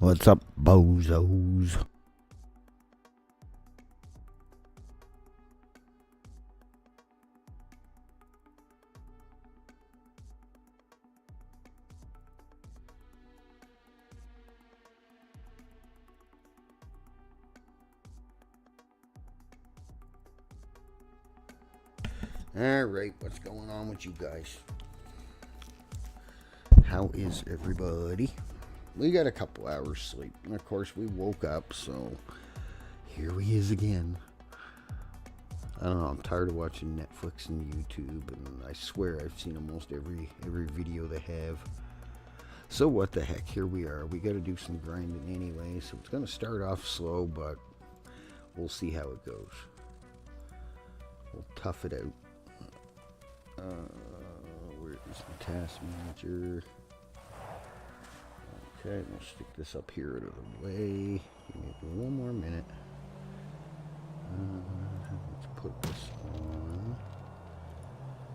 What's up, bozos? Alright, what's going on with you guys? How is everybody? We got a couple hours sleep, and of course we woke up, so here he is again. I don't know, I'm tired of watching Netflix and YouTube, and I swear I've seen almost every video they have. So what the heck, here we are. We got to do some grinding anyway, so it's going to start off slow, but we'll see how it goes. We'll tough it out. Where is the task manager? Okay, we'll stick this up here out of the way. Give me one more minute. Let's put this on.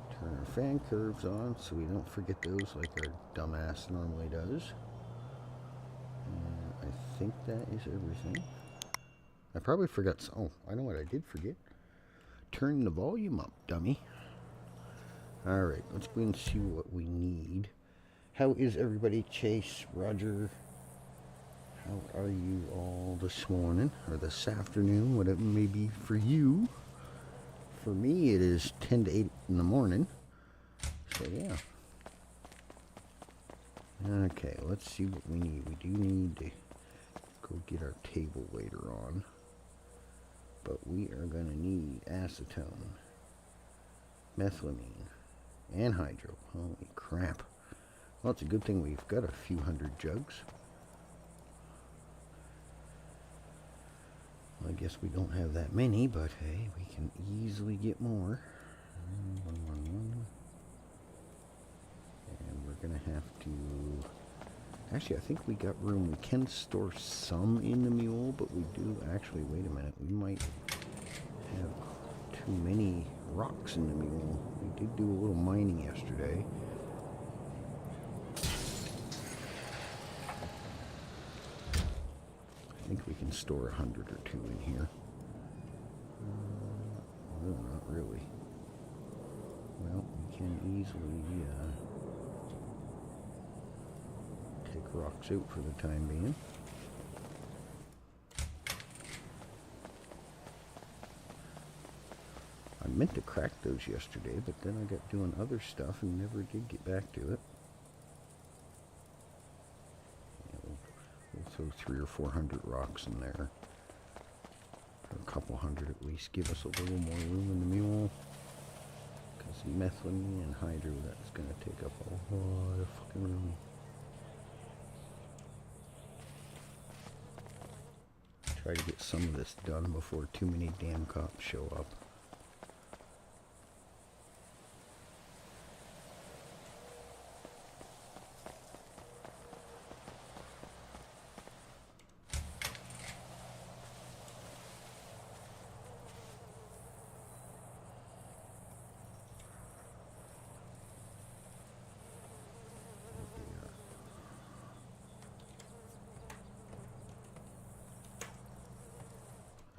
Turn our fan curves on so we don't forget those like our dumbass normally does. And I think that is everything. I probably forgot some. Oh, I know what I did forget. Turn the volume up, dummy. Alright, let's go and see what we need. How is everybody? Chase, Roger, how are you all this morning, or this afternoon, whatever it may be for you? For me, it is 10 to 8 in the morning, so yeah. Okay, let's see what we need. We do need to go get our table later on, but we are going to need acetone, methylamine, and hydro. Holy crap. Well, it's a good thing we've got a few hundred jugs. Well, I guess we don't have that many, but hey, we can easily get more. And we're going to have to... Actually, I think we got room. We can store some in the mule, but we do... Actually, wait a minute. We might have too many rocks in the mule. We did do a little mining yesterday. I think we can store 100 or 2 in here. No, not really. Well, we can easily take rocks out for the time being. I meant to crack those yesterday, but then I got doing other stuff and never did get back to it. We'll throw 300 or 400 rocks in there. Or a couple hundred at least. Give us a little more room in the mule. Because methylamine and hydro, that's going to take up a lot of fucking room. Try to get some of this done before too many damn cops show up.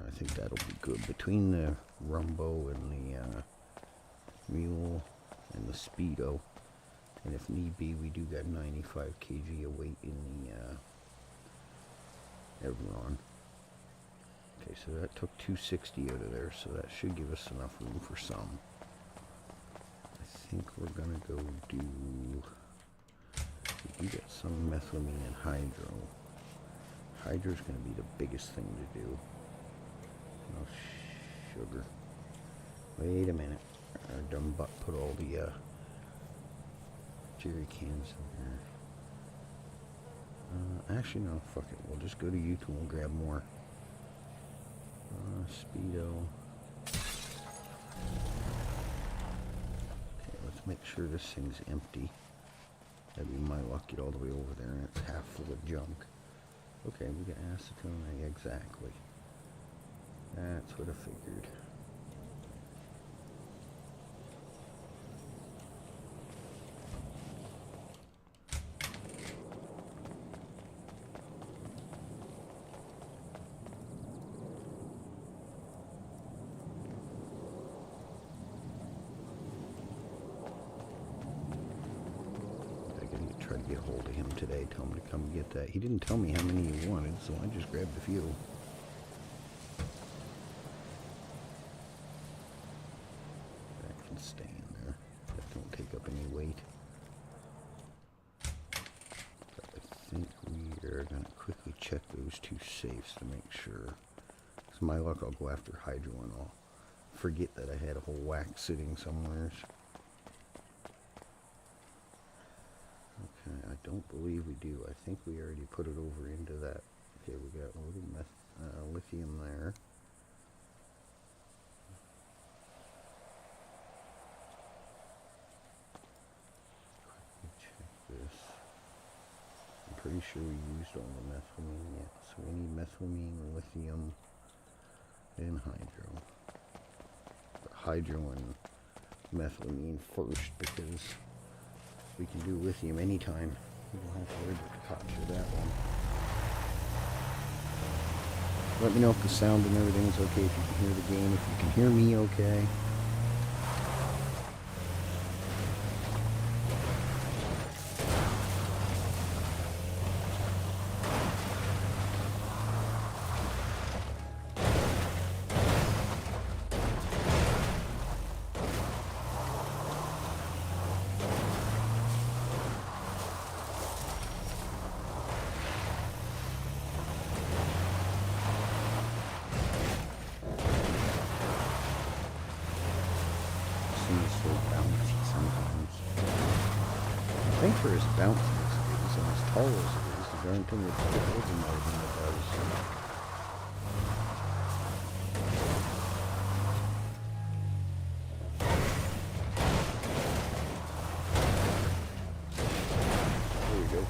I think that'll be good. Between the Rumbo and the mule and the Speedo, and if need be, we do got 95 kg of weight in the Everon. Okay, so that took 260 out of there, so that should give us enough room for some. I think we're gonna go do... We do get some methylamine and hydro. Hydro's gonna be the biggest thing to do. No sugar. Wait a minute. Our dumb butt put all the jerry cans in here. Actually, no. Fuck it. We'll just go to YouTube and we'll grab more. Speedo. Okay, let's make sure this thing's empty. That'd be my luck. Get all the way over there and it's half full of junk. Okay, we got acetone. Exactly. That's what I figured. try to get a hold of him today. Tell him to come get that. He didn't tell me how many he wanted, so I just grabbed a few. That can stay in there. That don't take up any weight. But I think we are going to quickly check those two safes to make sure. Because my luck, I'll go after Hydro and I'll forget that I had a whole whack sitting somewhere. Okay, I don't believe we do. I think we already put it over into that. Okay, we got a little lithium there. Let me check this. I'm pretty sure we used all the methylamine yet. So we need methylamine, lithium, and hydro. But hydro and methylamine first because we can do lithium anytime. We don't have to worry about the cops for that one. Let me know if the sound and everything's okay, if you can hear the game, if you can hear me okay. So bouncy sometimes. I think for as bouncy as it is and as tall as it is, the darn thing would fit over more than it does. There we go.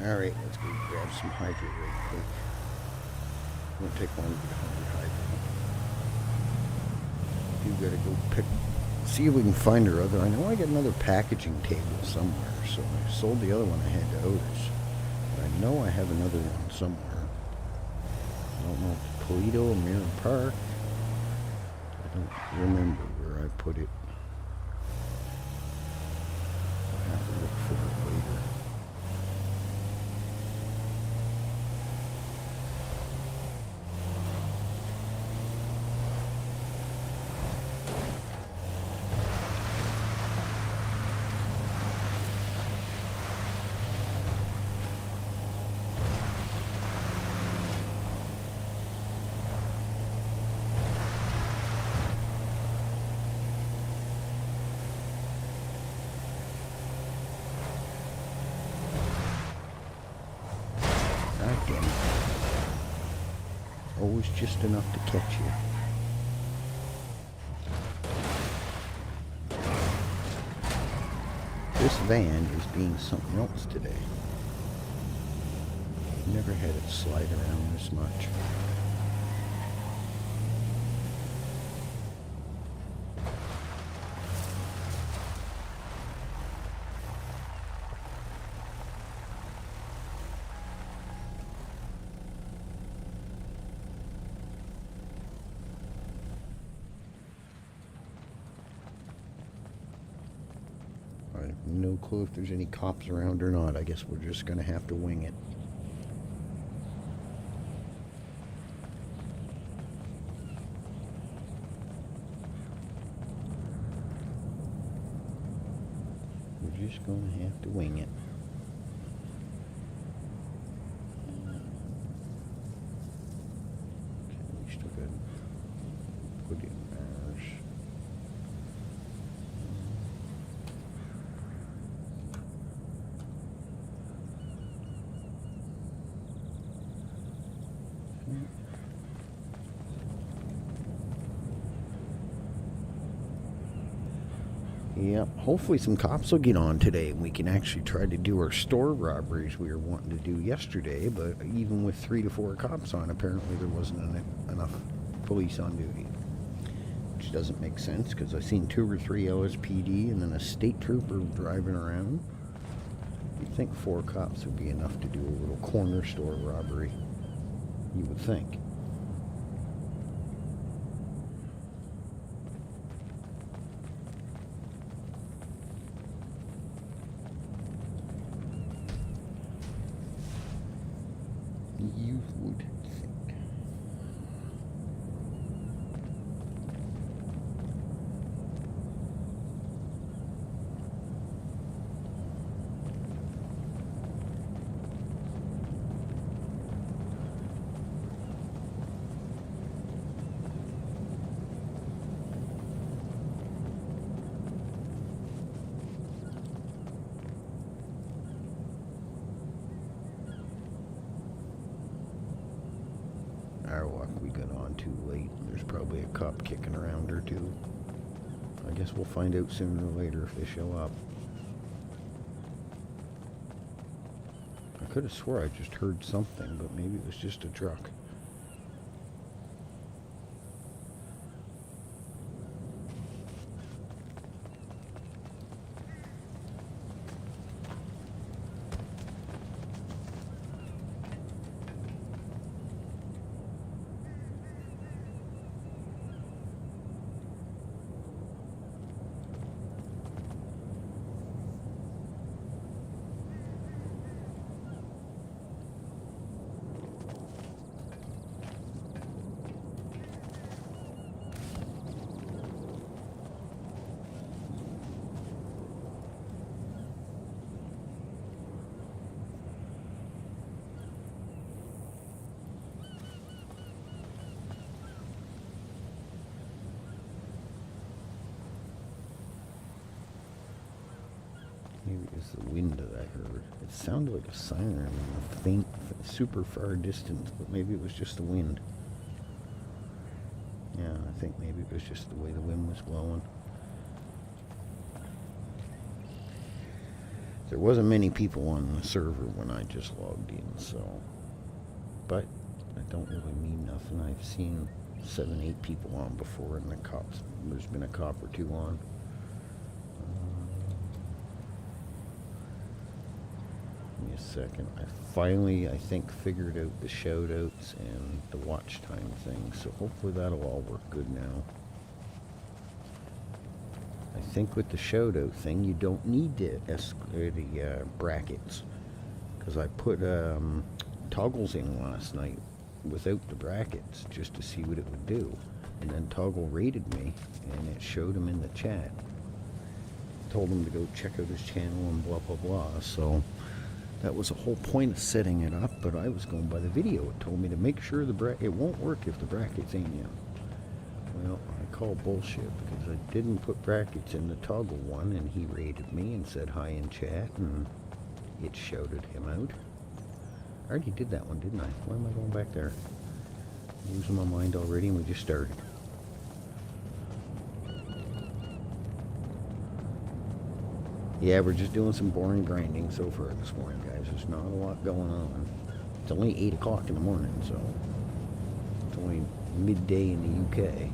Alright, let's go grab some hydro real quick. Won't take long to get hydro. Do gotta go see if we can find her other. I know I got another packaging table somewhere, so I sold the other one I had to Otis. But I know I have another one somewhere. I don't know if it's Toledo or Mirror Park. I don't remember where I put it. I'll have to look for it later. Always just enough to catch you. This van is being something else today. Never had it slide around this much. I have no clue if there's any cops around or not. I guess we're just going to have to wing it. We're just going to have to wing it. Okay, we still got to put in ours. Yep, hopefully some cops will get on today and we can actually try to do our store robberies we were wanting to do yesterday, but even with 3 to 4 cops on, apparently there wasn't enough police on duty. Which doesn't make sense, because I've seen 2 or 3 LSPD and then a state trooper driving around. You'd think 4 cops would be enough to do a little corner store robbery. You would think. You would think. Our luck, we got on too late. There's probably a cop kicking around or two. I guess we'll find out sooner or later if they show up. I could have swore I just heard something, but maybe it was just a truck. Maybe it was the wind that I heard. It sounded like a siren in a faint, super far distance, but maybe it was just the wind. Yeah, I think maybe it was just the way the wind was blowing. There wasn't many people on the server when I just logged in, so. But that don't really mean nothing. I've seen 7, 8 people on before, and there's been a cop or 2 on. Give me a second. I finally, I think, figured out the shoutouts and the watch time thing, so hopefully that'll all work good now. I think with the shoutout thing, you don't need the brackets, because I put toggles in last night without the brackets just to see what it would do, and then Toggle rated me and it showed him in the chat. Told him to go check out his channel and blah blah blah. So that was the whole point of setting it up, but I was going by the video. It told me to make sure it won't work if the brackets ain't in. Well, I call bullshit, because I didn't put brackets in the Toggle one, and he rated me and said hi in chat, and it shouted him out. I already did that one, didn't I? Why am I going back there? I'm losing my mind already, and we just started. Yeah, we're just doing some boring grinding so far this morning, guys. There's not a lot going on. It's only 8 o'clock in the morning, so it's only midday in the UK.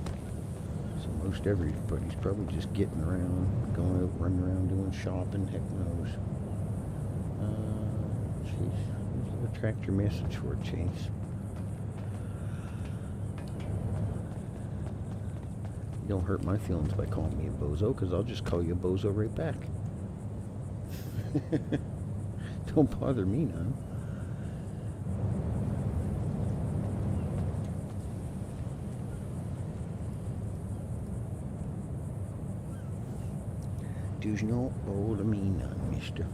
So most everybody's probably just getting around, going out, running around, doing shopping, heck knows. Jeez, retract your message for it, Chase. You don't hurt my feelings by calling me a bozo, because I'll just call you a bozo right back. Don't bother me none. Does not bother me none, mister.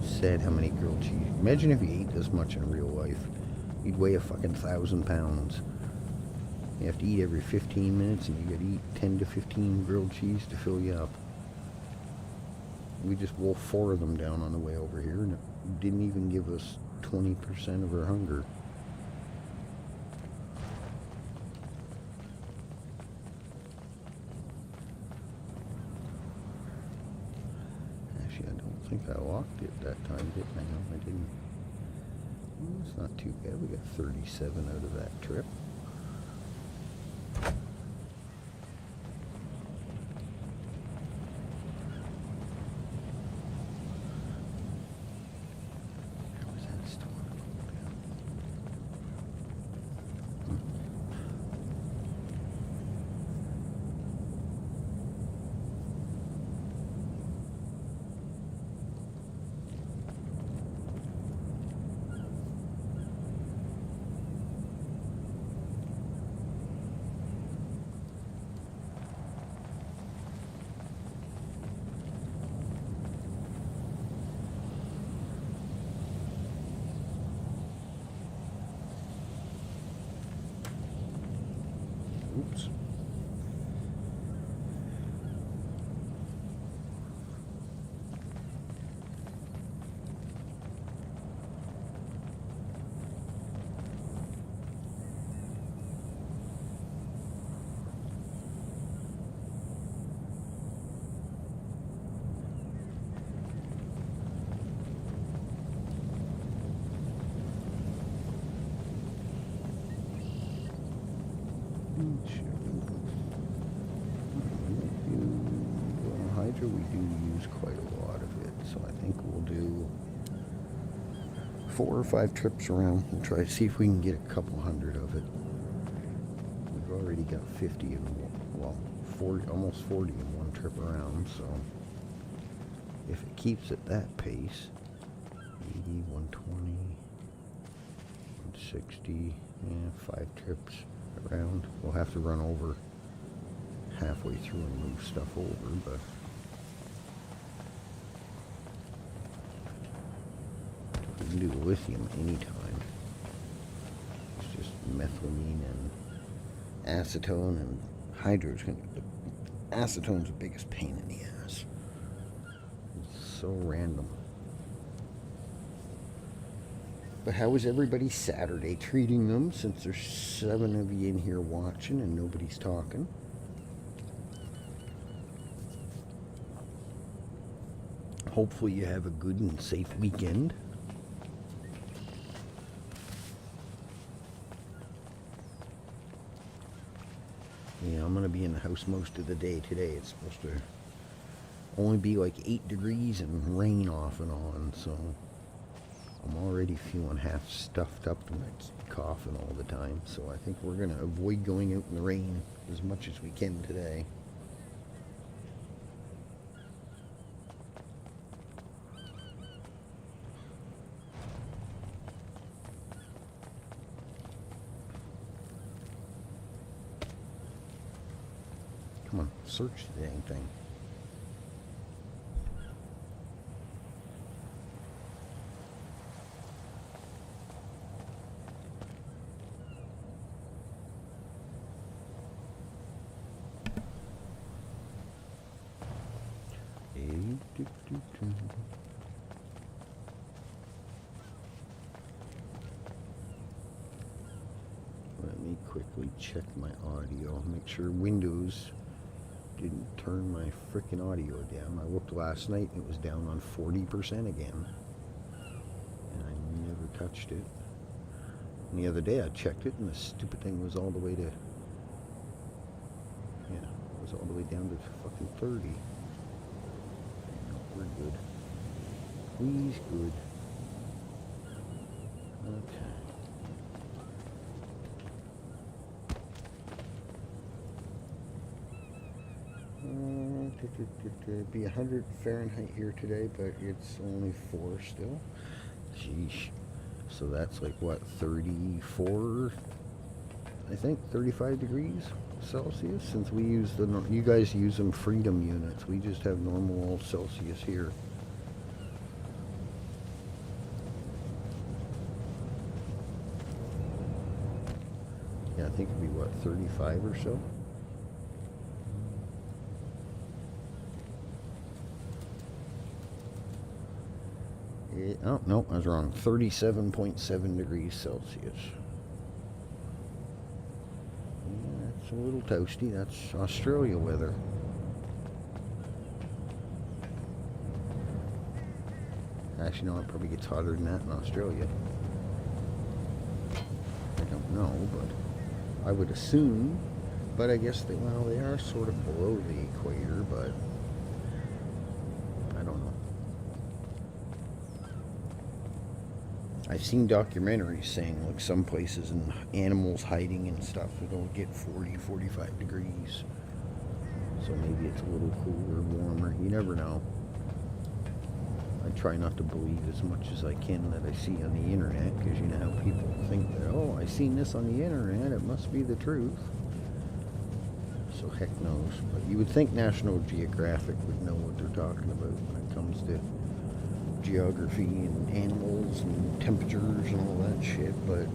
Sad how many grilled cheese. Imagine if you ate this much in real life. You'd weigh a fucking 1,000 pounds. You have to eat every 15 minutes, and you gotta eat 10 to 15 grilled cheese to fill you up. We just wolfed 4 of them down on the way over here, and it didn't even give us 20% of our hunger. Actually, I don't think I locked it that time, did I? No, I didn't. Well, it's not too bad. We got 37 out of that trip. Oops. Hydra, we do use quite a lot of it, so I think we'll do 4 or 5 trips around and try to see if we can get a couple hundred of it. We've already got 50 in well, 40, almost 40 in one trip around, so if it keeps at that pace, 80, 120, 160, yeah, 5 trips around. We'll have to run over halfway through and move stuff over, but we can do lithium anytime. It's just methylamine and acetone, and hydro's gonna be acetone's the biggest pain in the ass. It's so random. But how is everybody Saturday treating them, since there's 7 of you in here watching and nobody's talking? Hopefully you have a good and safe weekend. Yeah, I'm going to be in the house most of the day today. It's supposed to only be like 8 degrees and rain off and on, so I'm already feeling half stuffed up and I keep coughing all the time. So I think we're going to avoid going out in the rain as much as we can today. Come on, search the dang thing. quickly check my audio. Make sure Windows didn't turn my freaking audio down. I looked last night and it was down on 40% again. And I never touched it. And the other day I checked it and the stupid thing was all the way to, yeah, it was all the way down to fucking 30. No, we're good. We's good. Okay. It'd be 100 Fahrenheit here today, but it's only 4 still. Sheesh. So that's like what, 34, I think, 35 degrees Celsius? Since we use the, you guys use them Freedom units. We just have normal Celsius here. Yeah, I think it'd be what, 35 or so? Oh, no, I was wrong. 37.7 degrees Celsius. Yeah, it's a little toasty. That's Australia weather. Actually, no, it probably gets hotter than that in Australia. I don't know, but I would assume. But I guess they, well, they are sort of below the equator, but I don't know. I've seen documentaries saying like some places and animals hiding and stuff, it'll get 40, 45 degrees. So maybe it's a little cooler, warmer. You never know. I try not to believe as much as I can that I see on the internet, because you know how people think that, oh, I seen this on the internet, it must be the truth. So heck knows. But you would think National Geographic would know what they're talking about when it comes to geography and animals and temperatures and all that shit, but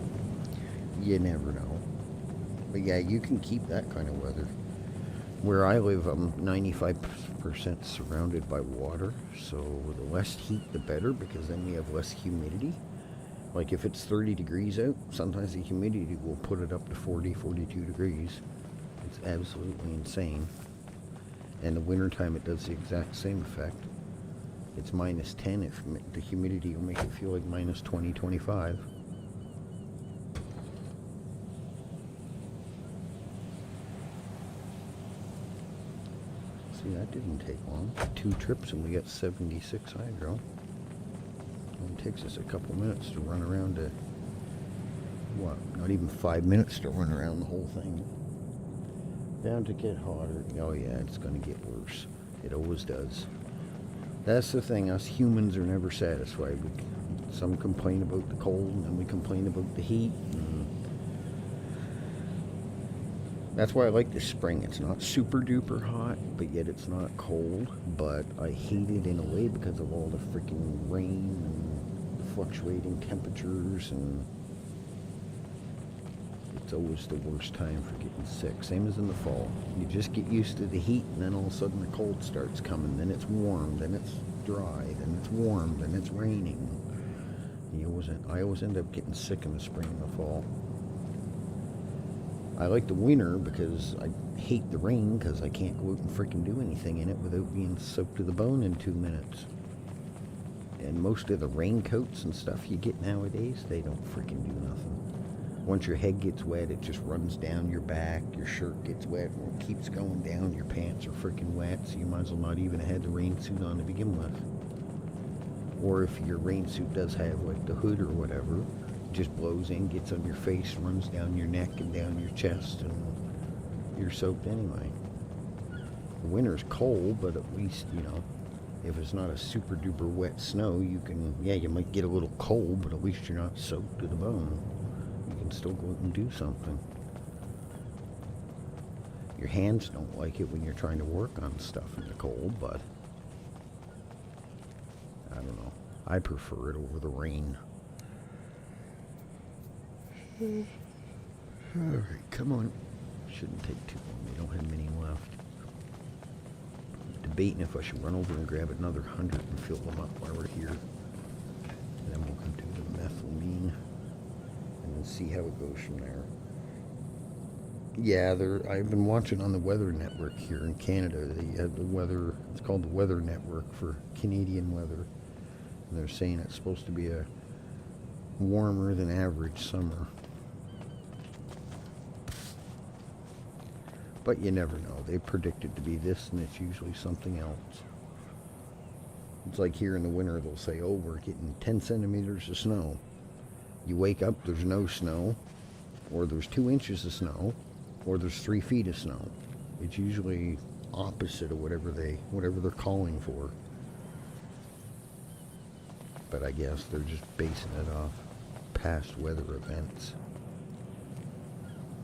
you never know. But yeah, you can keep that kind of weather. Where I live, I'm 95% surrounded by water, so the less heat the better, because then we have less humidity. Like if it's 30 degrees out, sometimes the humidity will put it up to 40, 42 degrees. It's absolutely insane. And the wintertime it does the exact same effect. It's minus 10 if the humidity will make it feel like minus 20, 25. See, that didn't take long. 2 trips and we got 76 hydro. It takes us a couple minutes to run around to, what, not even 5 minutes to run around the whole thing. Bound to get hotter. Oh yeah, it's going to get worse. It always does. That's the thing, us humans are never satisfied. Some complain about the cold, and then we complain about the heat. That's why I like the spring. It's not super duper hot, but yet it's not cold. But I hate it in a way because of all the freaking rain and fluctuating temperatures, and it's always the worst time for getting sick. Same as in the fall. You just get used to the heat, and then all of a sudden the cold starts coming. Then it's warm, then it's dry, then it's warm, then it's raining. I always end up getting sick in the spring and the fall. I like the winter because I hate the rain, because I can't go out and freaking do anything in it without being soaked to the bone in 2 minutes. And most of the raincoats and stuff you get nowadays, they don't freaking do nothing. Once your head gets wet, it just runs down your back, your shirt gets wet, and it keeps going down, your pants are freaking wet, so you might as well not even have had the rain suit on to begin with. Or if your rain suit does have like the hood or whatever, it just blows in, gets on your face, runs down your neck and down your chest, and you're soaked anyway. The winter's cold, but at least, you know, if it's not a super duper wet snow, you can, yeah, you might get a little cold, but at least you're not soaked to the bone. You can still go out and do something. Your hands don't like it when you're trying to work on stuff in the cold, but I don't know. I prefer it over the rain. Alright, come on. Shouldn't take too long. We don't have many left. Debating if I should run over and grab another 100 and fill them up while we're here. And then we'll do the methylamine and then see how it goes from there. Yeah, I've been watching on the Weather Network here in Canada. They have the weather. It's called the Weather Network for Canadian weather. And they're saying it's supposed to be a warmer than average summer. But you never know. They predict it to be this, and it's usually something else. It's like here in the winter, they'll say, oh, we're getting 10 centimeters of snow. You wake up, there's no snow, or there's 2 inches of snow, or there's 3 feet of snow. It's usually opposite of whatever they're calling for. But I guess they're just basing it off past weather events.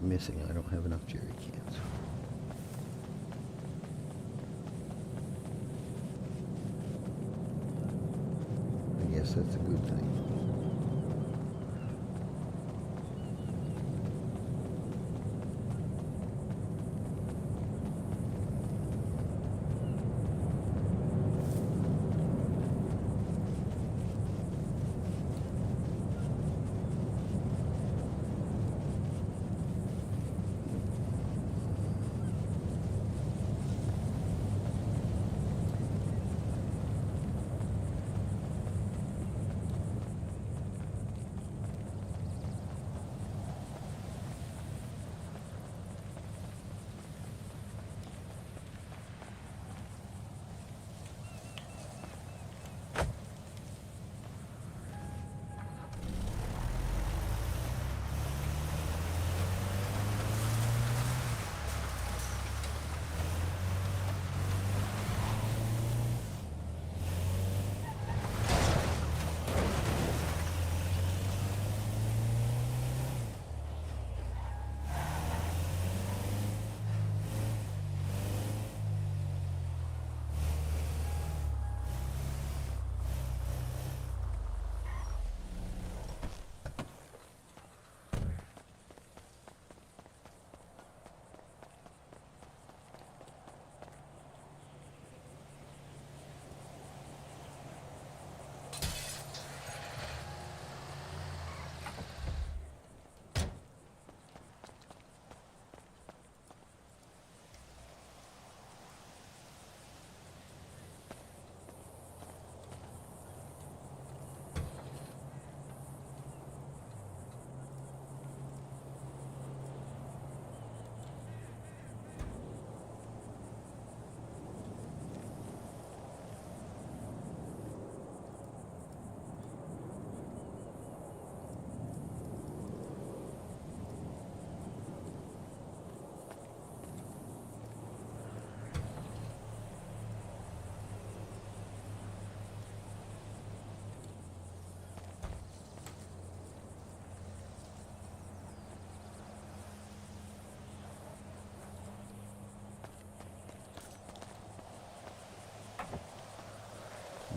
Missing, I don't have enough jerry cans. I guess that's a good thing.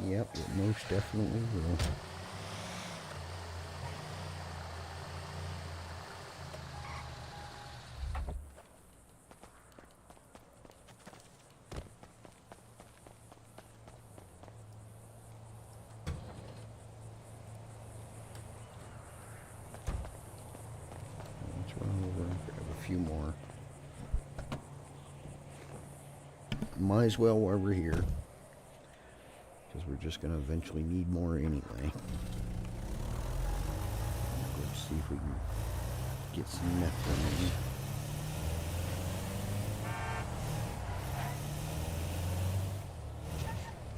Yep, it most definitely will. Let's run over and grab a few more. Might as well while we're here, because we're just going to eventually need more anyway. Let's see if we can get some methane.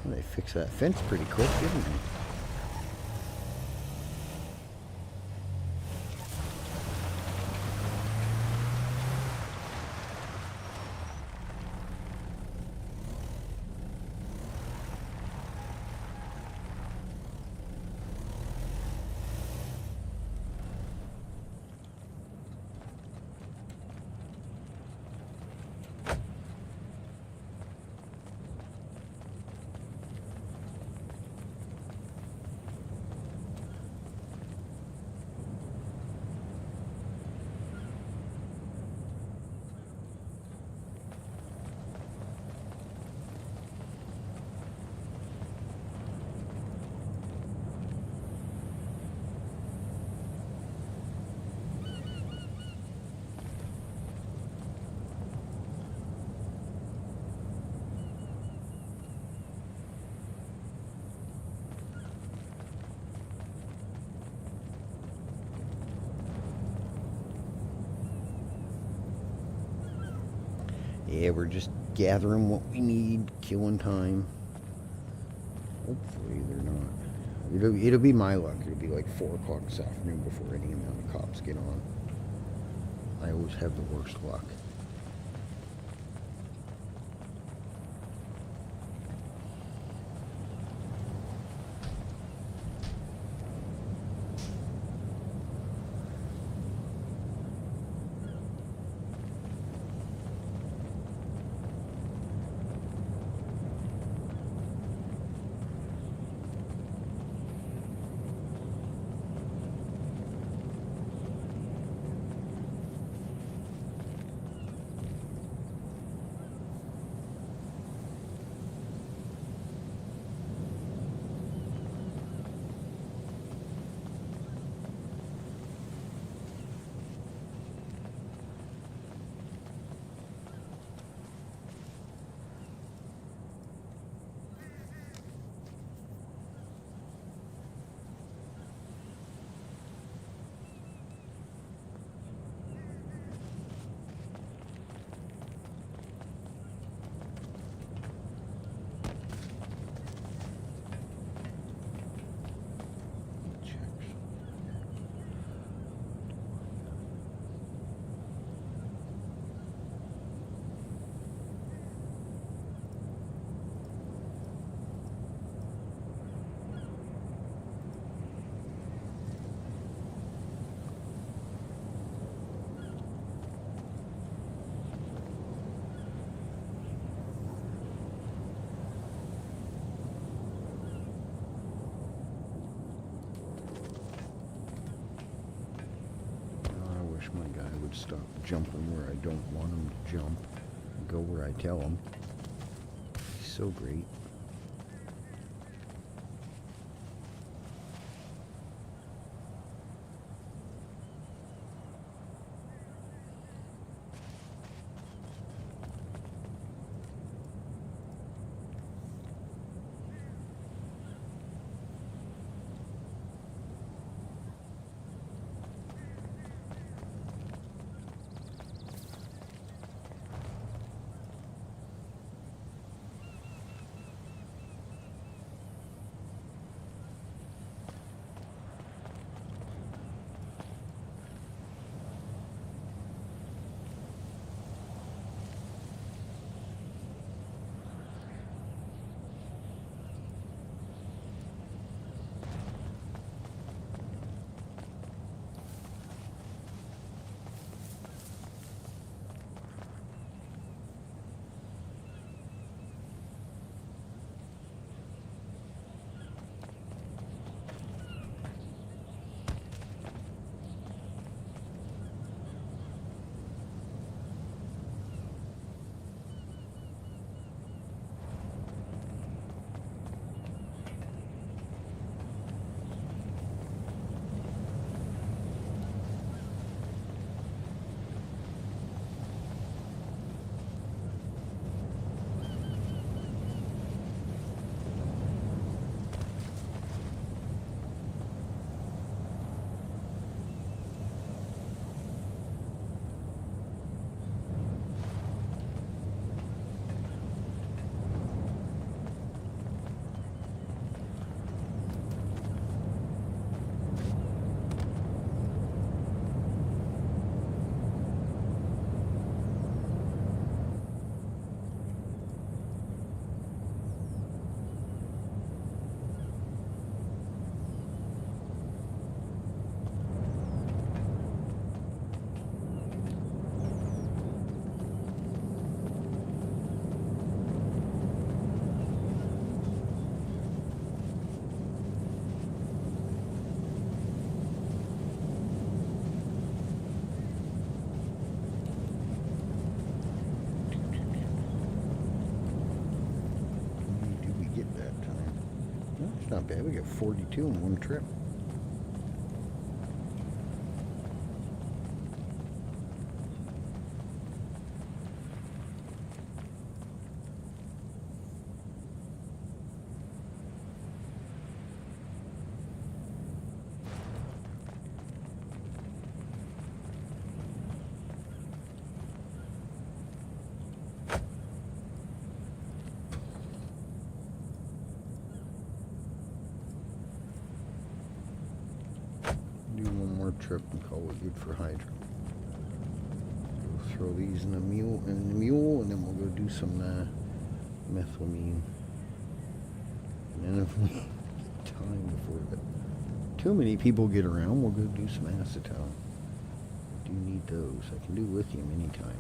Well, they fixed that fence pretty quick, didn't they? Yeah, we're just gathering what we need, killing time. Hopefully they're not. It'll be my luck. It'll be like 4 o'clock this afternoon before any amount of cops get on. I always have the worst luck. My guy would stop jumping where I don't want him to jump and go where I tell him. He's so great. It's not bad. We got 42 in one trip. trip and call it good for hydro. We'll throw these in the mule, and then we'll go do some methylamine. And then if we time before too many people get around, we'll go do some acetone. I do need those. I can do lithium anytime.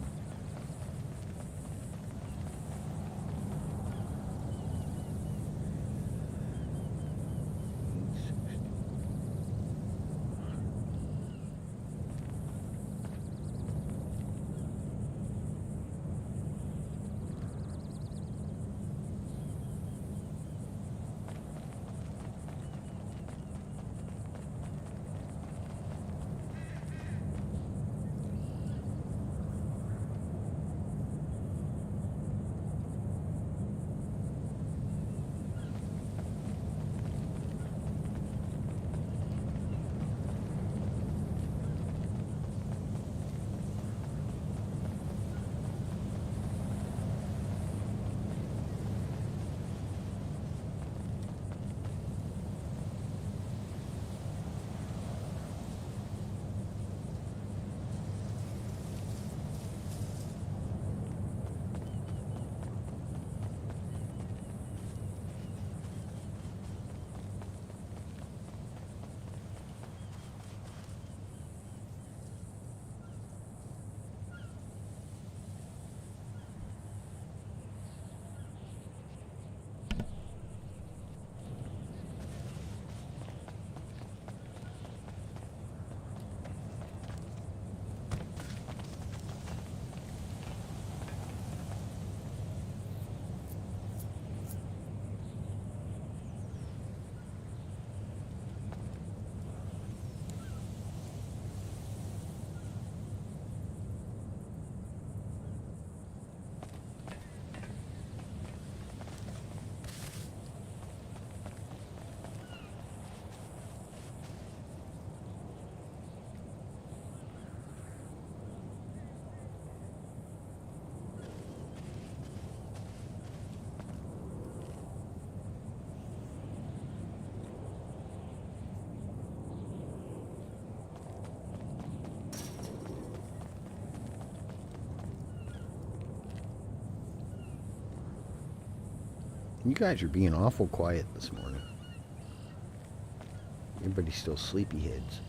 You guys are being awful quiet this morning. Everybody's still sleepyheads.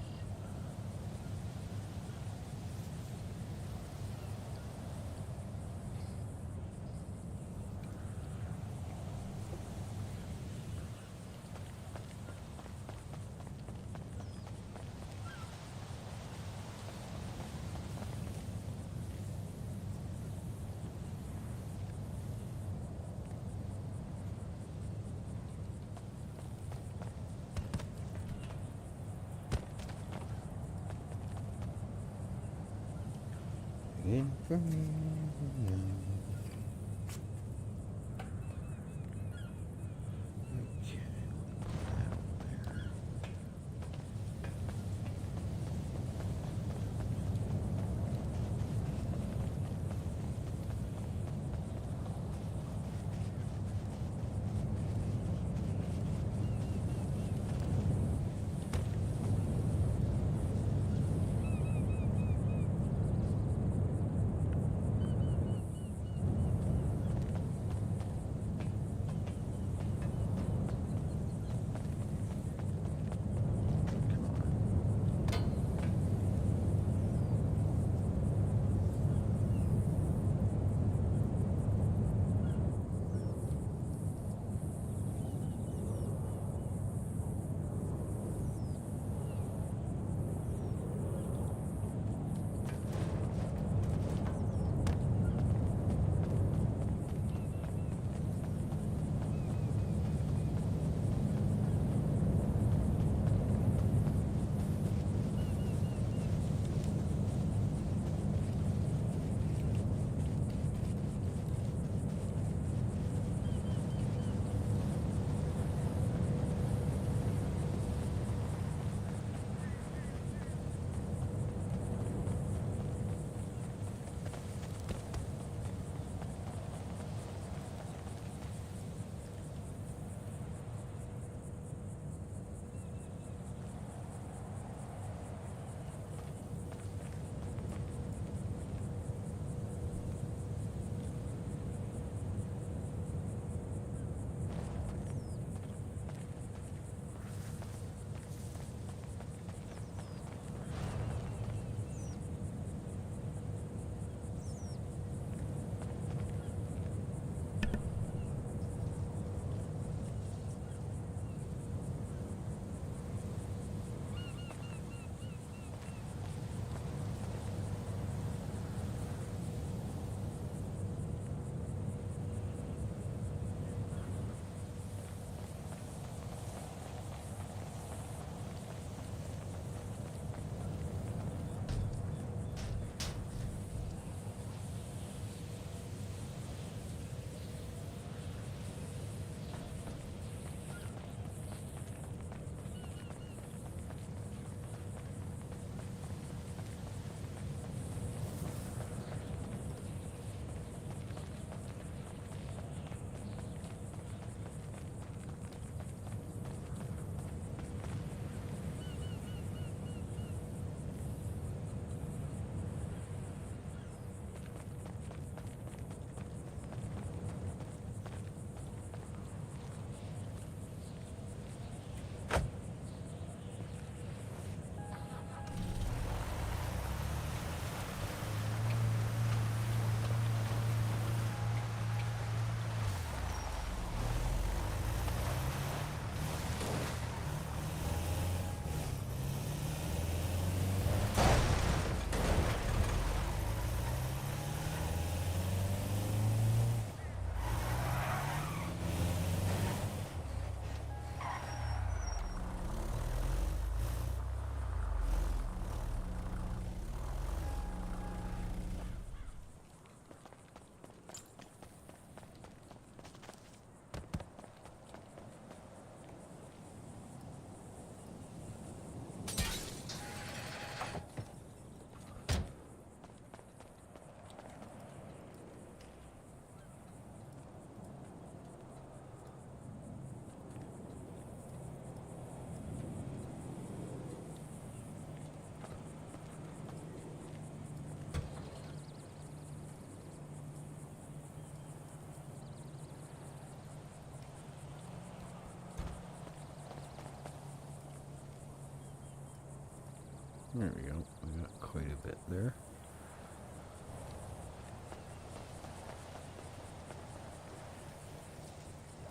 There we go. We got quite a bit there.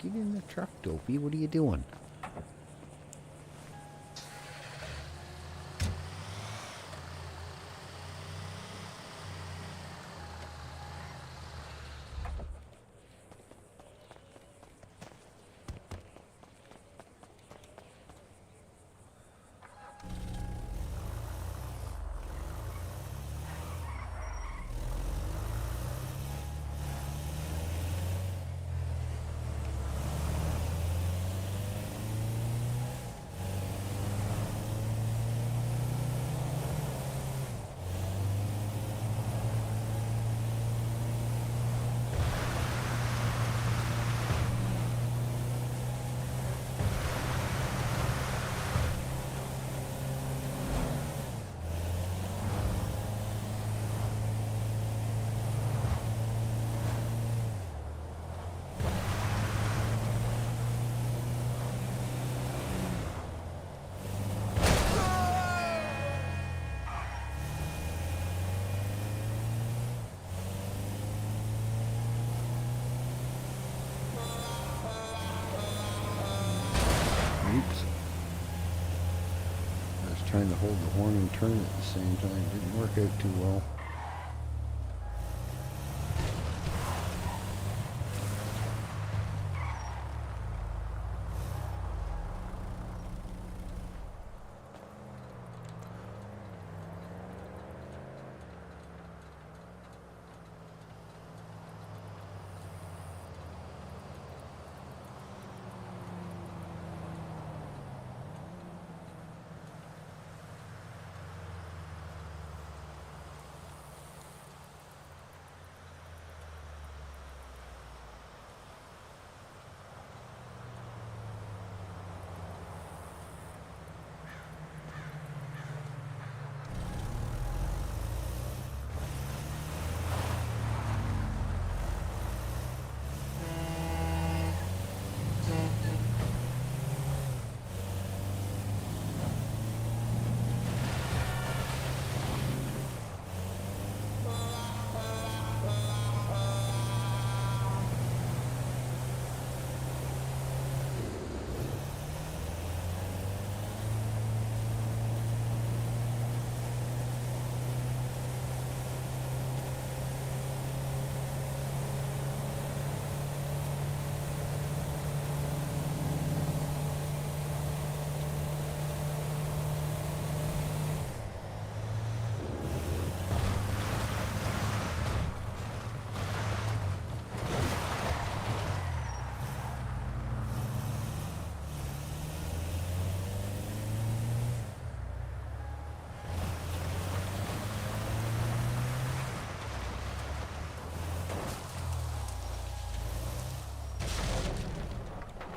Get in the truck, Dopey. What are you doing? Oops. I was trying to hold the horn and turn at the same time. It didn't work out too well.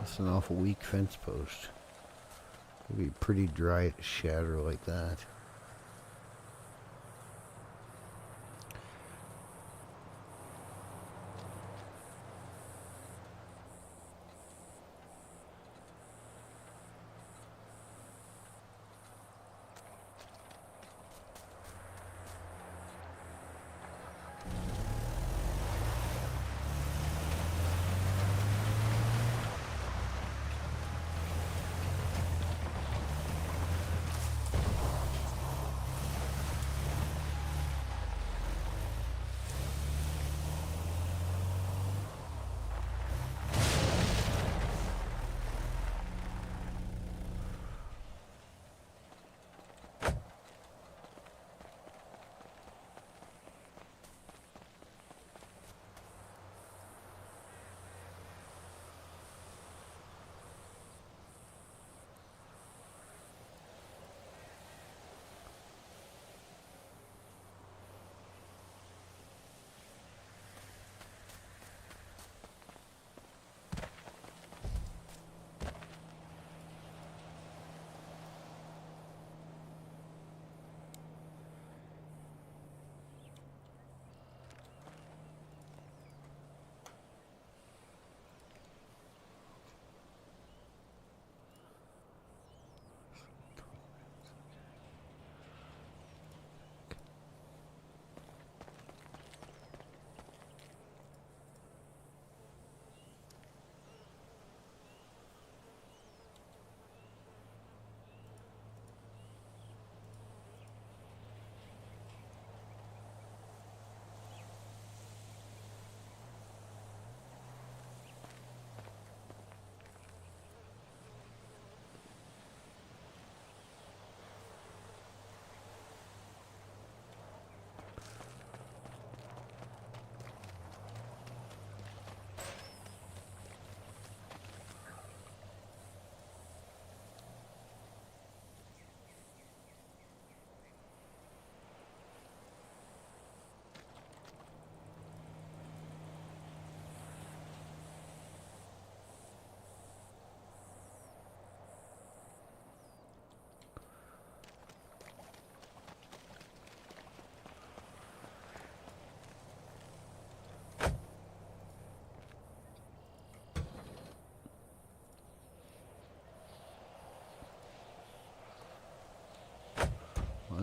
That's an awful weak fence post. It'd be pretty dry to shatter like that.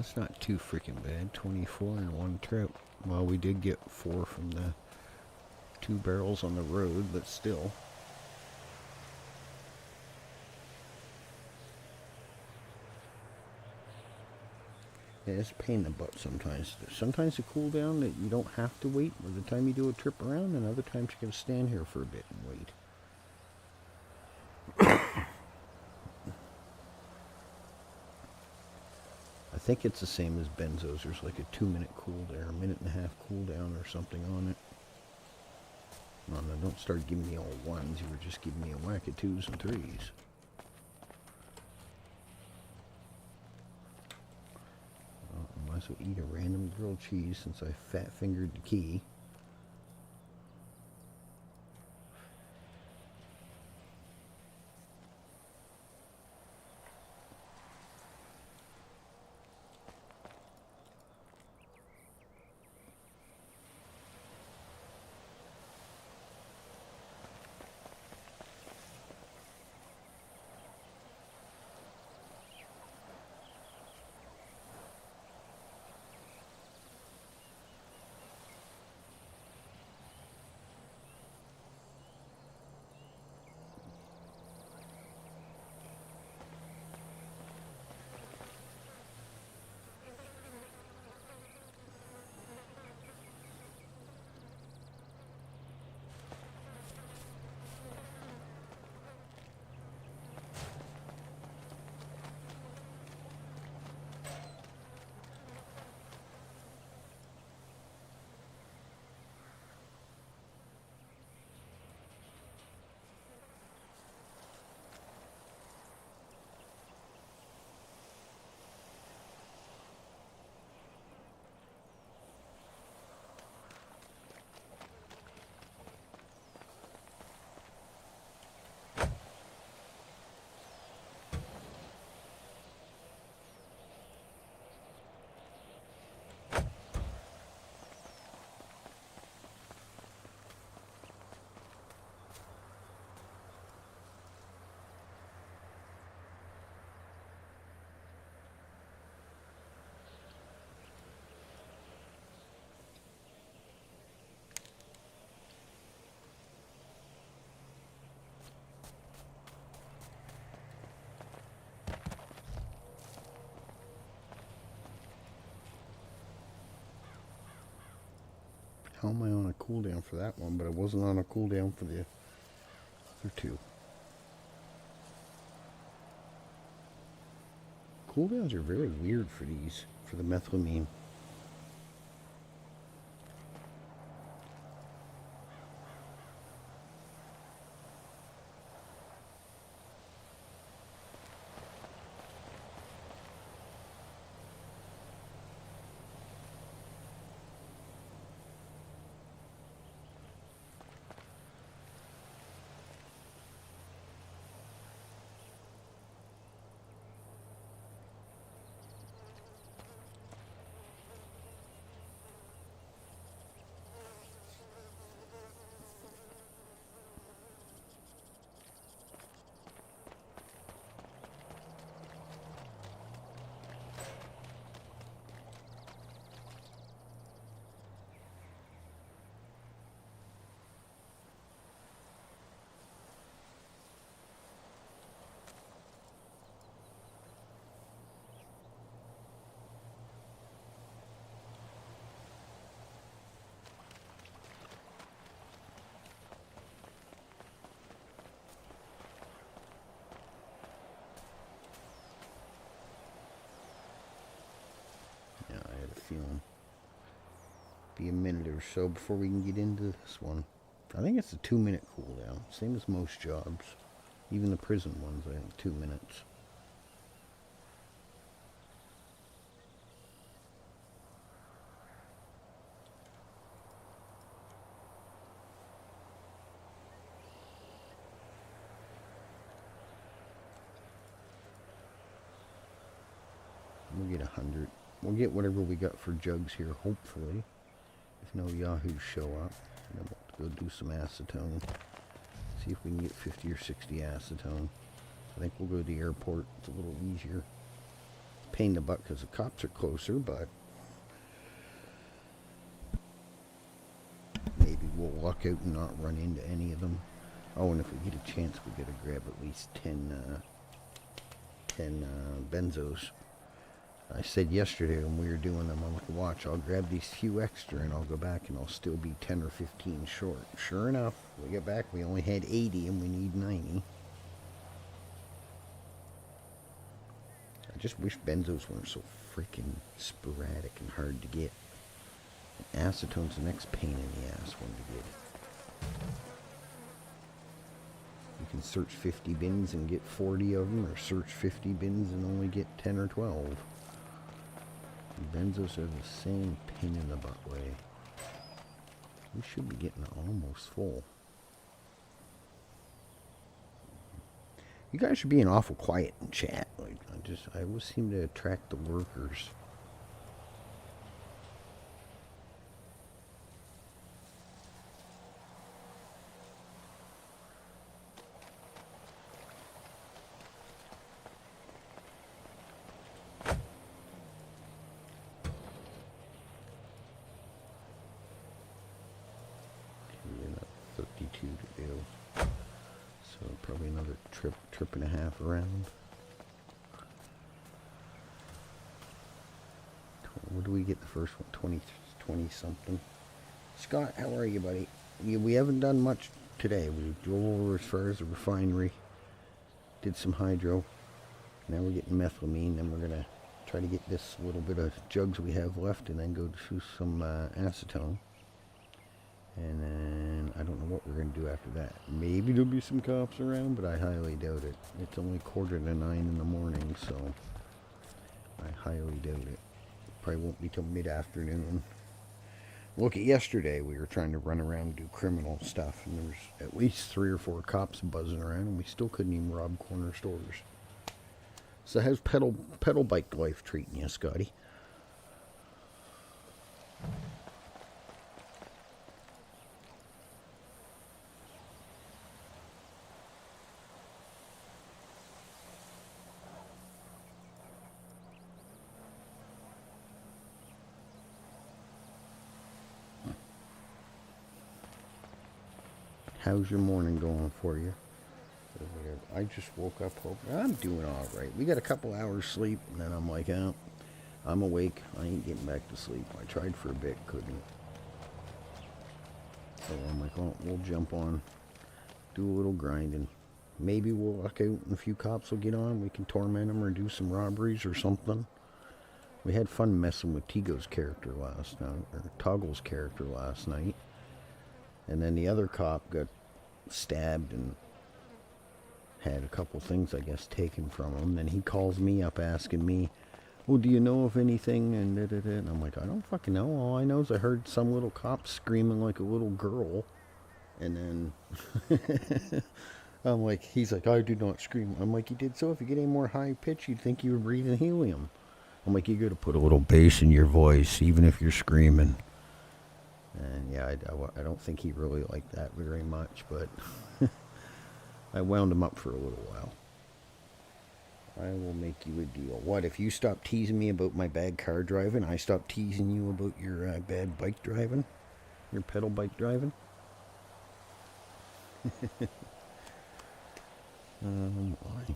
That's not too freaking bad. 24 and 1 trout. Well, we did get 4 from the 2 barrels on the road, but still. Yeah, it's a pain in the butt sometimes. Sometimes a cool down that you don't have to wait by the time you do a trip around, and other times you gotta stand here for a bit and wait. I think it's the same as benzos. There's like a 2-minute cool down, a minute and a half cool down or something on it. No, don't start giving me all ones. You were just giving me a whack of 2s and 3s. I might as well eat a random grilled cheese since I fat-fingered the key. How am I on a cooldown for that one, but I wasn't on a cooldown for the other 2? Cooldowns are very weird for these, for the methylamine. Yeah, I had a feeling. Be a minute or so before we can get into this one. I think it's a 2-minute cooldown, same as most jobs. Even the prison ones, I think 2 minutes. We'll get 100. We'll get whatever we got for jugs here, hopefully. If no Yahoos show up. And then we'll go do some acetone. See if we can get 50 or 60 acetone. I think we'll go to the airport. It's a little easier. pain in the butt because the cops are closer, but maybe we'll walk out and not run into any of them. Oh, and if we get a chance, we gotta grab at least 10 benzos. I said yesterday when we were doing them, I'm like, watch, I'll grab these few extra and I'll go back and I'll still be 10 or 15 short. Sure enough, we get back, we only had 80 and we need 90. I just wish benzos weren't so freaking sporadic and hard to get. Acetone's the next pain in the ass one to get. You can search 50 bins and get 40 of them, or search 50 bins and only get 10 or 12. Benzos are the same pain in the butt way. We should be getting almost full. You guys are being awful quiet in chat. Like, I always seem to attract the workers. Trip and a half around. What do we get the first one? 20 something. Scott, how are you, buddy? We haven't done much today. We drove over as far as the refinery, did some hydro. Now we're getting methylamine. Then we're gonna try to get this little bit of jugs we have left, and then go to some acetone. And then I don't know what we're going to do after that. Maybe there'll be some cops around, but I highly doubt it. It's only 8:45 in the morning, so I highly doubt it. Probably won't be till mid-afternoon. Look, at yesterday we were trying to run around and do criminal stuff, and there was at least 3 or 4 cops buzzing around, and we still couldn't even rob corner stores. So how's pedal bike life treating you, Scotty? How's your morning going for you? I just woke up hoping I'm doing all right. We got a couple hours sleep, and then I'm like, oh, I'm awake. I ain't getting back to sleep. I tried for a bit, couldn't. So I'm like, oh, we'll jump on, do a little grinding. Maybe we'll luck out and a few cops will get on. We can torment them or do some robberies or something. We had fun messing with Tigo's character last night, or Toggle's character last night. And then the other cop got stabbed and had a couple things, I guess, taken from him. Then he calls me up asking me, well, do you know of anything? And And I'm like, I don't fucking know. All I know is I heard some little cop screaming like a little girl. And then I'm like, he's like, I do not scream. I'm like, you did so? If you get any more high pitch, you'd think you were breathing helium. I'm like, you got to put a little bass in your voice, even if you're screaming. And yeah, I don't think he really liked that very much, but I wound him up for a little while. I will make you a deal. What, if you stop teasing me about my bad car driving, I stop teasing you about your bad bike driving? Your pedal bike driving? Why?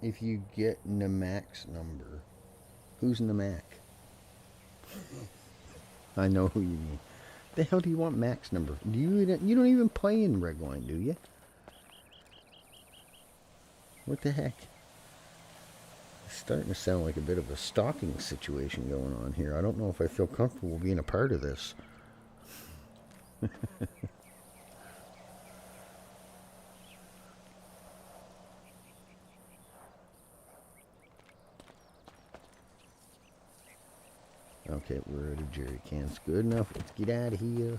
If you get Namak's number, who's Namak? I know who you mean. The hell do you want Mac's number? You don't even play in Redline, do you? What the heck? It's starting to sound like a bit of a stalking situation going on here. I don't know if I feel comfortable being a part of this. Okay, we're out of jerry cans. Good enough. Let's get out of here.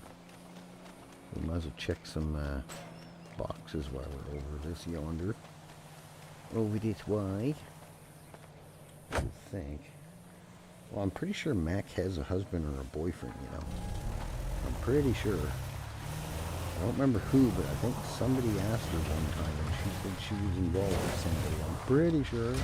We might as well check some boxes while we're over this yonder. Over this way. I think. Well, I'm pretty sure Mac has a husband or a boyfriend, you know. I'm pretty sure. I don't remember who, but I think somebody asked her one time and she said she was involved with somebody. I'm pretty sure.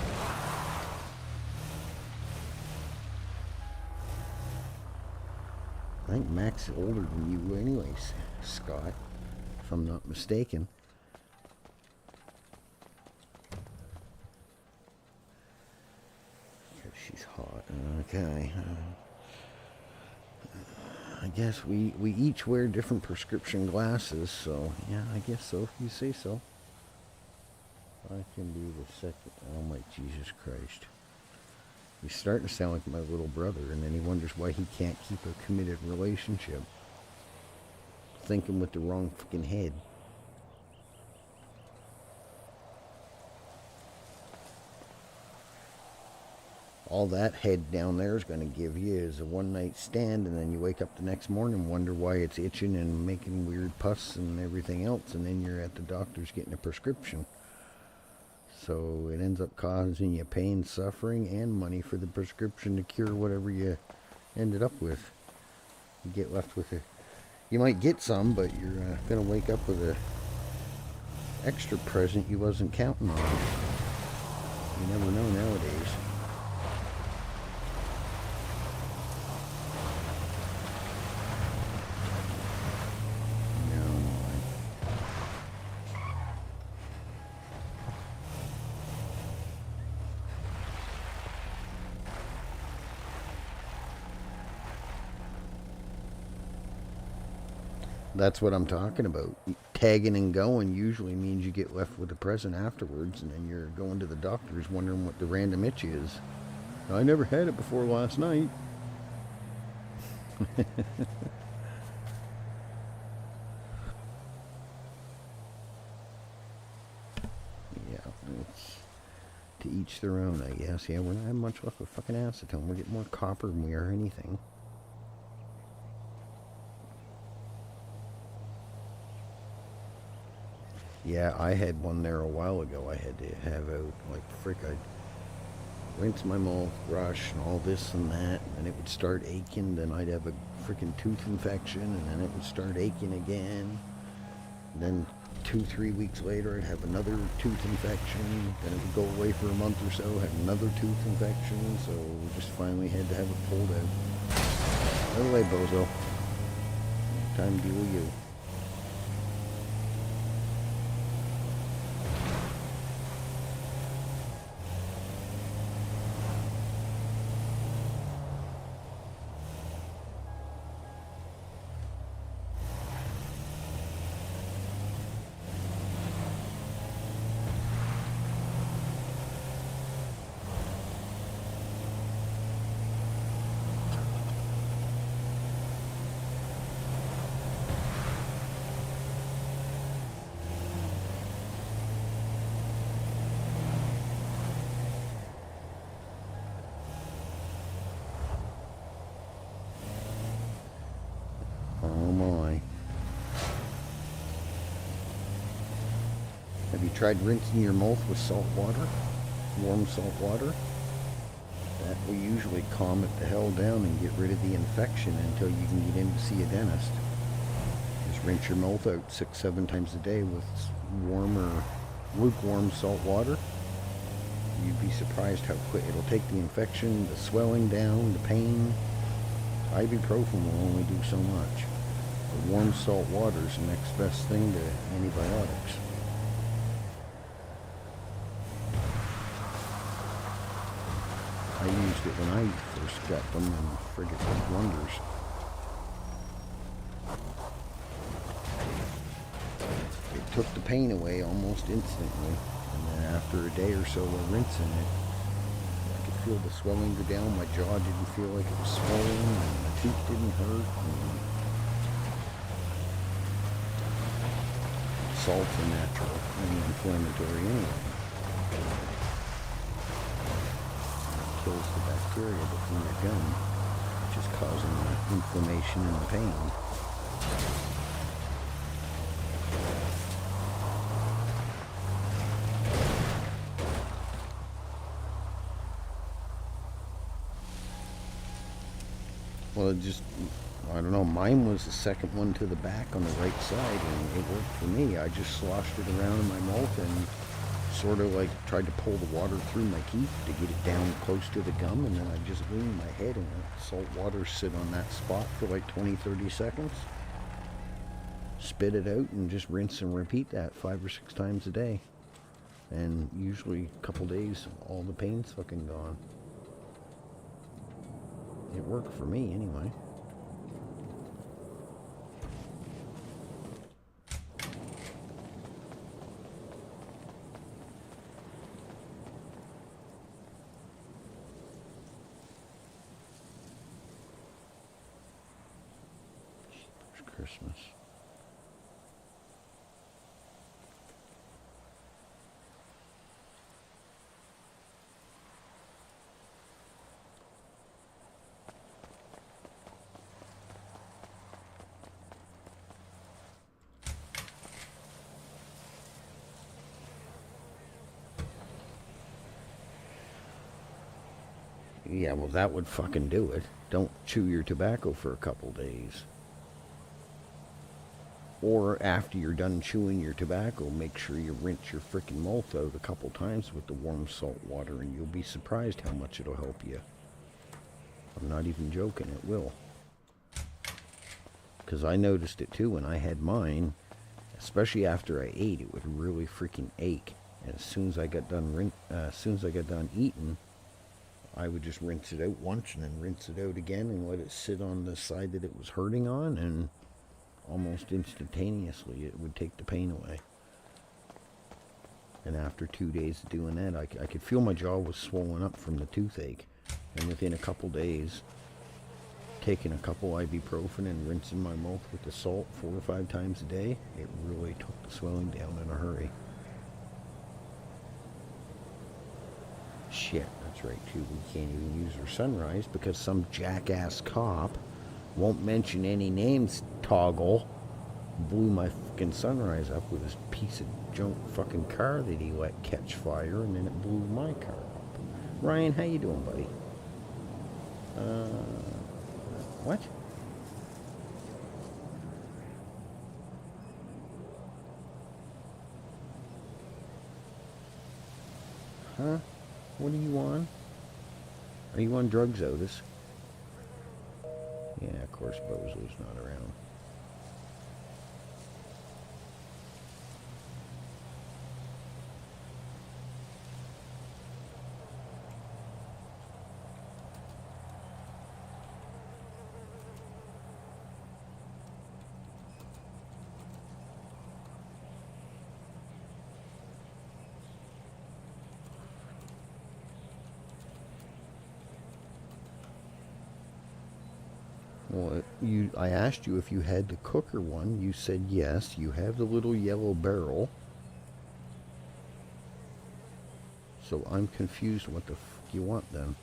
I think Mac's older than you anyways, Scott, if I'm not mistaken. She's hot. Okay. I guess we each wear different prescription glasses, so yeah, I guess so if you say so. I can be the second. Oh my Jesus Christ. He's starting to sound like my little brother, and then he wonders why he can't keep a committed relationship. Thinking with the wrong fucking head. All that head down there is going to give you is a one-night stand, and then you wake up the next morning and wonder why it's itching and making weird pus and everything else, and then you're at the doctor's getting a prescription. So it ends up causing you pain, suffering, and money for the prescription to cure whatever you ended up with. You get left with you might get some, but you're going to wake up with a extra present you wasn't counting on. You never know nowadays. That's what I'm talking about. Tagging and going usually means you get left with a present afterwards, and then you're going to the doctors wondering what the random itch is. I never had it before last night. Yeah, it's to each their own, I guess. Yeah, we're not having much luck with fucking acetone. We're getting more copper than we are anything. Yeah, I had one there a while ago. I had to have out, like, frick, I'd rinse my mouth, brush, and all this and that, and it would start aching. Then I'd have a freaking tooth infection, and then it would start aching again. And then 2-3 weeks later, I'd have another tooth infection. Then it would go away for a month or so, have another tooth infection. So we just finally had to have it pulled out. By the way, bozo, time to deal with you. Oh my. Have you tried rinsing your mouth with salt water? Warm salt water? That will usually calm it the hell down and get rid of the infection until you can get in to see a dentist. Just rinse your mouth out 6-7 times a day with warm or lukewarm salt water. You'd be surprised how quick it'll take the infection, the swelling down, the pain. Ibuprofen will only do so much. But warm salt water is the next best thing to antibiotics. I used it when I first got them, and frig, it did wonders. It took the pain away almost instantly, and then after a day or so of rinsing it, I could feel the swelling go down. My jaw didn't feel like it was swollen, and my teeth didn't hurt. And salts are natural and inflammatory anyway. Kills the bacteria before you're done. just causing the inflammation and the pain. Well, I don't know, mine was the second one to the back on the right side, and it worked for me. I just sloshed it around in my mouth and sort of like tried to pull the water through my teeth to get it down close to the gum, and then I just leaned my head and let salt water sit on that spot for like 20-30 seconds. Spit it out and just rinse and repeat that 5 or 6 times a day. And usually a couple days, all the pain's fucking gone. It worked for me anyway. It's Christmas. Yeah, well, that would fucking do it. Don't chew your tobacco for a couple days. Or after you're done chewing your tobacco, make sure you rinse your frickin' mouth out a couple times with the warm salt water, and you'll be surprised how much it'll help you. I'm not even joking, it will. Because I noticed it too when I had mine, especially after I ate, it would really freaking ache. And as soon as I got done eating, I would just rinse it out once and then rinse it out again and let it sit on the side that it was hurting on, and almost instantaneously it would take the pain away. And after 2 days of doing that, I could feel my jaw was swollen up from the toothache. And within a couple days, taking a couple ibuprofen and rinsing my mouth with the salt 4 or 5 times a day, it really took the swelling down in a hurry. Shit, that's right too. We can't even use our sunrise because some jackass cop, won't mention any names, Toggle, blew my fucking sunrise up with his piece of junk fucking car that he let catch fire, and then it blew my car up. Ryan, how you doing, buddy? What? Huh? What are you on? Are you on drugs, Otis? Yeah, of course, Bozo's not around. Well, I asked you if you had the cooker one. You said yes. You have the little yellow barrel. So I'm confused what the fuck you want then.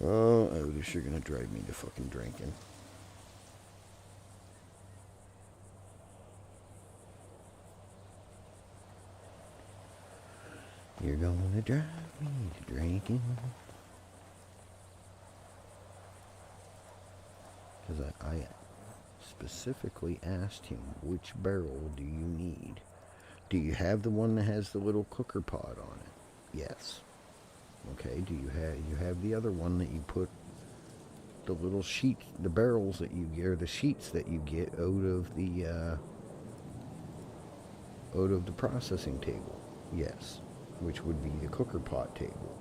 Oh, Otis, you're gonna drive me to fucking drinking. You're gonna drive me to drinking. Because I specifically asked him, which barrel do you need? Do you have the one that has the little cooker pot on it? Yes. Okay, do you have the other one that you put the little sheet, the barrels that you get, or the sheets that you get out of the processing table? Yes. Which would be the cooker pot table.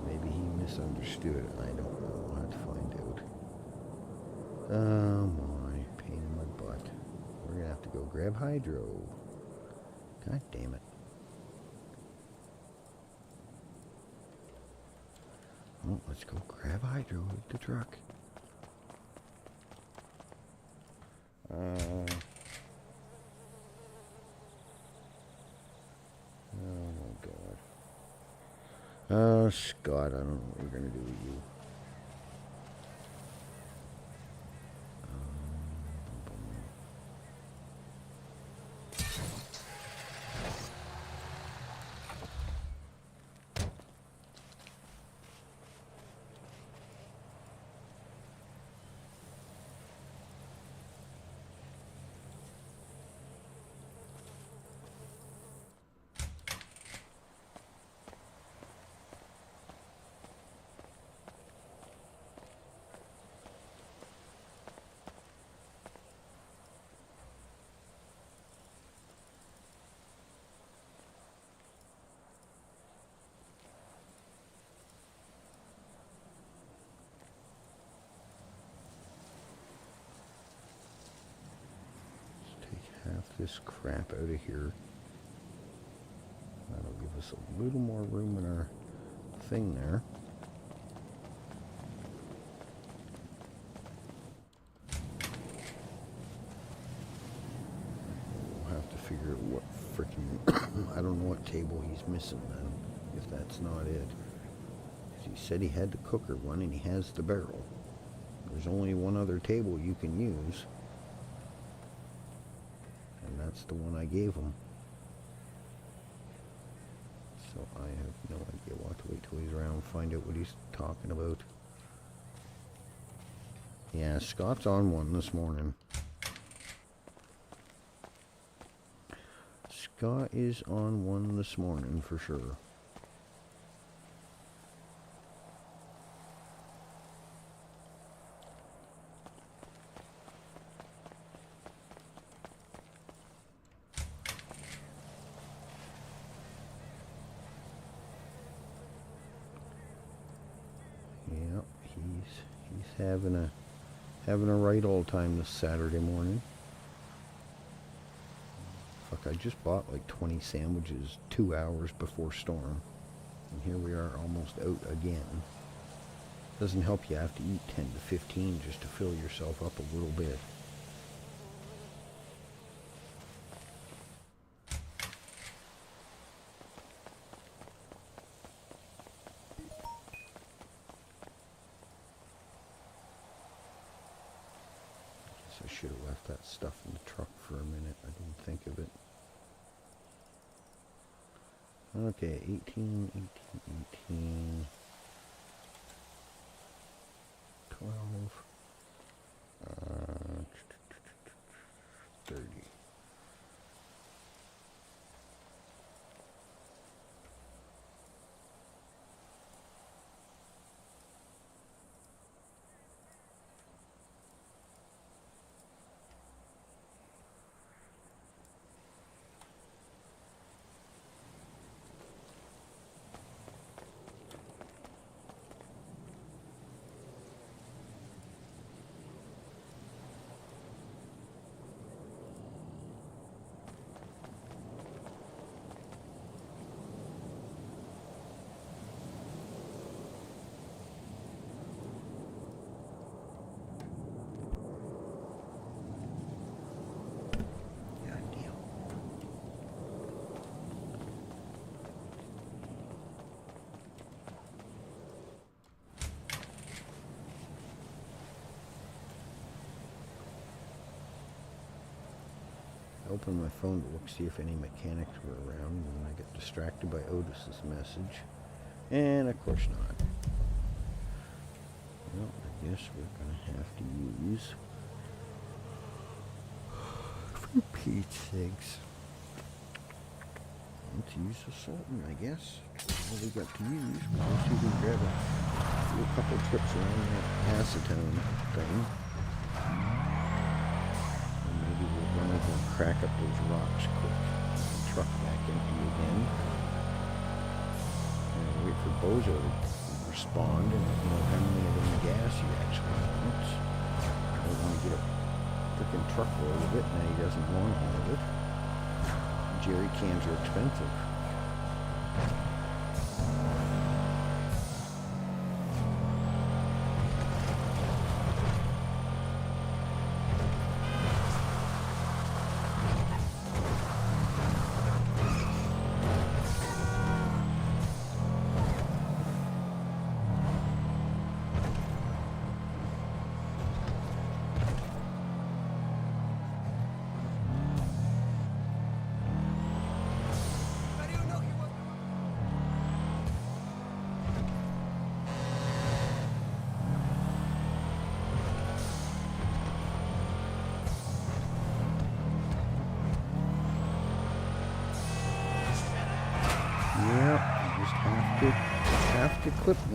Maybe he misunderstood it. I don't know. I'll have to find out. Oh my, pain in my butt. We're gonna have to go grab hydro. God damn it. Oh, let's go grab Hydro with the truck. Oh my God. Oh, Scott, I don't know what we're going to do with you. Half this crap out of here. That'll give us a little more room in our thing there. We'll have to figure out what freaking I don't know what table he's missing then, if that's not it. He said he had the cooker one and he has the barrel. There's only one other table you can use. That's the one I gave him. So I have no idea. We'll have to wait till he's around and find out what he's talking about. Yeah, Scott's on one this morning. Scott is on one this morning for sure. Having a right old time this Saturday morning. Fuck, I just bought like 20 sandwiches 2 hours before storm. And here we are almost out again. Doesn't help you have to eat 10 to 15 just to fill yourself up a little bit. I should have left that stuff in the truck for a minute. I didn't think of it. Okay, 18, 12, 30. I opened my phone to look, see if any mechanics were around, and I got distracted by Otis's message. And of course not. Well, I guess we're going to have to use, for Pete's sakes, let's use the Sultan, I guess. All we got to use. We'll see if we can grab a couple trips around that acetone thing. Run over and crack up those rocks quick. Truck back empty again. And wait for Bozo to respond and know how many of them gas he actually wants. I don't want to get a freaking truckload of it, now he doesn't want all of it. Jerry cans are expensive.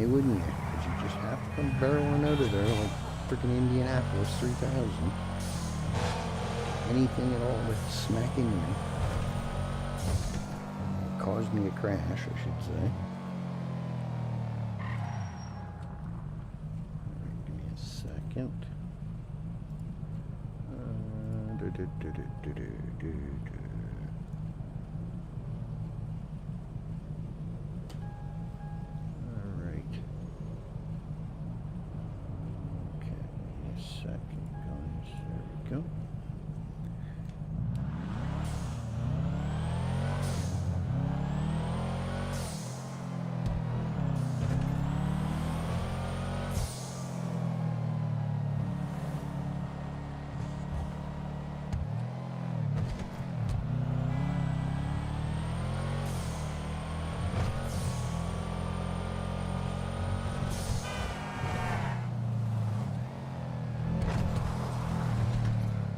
Hey, wouldn't you? Because you just have to come barreling out of there like freaking Indianapolis 3000. Anything at all that's smacking me. Caused me a crash, I should say. Give me a second. Alright. Okay, give me a second, guys. There we go.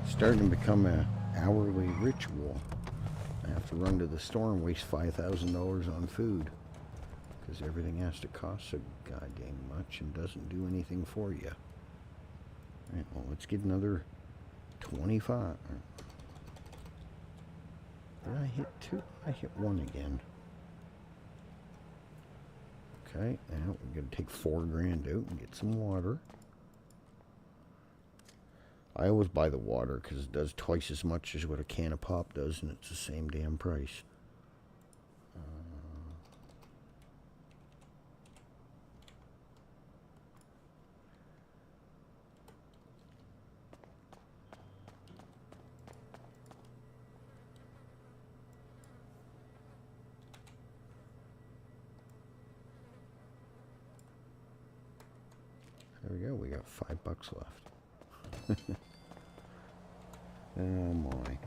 Starting to become a hourly ritual. I have to run to the store and waste $5,000 on food because everything has to cost so goddamn much and doesn't do anything for you. All right, well, let's get another 25. Did I hit 2? I hit 1 again. Okay, now we're going to take $4,000 out and get some water. I always buy the water because it does twice as much as what a can of pop does, and it's the same damn price. There we go. We got $5 left. Oh my.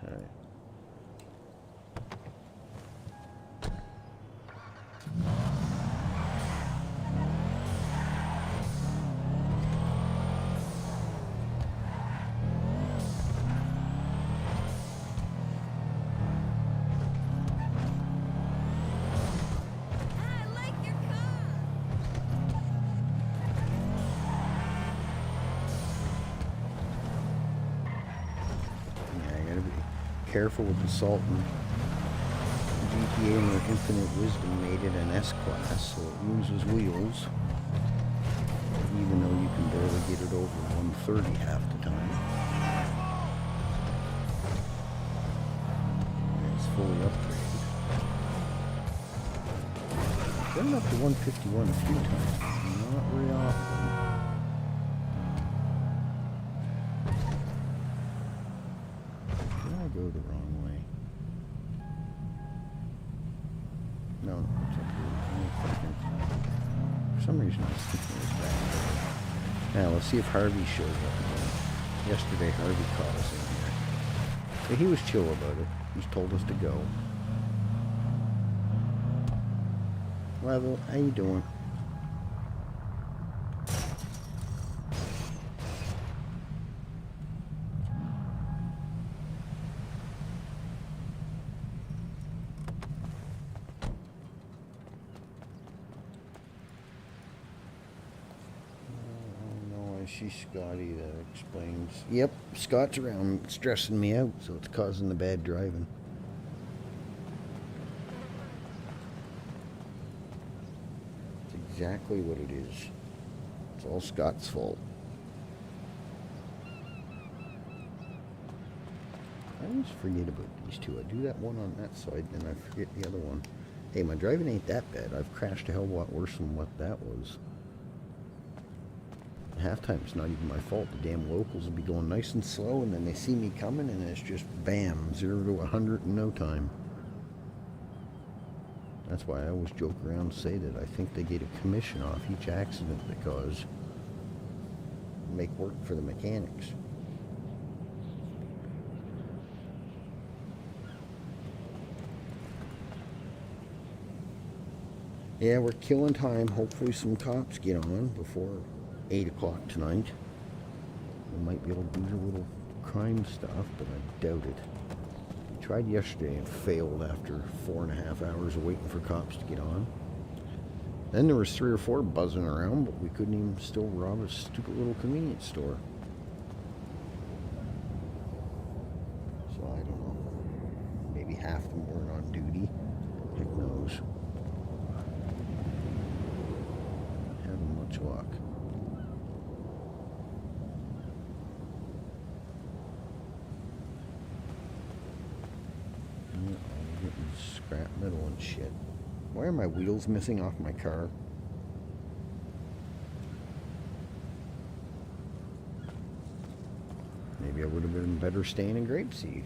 Okay. Careful with the salt, and GTA in their infinite wisdom made it an S-Class, so it loses wheels, even though you can barely get it over 130 half the time. It's fully upgraded. I've gotten up to 151 a few times, but not very often. Go the wrong way. No, it's up here. For some reason, I was thinking it was back there. Now, let's see if Harvey shows up again. Yesterday, Harvey caught us in here. But he was chill about it. He's told us to go. Well, how you doing? See Scotty, that explains. Yep, Scott's around stressing me out, so it's causing the bad driving. It's exactly what it is. It's all Scott's fault. I always forget about these two. I do that one on that side, and I forget the other one. Hey, my driving ain't that bad. I've crashed a hell of a lot worse than what that was. half time it's not even my fault. The damn locals will be going nice and slow, and then they see me coming, and it's just bam, 0 to 100 in no time. That's why I always joke around and say that I think they get a commission off each accident because make work for the mechanics. Yeah, we're killing time. Hopefully some cops get on before 8 o'clock tonight. We might be able to do a little crime stuff, but I doubt it. We tried yesterday and failed after 4.5 hours of waiting for cops to get on. Then there was 3 or 4 buzzing around, but we couldn't even still rob a stupid little convenience store. So I don't know. Maybe half of them weren't on duty. Heck knows. Luck. Yeah, I'm getting scrap metal and shit. Why are my wheels missing off my car? Maybe I would have been better staying in Grapeseed.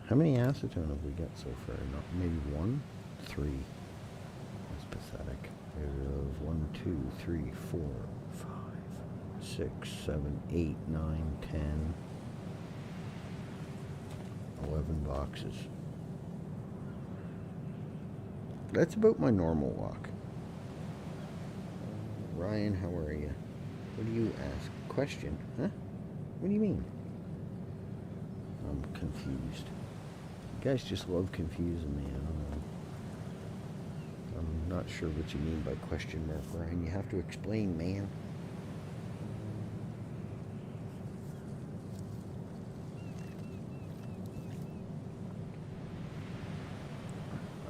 How many acetone have we got so far? Not maybe 1? 3. That's pathetic. There's 1, 2, 3, 4, 5, 6, 7, 8, 9, 10, 11 boxes. That's about my normal walk. Ryan, how are you? What do you ask? Question? Huh? What do you mean? I'm confused. You guys just love confusing me. I don't know. I'm not sure what you mean by question mark, Ryan. You have to explain, man.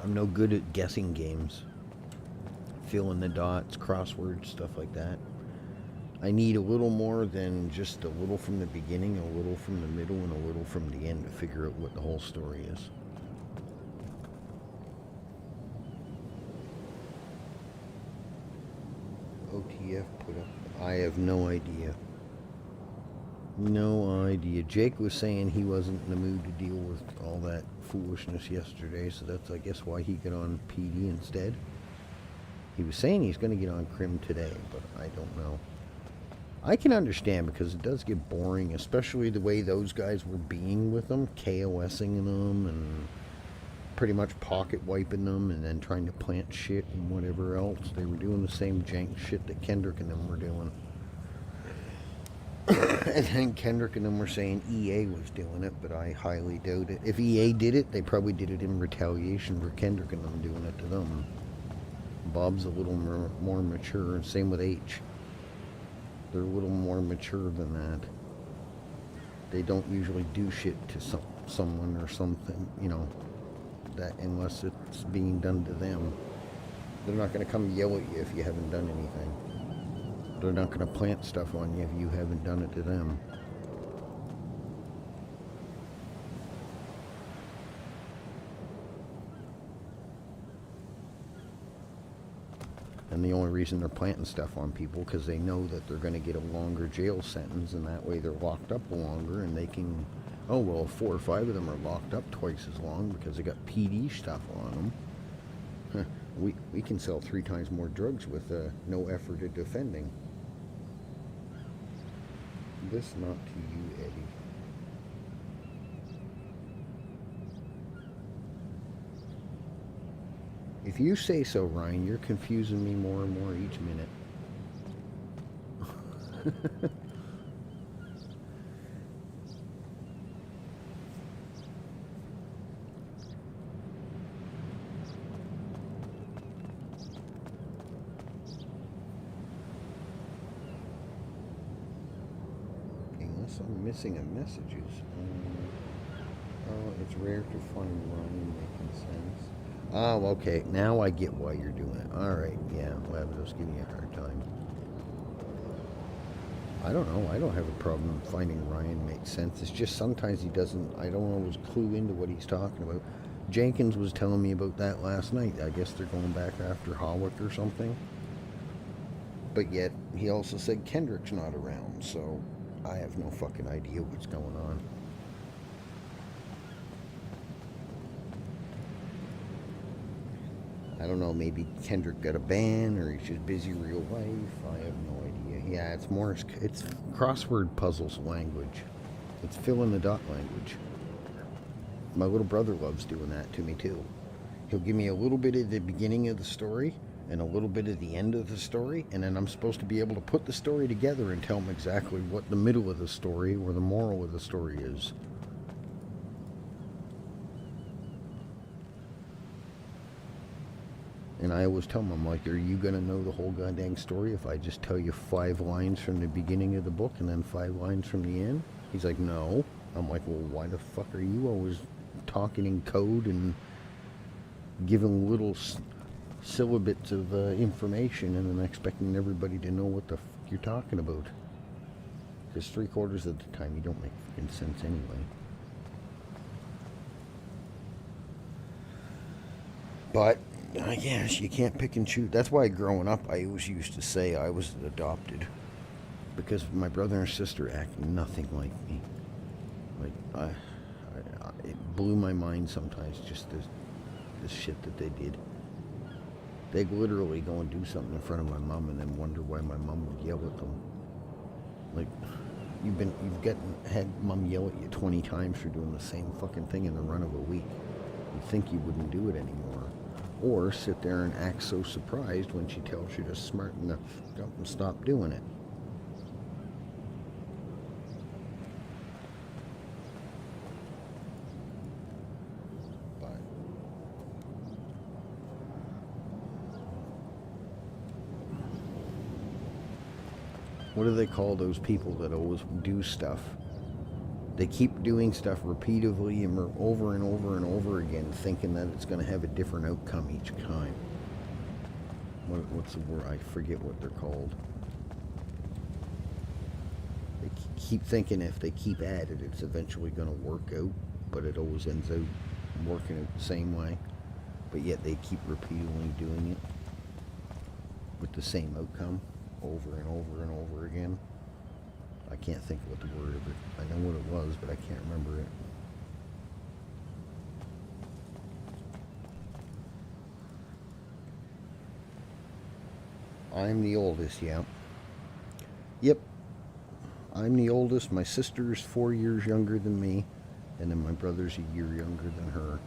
I'm no good at guessing games. Filling the dots, crosswords, stuff like that. I need a little more than just a little from the beginning, a little from the middle, and a little from the end to figure out what the whole story is. OTF put up. I have no idea. No idea. Jake was saying he wasn't in the mood to deal with all that foolishness yesterday, so that's, I guess, why he got on PD instead. He was saying he's going to get on Crim today, but I don't know. I can understand because it does get boring, especially the way those guys were being with them, KOSing them and pretty much pocket wiping them and then trying to plant shit and whatever else. They were doing the same jank shit that Kendrick and them were doing. And then Kendrick and them were saying EA was doing it, but I highly doubt it. If EA did it, they probably did it in retaliation for Kendrick and them doing it to them. Bob's a little more mature, and same with H. They're a little more mature than that. They don't usually do shit to someone or something, you know, that unless it's being done to them. They're not going to come yell at you if you haven't done anything. They're not going to plant stuff on you if you haven't done it to them. And the only reason they're planting stuff on people because they know that they're going to get a longer jail sentence, and that way they're locked up longer, and they can, oh well, 4 or 5 of them are locked up twice as long because they got PD stuff on them. We can sell 3 times more drugs with no effort at defending. This not to you, Eddie. If you say so, Ryan, you're confusing me more and more each minute. Unless I'm missing a messages. Oh, it's rare to find Ryan making sense. Oh, okay. Now I get why you're doing it. Alright, yeah. Labrado's giving you a hard time. I don't know. I don't have a problem finding Ryan makes sense. It's just sometimes he doesn't... I don't always clue into what he's talking about. Jenkins was telling me about that last night. I guess they're going back after Hawick or something. But yet, he also said Kendrick's not around, so I have no fucking idea what's going on. I don't know, maybe Kendrick got a ban or he's just busy real life. I have no idea. Yeah, it's crossword puzzles language. It's fill in the dot language. My little brother loves doing that to me too. He'll give me a little bit at the beginning of the story and a little bit at the end of the story, and then I'm supposed to be able to put the story together and tell him exactly what the middle of the story or the moral of the story is. And I always tell him, I'm like, are you going to know the whole goddamn story if I just tell you 5 lines from the beginning of the book and then 5 lines from the end? He's like, no. I'm like, well, why the fuck are you always talking in code and giving little syllabits of information and then expecting everybody to know what the fuck you're talking about? Because 3/4 of the time you don't make fucking sense anyway. But I guess you can't pick and choose. That's why growing up I always used to say I was adopted, because my brother and sister act nothing like me. Like it blew my mind sometimes, just the shit that they did. They'd literally go and do something in front of my mom and then wonder why my mom would yell at them. Like, you've had mom yell at you 20 times for doing the same fucking thing in the run of a week. You'd think you wouldn't do it anymore. Or sit there and act so surprised when she tells you to smarten the fuck up and stop doing it. But what do they call those people that always do stuff? They keep doing stuff repeatedly and over and over and over again, thinking that it's going to have a different outcome each time. What's the word? I forget what they're called. They keep thinking if they keep at it, it's eventually going to work out, but it always ends out working out the same way. But yet they keep repeatedly doing it with the same outcome over and over and over again. I can't think of what the word of it. I know what it was, but I can't remember it. I'm the oldest, yeah. Yep. I'm the oldest. My sister's 4 years younger than me, and then my brother's a year younger than her.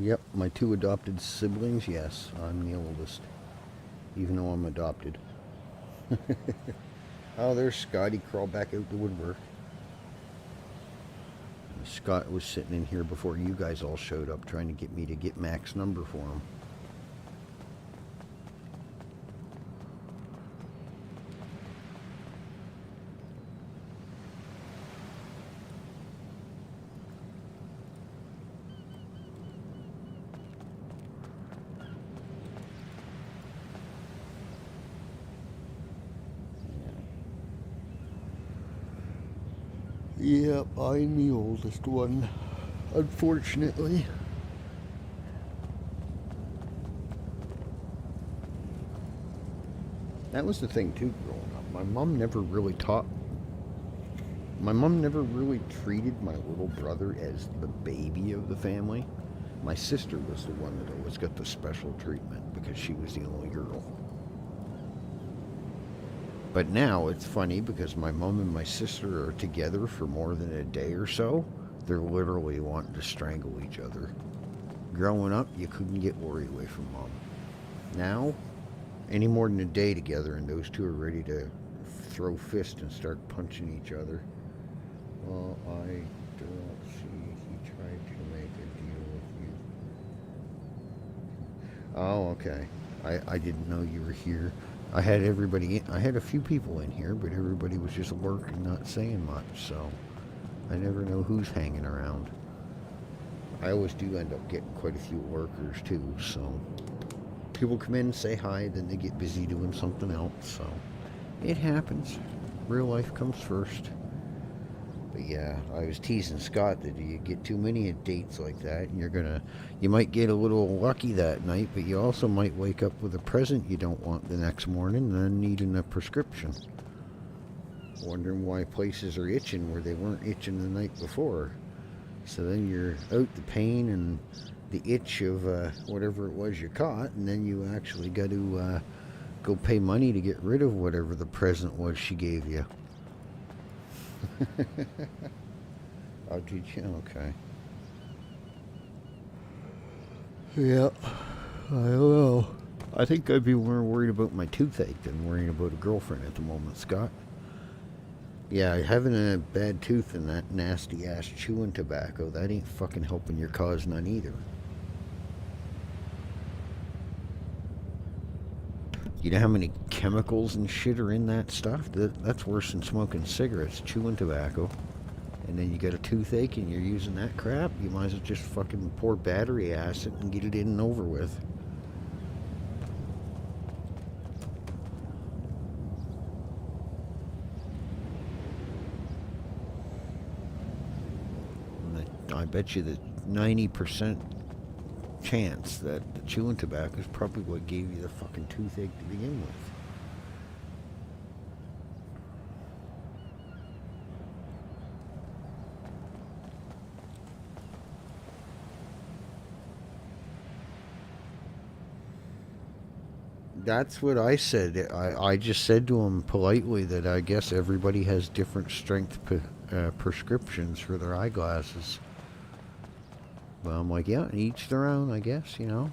Yep, my 2 adopted siblings, yes, I'm the oldest, even though I'm adopted. Oh, there's Scotty, crawled back out the woodwork. Scott was sitting in here before you guys all showed up, trying to get me to get Mac's number for him. Yep, I'm the oldest one, unfortunately. That was the thing too, growing up. My mom never really treated my little brother as the baby of the family. My sister was the one that always got the special treatment because she was the only girl. But now it's funny because my mom and my sister are together for more than a day or so. They're literally wanting to strangle each other. Growing up, you couldn't get Lori away from mom. Now, any more than a day together and those two are ready to throw fists and start punching each other. Well, I don't see he tried to make a deal with you. Oh, okay. I didn't know you were here. I had a few people in here, but everybody was just lurking, not saying much, so I never know who's hanging around. I always do end up getting quite a few workers too, so people come in, say hi, then they get busy doing something else, so it happens. Real life comes first. But yeah, I was teasing Scott that you get too many dates like that, and you might get a little lucky that night, but you also might wake up with a present you don't want the next morning and then needing a prescription. Wondering why places are itching where they weren't itching the night before. So then you're out the pain and the itch of whatever it was you caught, and then you actually got to go pay money to get rid of whatever the present was she gave you. Oh, did you? Okay. Yeah, I don't know. I think I'd be more worried about my toothache than worrying about a girlfriend at the moment, Scott. Yeah, having a bad tooth and that nasty ass chewing tobacco, that ain't fucking helping your cause none either. You know how many chemicals and shit are in that stuff? That's worse than smoking cigarettes, chewing tobacco. And then you got a toothache and you're using that crap, you might as well just fucking pour battery acid and get it in and over with. I bet you that 90% chance that the chewing tobacco is probably what gave you the fucking toothache to begin with. That's what I said. I just said to him politely that I guess everybody has different strength prescriptions for their eyeglasses. Well, I'm like, yeah, each their own, I guess, you know.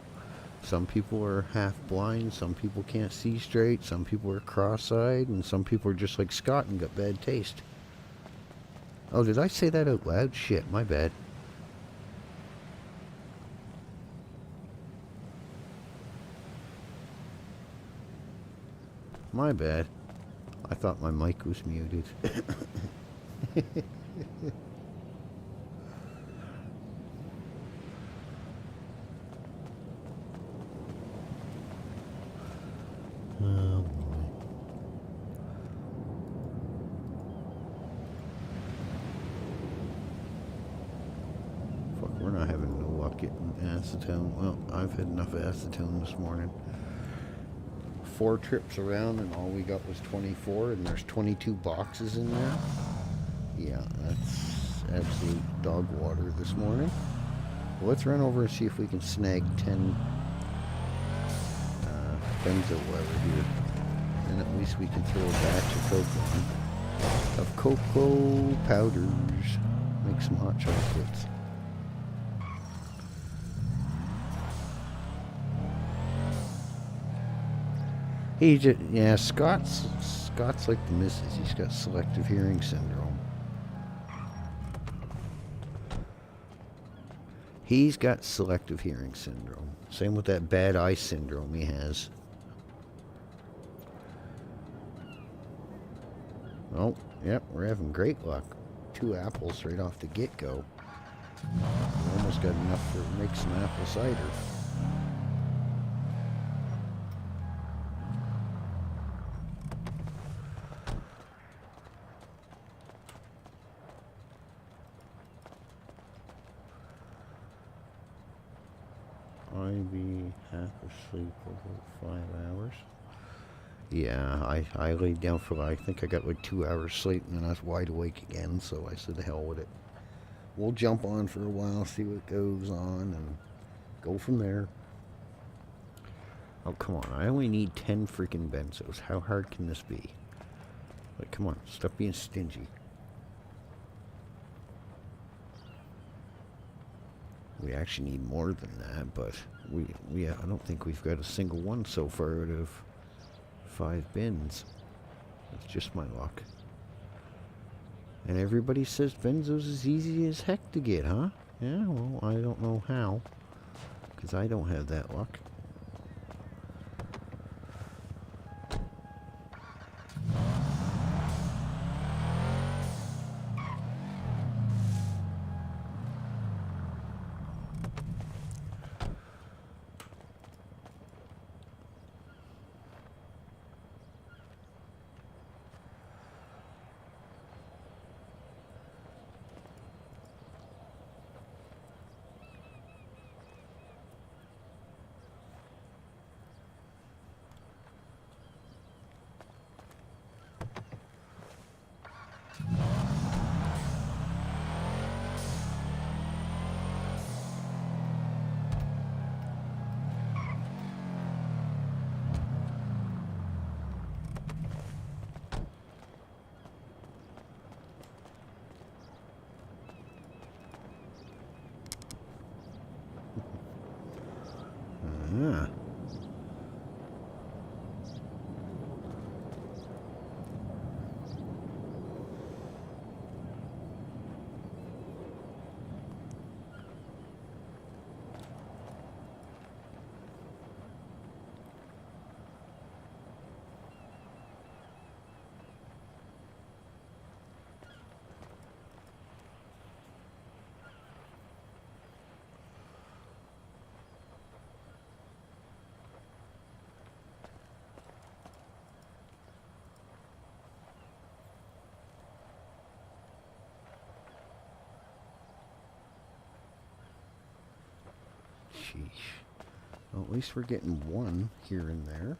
Some people are half blind, some people can't see straight, some people are cross-eyed, and some people are just like Scott and got bad taste. Oh, did I say that out loud? Shit, my bad. My bad. I thought my mic was muted. Oh boy. Fuck, we're not having no luck getting acetone. Well, I've had enough acetone this morning. 4 trips around and all we got was 24, and there's 22 boxes in there. Yeah, that's absolute dog water this morning. Well, let's run over and see if we can snag 10 benzo leather here, and at least we can throw a batch of cocoa on. Of cocoa powders. Make some hot chocolates. He just, yeah, Scott's like the missus. He's got selective hearing syndrome. He's got selective hearing syndrome. Same with that bad eye syndrome he has. Oh, yep, we're having great luck. 2 apples right off the get-go. We almost got enough to make some apple cider. I'd be half asleep for about 5 hours. Yeah, I laid down for, I think I got like 2 hours sleep, and then I was wide awake again, so I said, the hell with it. We'll jump on for a while, see what goes on, and go from there. Oh, come on, I only need 10 freaking benzos. How hard can this be? Like, come on, stop being stingy. We actually need more than that, but I don't think we've got a single one so far out of 5 bins. That's just my luck. And everybody says benzos is easy as heck to get, huh? Yeah, well, I don't know how, because I don't have that luck. Sheesh. Well, at least we're getting one here and there.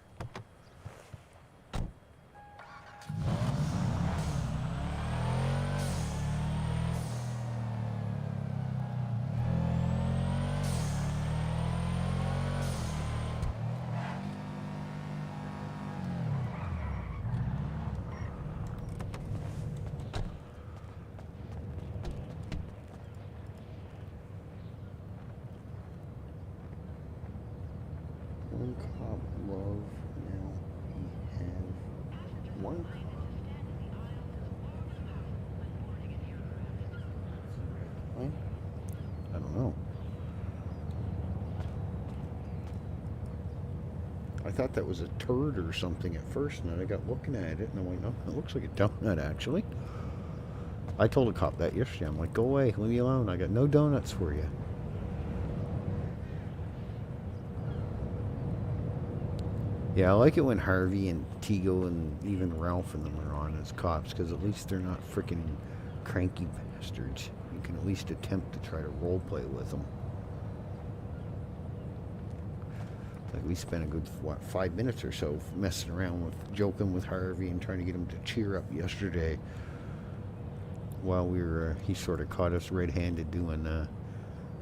One cop love, now we have one cop. Right? I don't know. I thought that was a turd or something at first, and then I got looking at it, and I went, no, it looks like a donut, actually. I told a cop that yesterday. I'm like, go away, leave me alone. I got no donuts for you. Yeah, I like it when Harvey and Tigo and even Ralph and them are on as cops, because at least they're not freaking cranky bastards. You can at least attempt to try to role play with them. Like, we spent a good, 5 minutes or so messing around with, joking with Harvey and trying to get him to cheer up yesterday. While we were, he sort of caught us red-handed doing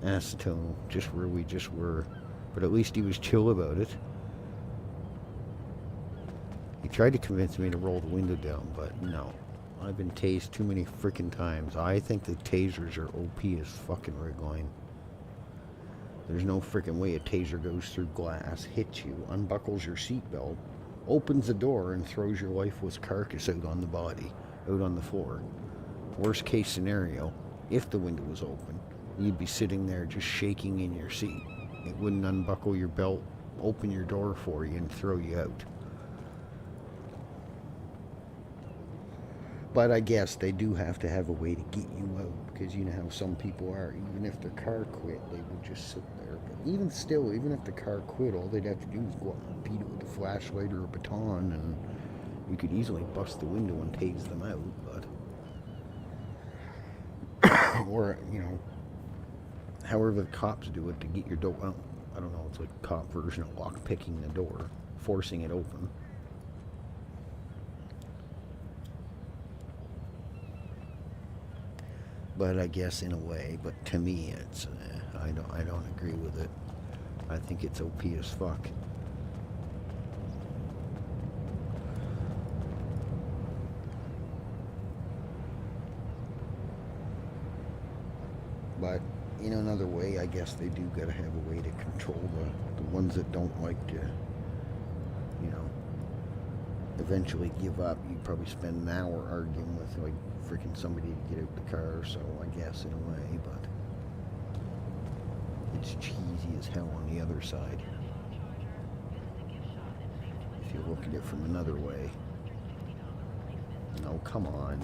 acetone, just where we just were. But at least he was chill about it. He tried to convince me to roll the window down, but no. I've been tased too many freaking times. I think the tasers are OP as fucking Redline. There's no freaking way a taser goes through glass, hits you, unbuckles your seatbelt, opens the door, and throws your lifeless carcass out on the body, out on the floor. Worst case scenario, if the window was open, you'd be sitting there just shaking in your seat. It wouldn't unbuckle your belt, open your door for you, and throw you out. But I guess they do have to have a way to get you out, because you know how some people are. Even if their car quit, they would just sit there. But even still, even if the car quit, all they'd have to do is go up and beat it with a flashlight or a baton, and you could easily bust the window and tase them out. But or, you know, however the cops do it to get your door. Well, I don't know. It's like a cop version of lock picking the door, forcing it open. But I guess in a way, but to me, it's I don't agree with it. I think it's OP as fuck. But in another way, I guess they do gotta have a way to control the ones that don't like to, you know, eventually give up. You'd probably spend an hour arguing with like freaking somebody to get out the car, so I guess in a way, but it's cheesy as hell on the other side. If you look at it from another way. No, come on.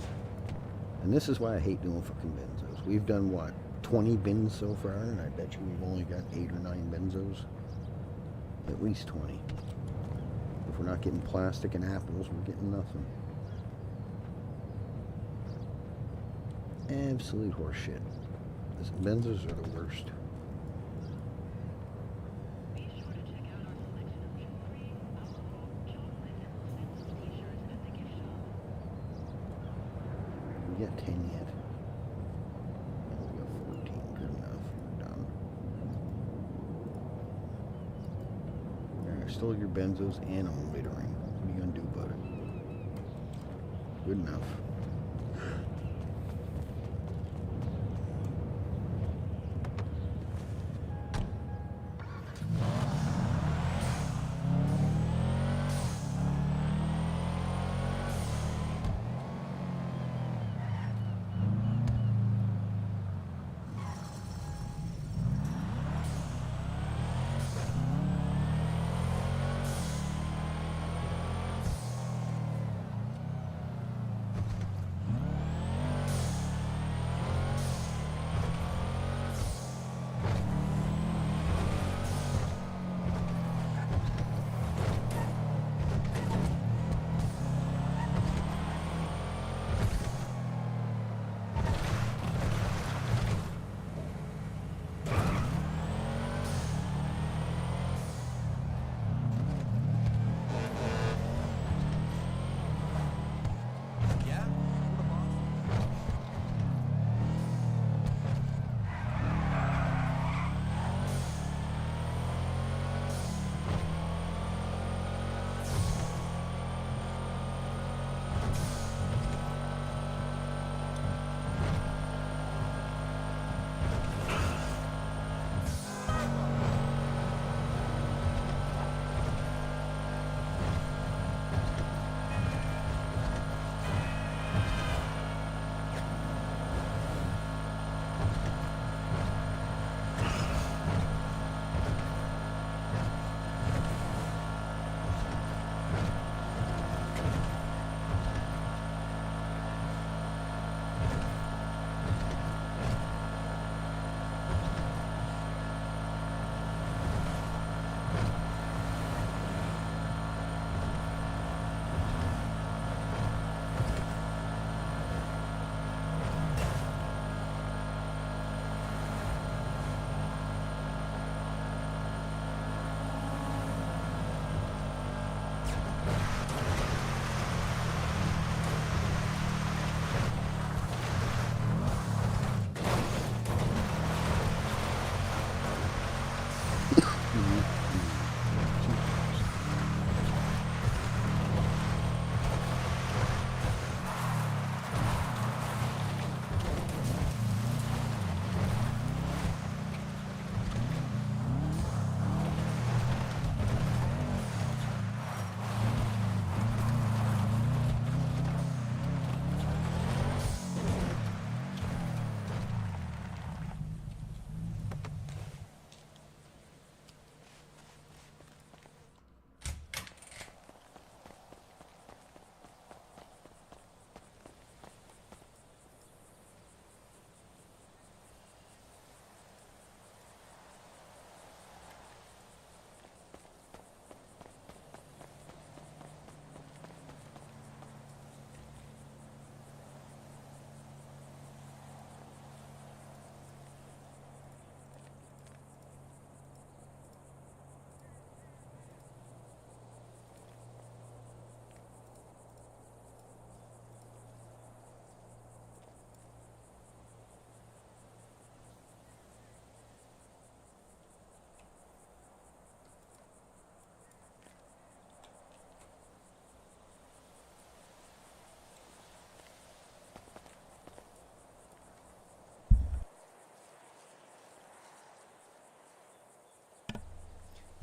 And this is why I hate doing fucking benzos. We've done what, 20 bins so far, and I bet you we've only got 8 or 9 benzos. At least 20. If we're not getting plastic and apples, we're getting nothing. Absolute horseshit. Benzos are the worst. We got 10 yet. No, we got 14. Good enough. We're done. Alright, stole your benzos and I'm littering. What are you gonna do about it? Good enough.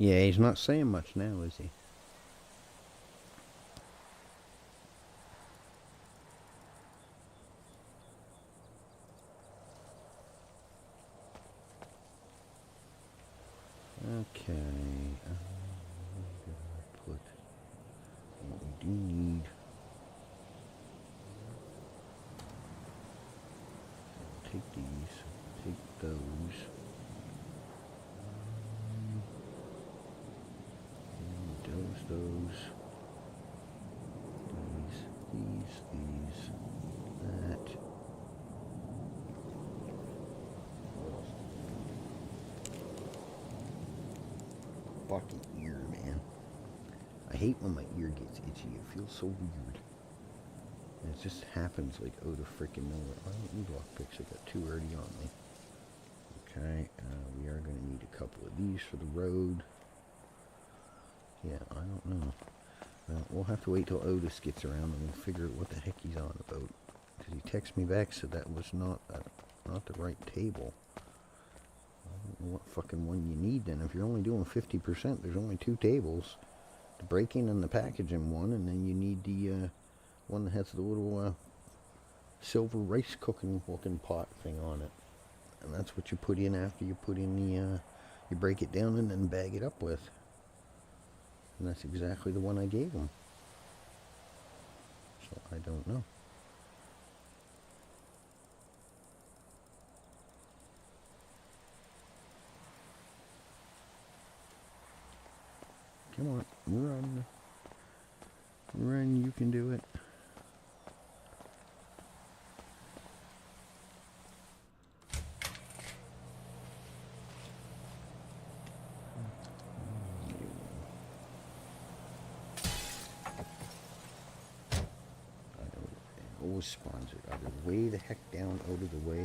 Yeah, he's not saying much now, is he? Okay. Put what we do need. Take these. Take those. Those. These. That. Fucking ear, man. I hate when my ear gets itchy. It feels so weird. And it just happens like out of freaking nowhere. I don't need lockpicks. I got two already on me. Okay, we are going to need a couple of these for the road. Yeah, I don't know. Well, we'll have to wait till Otis gets around and we'll figure out what the heck he's on about. Because he texted me back, said that was not the right table. I don't know what fucking one you need then. If you're only doing 50%, there's only two tables. The breaking and the packaging one, and then you need the one that has the little silver rice cooking looking pot thing on it. And that's what you put in after you put in the, you break it down and then bag it up with. And that's exactly the one I gave him. So I don't know. Come on, run. Run, you can do it. Always spawns it either way the heck down out of the way or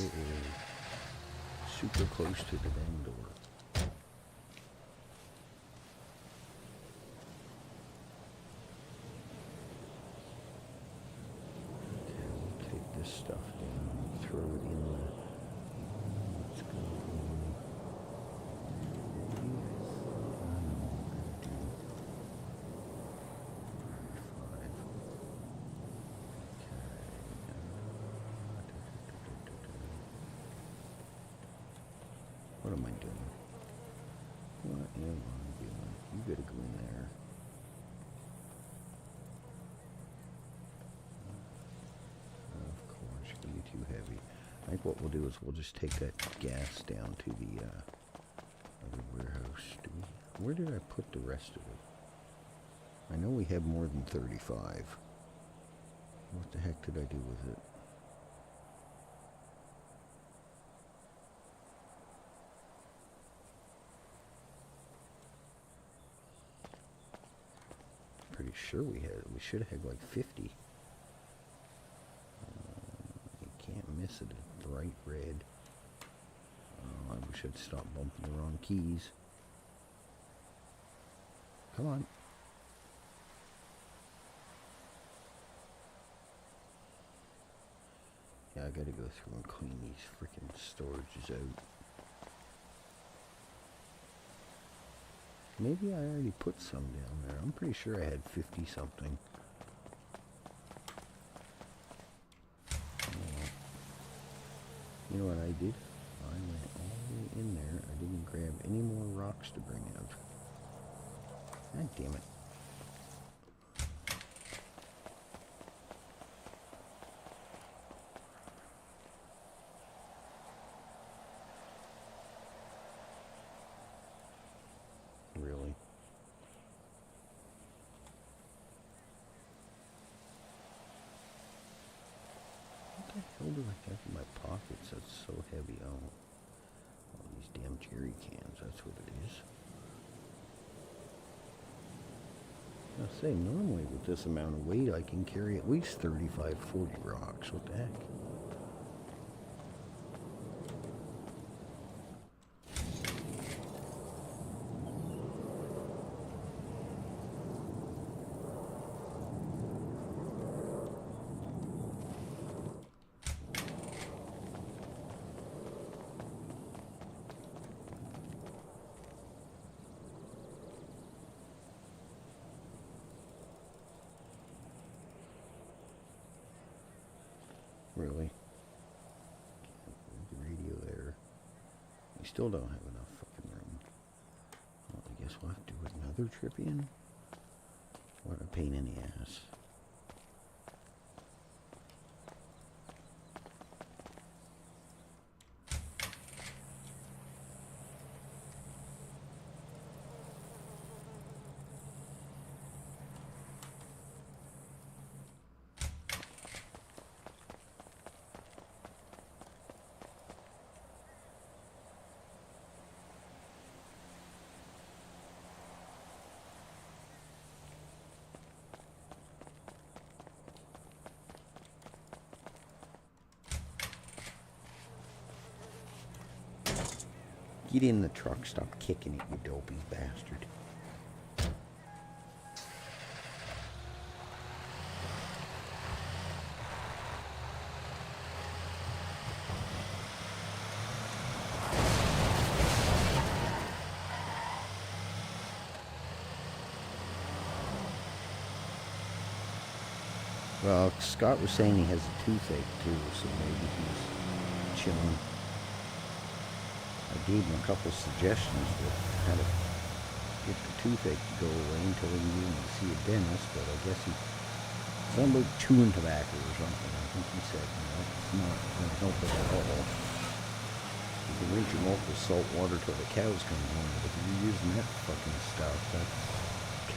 super close to the dang door. Okay, we'll take this stuff down and throw it in the... Let's go... What am I doing? What am I doing? You gotta go in there. Of course, you're gonna be too heavy. I think what we'll do is we'll just take that gas down to the other warehouse. Where did I put the rest of it? I know we have more than 35. What the heck did I do with it? Pretty sure we should have had like 50. You can't miss it. Bright red. I wish I'd stop bumping the wrong keys. Come on. Yeah, I gotta go through and clean these freaking storages out. Maybe I already put some down there. I'm pretty sure I had 50 something. You know what I did? I went all the way in there. I didn't grab any more rocks to bring out. God damn it. Really? What the hell do I have in my pockets that's so heavy? Oh, all these damn jerry cans, that's what it is. I say, normally with this amount of weight I can carry at least 35, 40 rocks. What the heck? Really? The radio there. We still don't have enough fucking room. Well, I guess we'll have to do another trip in. What a pain in the ass. Get in the truck. Stop kicking it, you dopey bastard. Well, Scott was saying he has a toothache too, so maybe he's chilling. I gave him a couple suggestions with how to get the toothache to go away until he needed to see a dentist, but I guess something about chewing tobacco or something. I think he said, it's not going to help it at all. You can drink your local salt water till the cows come home, but if you're using that fucking stuff, that's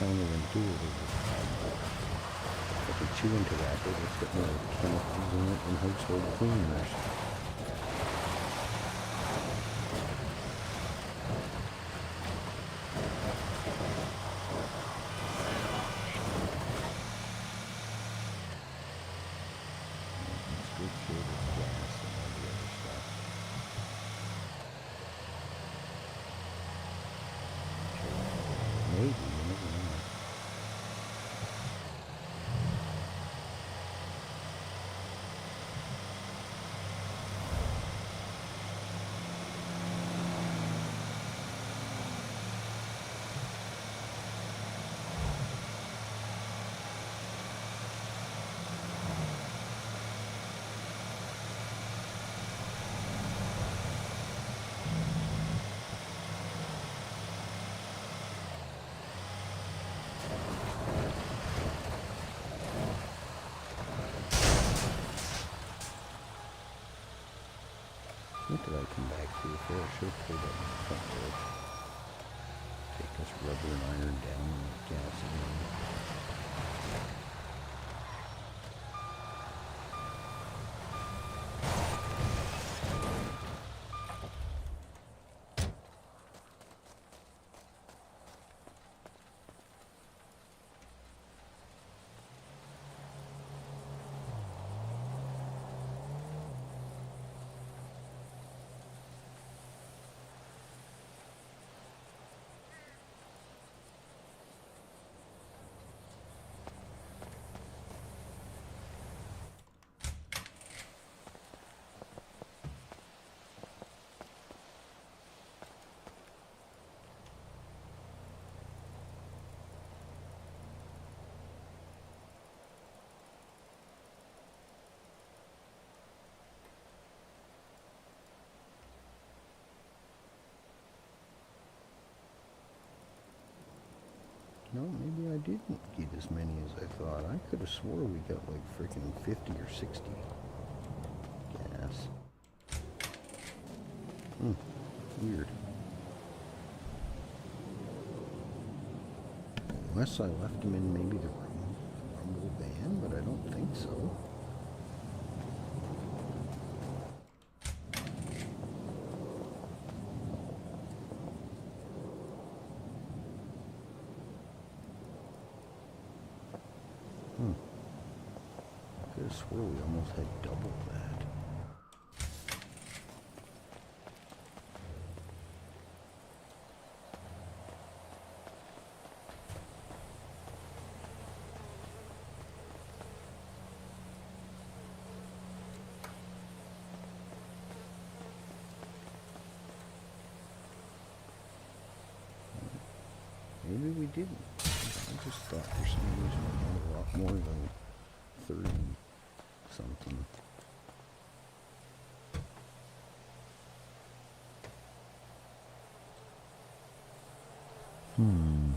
counterintuitive. Fucking chewing tobacco, that's got more chemicals in it than household cleaners. Maybe, you never know. What did I come back here for? I should have pulled up my front door. Take this rubber and iron down and gas again. No, maybe I didn't get as many as I thought. I could have swore we got like freaking 50 or 60 gas. Weird. Unless I left them in maybe the rumble van, but I don't think so. I could have swore we almost had double that. Maybe we didn't. I just thought for some reason we had a lot more than 30 something. Because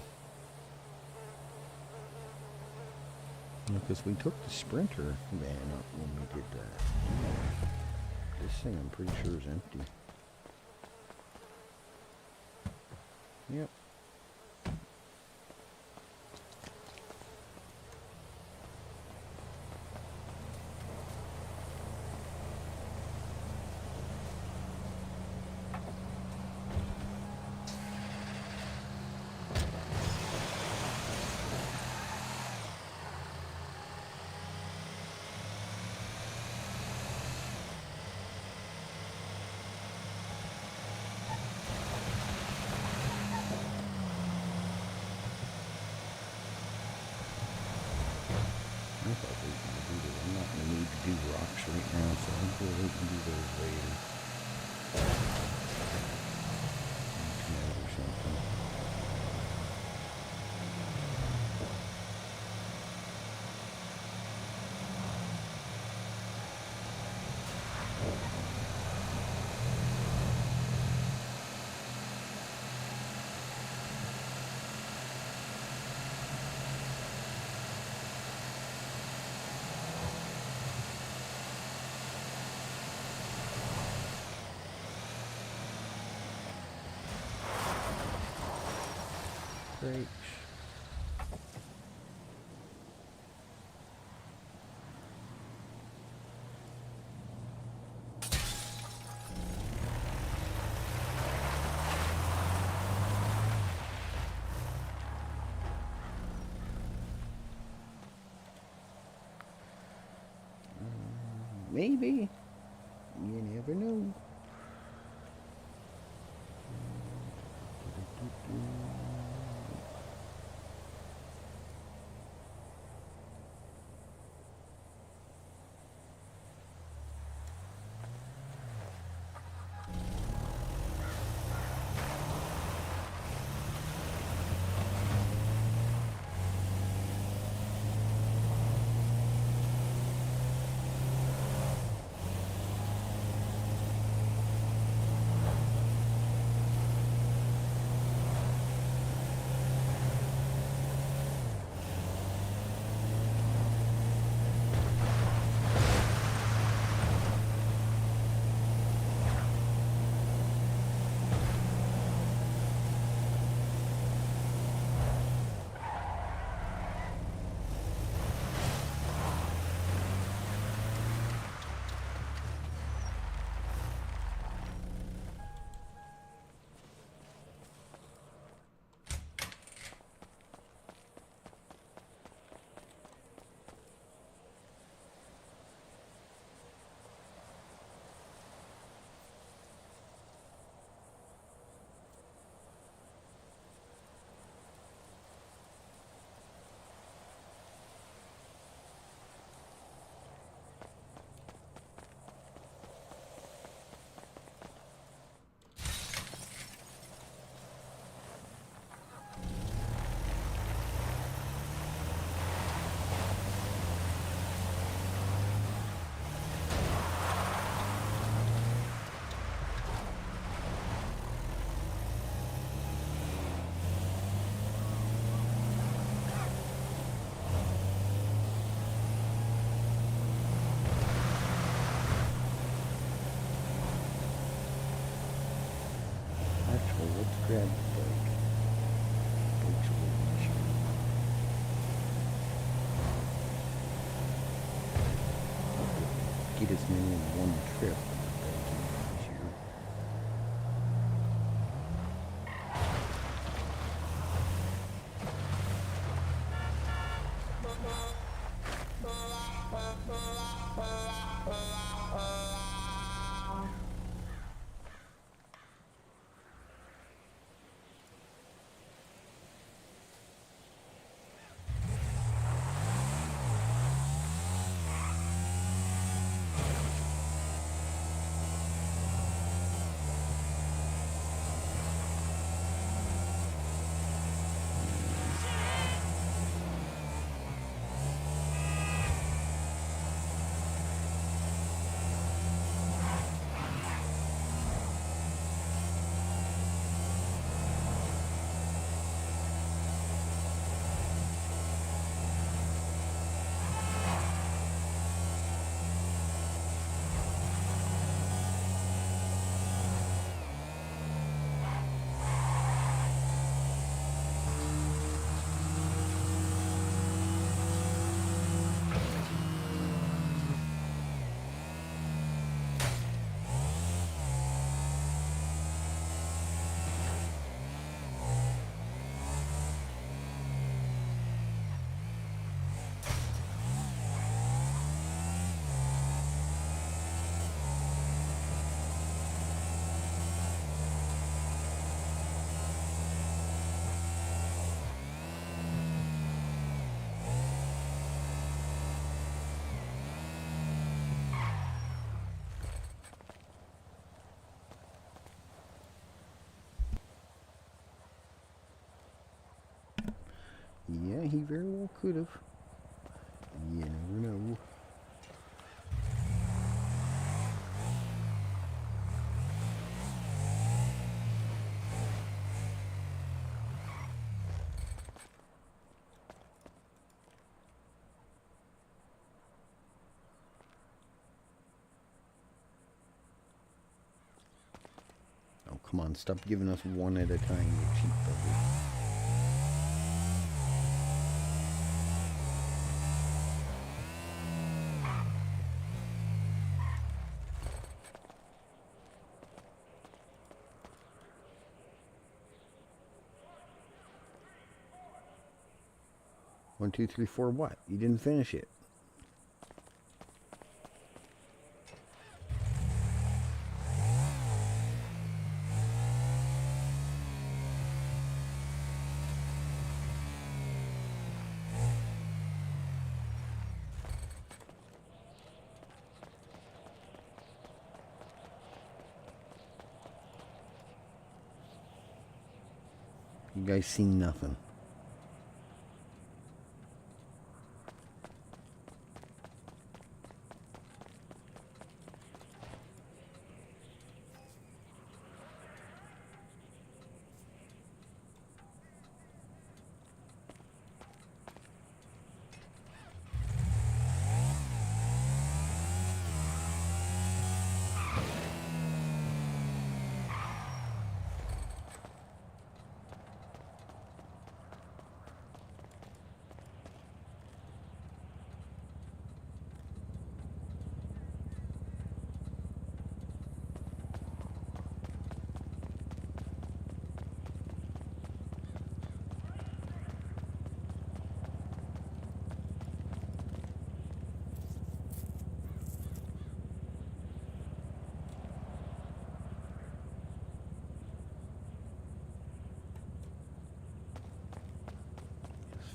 we took the Sprinter van up when we did that. This thing I'm pretty sure is empty. Yep. I thought we were going to do that. I'm not going to need to do rocks right now, so I think we can do those later. Tonight or something. Great. Maybe. You never know. Let's grab the bike. Bike's a little easier. Get as many in one trip. he very well could have. You never know. Oh, come on, stop giving us one at a time, you cheap bugger. One, two, three, four, what? You didn't finish it. You guys seen nothing.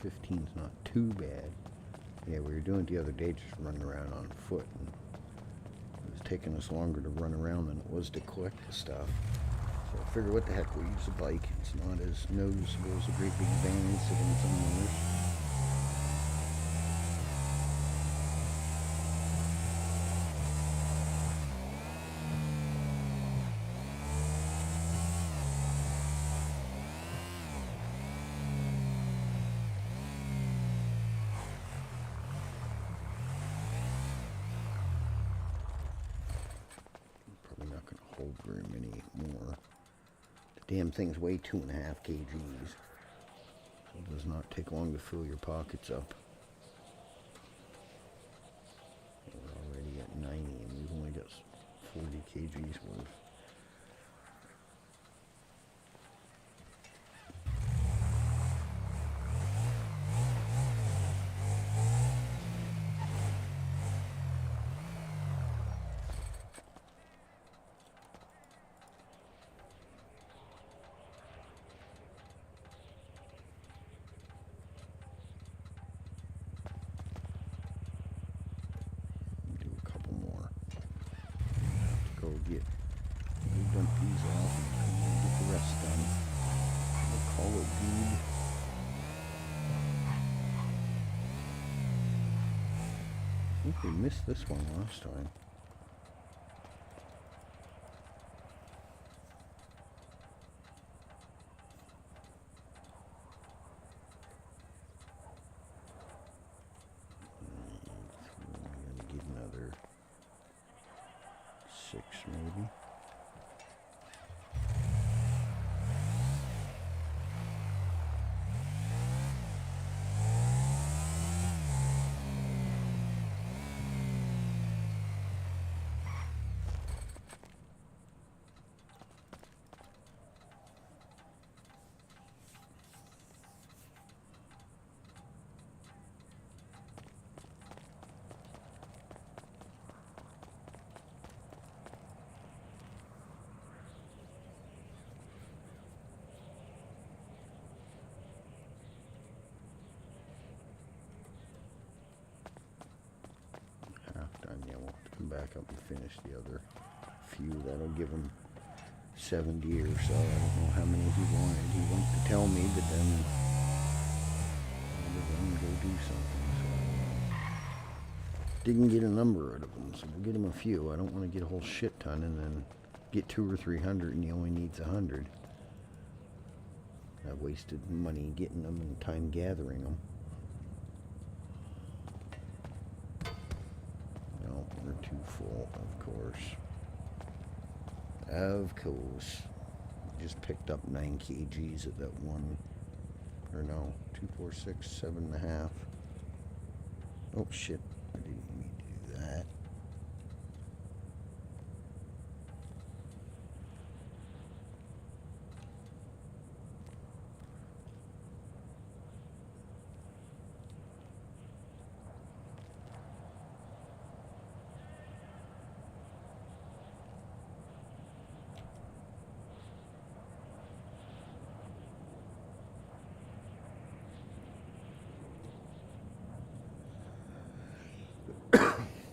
Yes, 15's not too bad. Yeah, we were doing it the other day, just running around on foot, and it was taking us longer to run around than it was to collect the stuff. So I figured, what the heck, we'll use a bike. It's not as noticeable as a great big van sitting somewhere. Hold very many more. The damn thing's weigh 2.5 kgs. So it does not take long to fill your pockets up. We're already at 90 and we've only got 40 kgs worth. Dump these off and get the rest done. We'll call it good. I think we missed this one last time. I'm gonna get another 6 maybe. Yeah, we'll have to come back up and finish the other few. That'll give him 70 or so. I don't know how many he wanted. He wanted to tell me, but then them go do something. So didn't get a number out of them, so we'll get him a few. I don't want to get a whole shit ton and then get 200 or 300 and he only needs 100. I wasted money getting them and time gathering them. No, we're too full, of course. Of course. Just picked up 9 kgs of that one. Or no, 2, 4, 6, 7.5. Oh shit, I didn't mean to do that.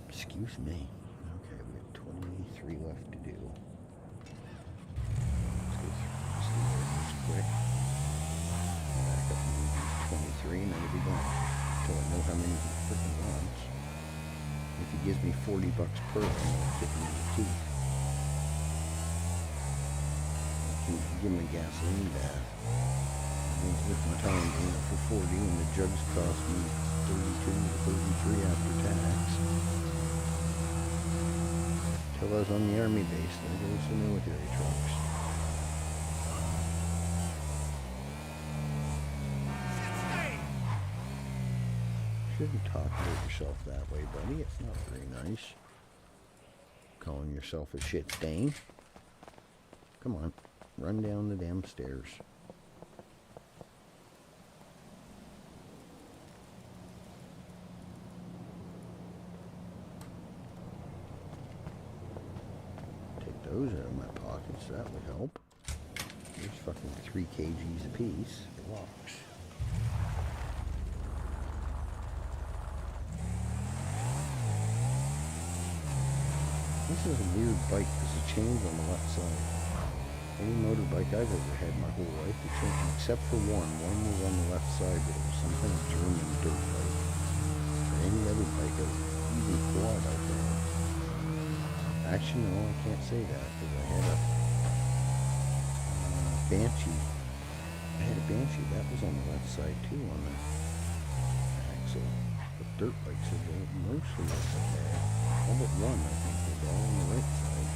Excuse me. Okay, we have 23 left to do. Let's go through this quick. Back up to 23 and then we'll be done. Until I know how many he freaking wants. If he gives me 40 bucks per, I'm gonna hit him in the teeth. I can give him a gasoline bath. It's worth my time doing it for 40 and the jugs cost me 32 or 33 after tax. Till I was on the army base, there goes the military trucks. Shouldn't talk about yourself that way, buddy. It's not very nice. Calling yourself a shit stain. Come on, run down the damn stairs. Those out of my pockets, that would help. There's fucking 3 kgs a piece. Blocks. This is a weird bike. There's a change on the left side. Any motorbike I've ever had my whole life, the change, except for one. One was on the left side, but it was some kind of German dirt bike. Or any other bike, even quad out there. Actually, no, I can't say that because I had a Banshee. I had a Banshee that was on the left side too on the axle. But dirt bikes are mostly like that. All but one, I think, was all on the right side.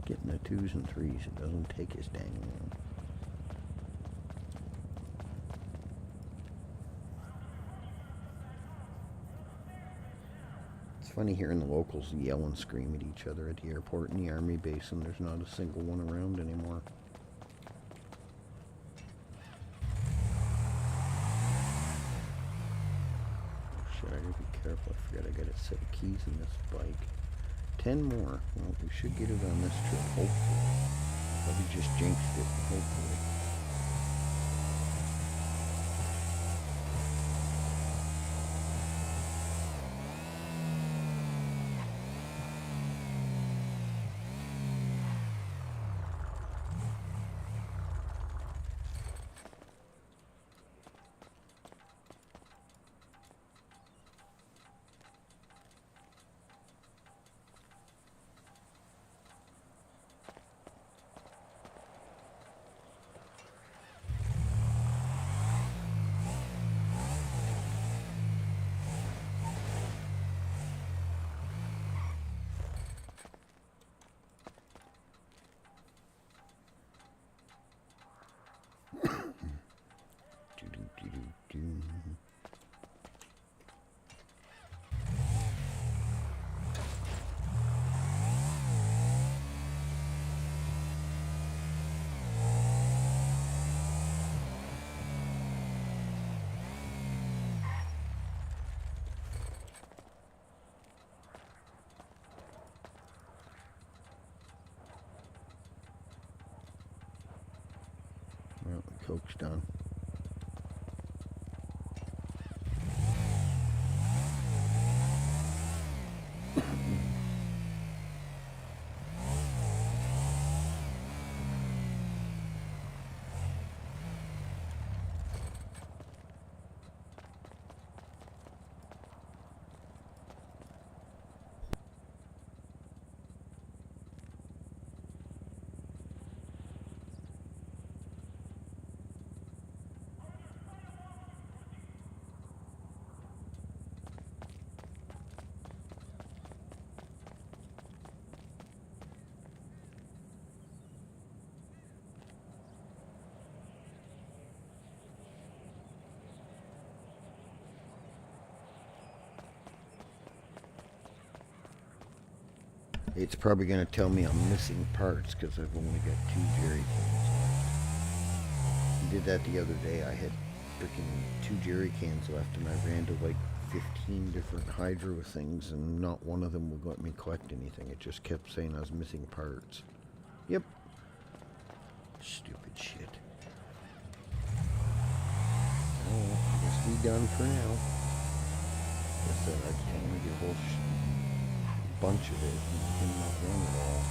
Getting the 2s and 3s, it doesn't take as dang long. It's funny hearing the locals yell and scream at each other at the airport and the army base, and there's not a single one around anymore. Shit, I gotta be careful. I forgot I got a set of keys in this bike. 10 more. Well, we should get it on this trip, hopefully. Probably just jinxed it, hopefully. Well, the Coke's done. It's probably going to tell me I'm missing parts because I've only got 2 jerry cans. I did that the other day. I had freaking 2 jerry cans left and I ran to like 15 different hydro things and not one of them would let me collect anything. It just kept saying I was missing parts. Yep. Stupid shit. Oh, I guess we done for now. I said I just want to get a whole bunch of it and not run it all.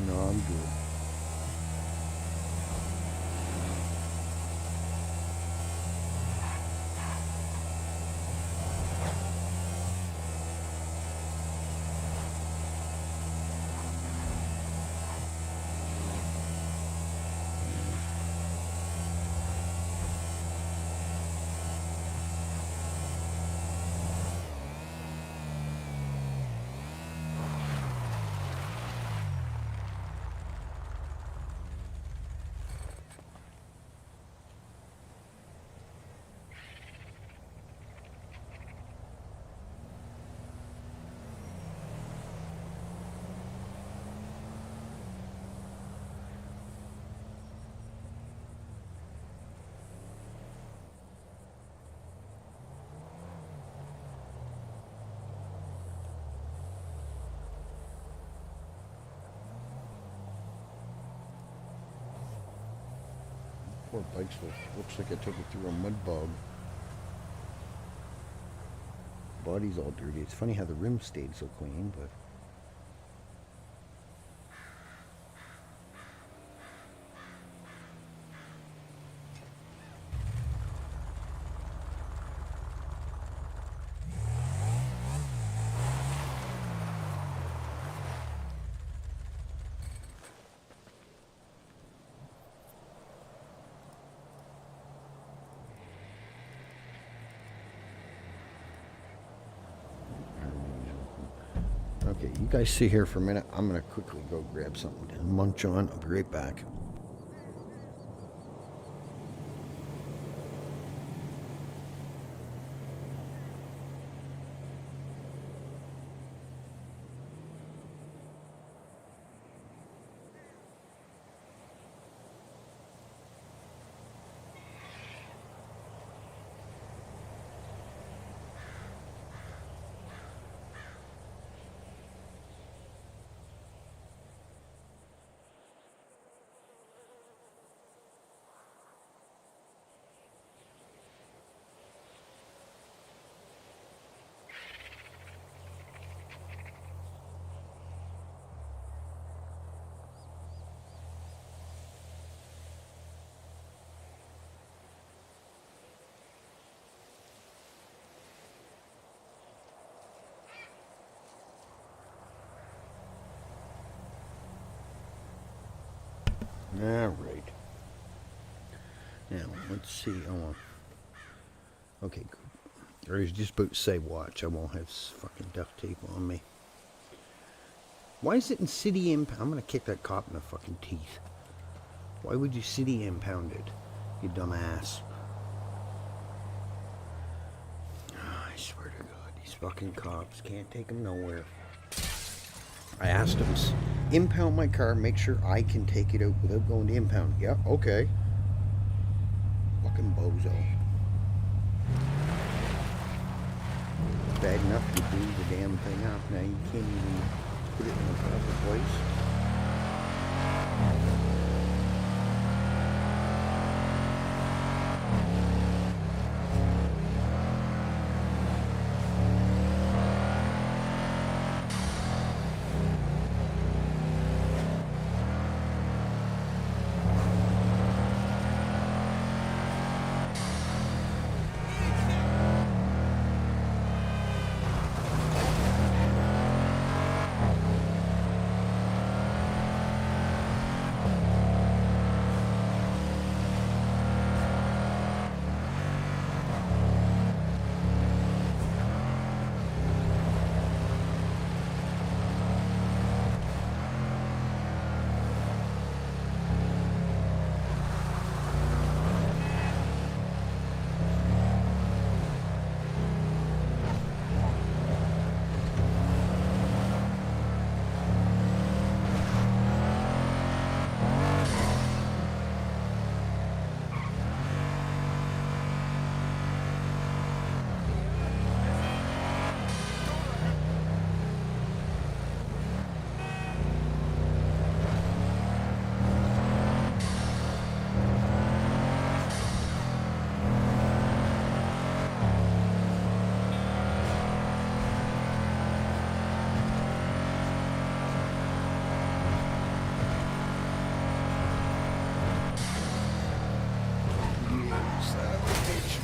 No, I'm good. Poor bike's looks like I took it through a mud bog. Body's all dirty. It's funny how the rim stayed so clean, but... Okay, you guys sit here for a minute. I'm going to quickly go grab something to munch on. I'll be right back. All right. Now, let's see. Okay, good. I was just about to say watch. I won't have fucking duct tape on me. Why is it in city impound? I'm going to kick that cop in the fucking teeth. Why would you city impound it, you dumbass? Oh, I swear to God, these fucking cops can't take them nowhere. I asked him, impound my car, make sure I can take it out without going to impound. Yeah, okay. Fucking bozo. Bad enough you blew the damn thing up. Now you can't even put it in the proper place.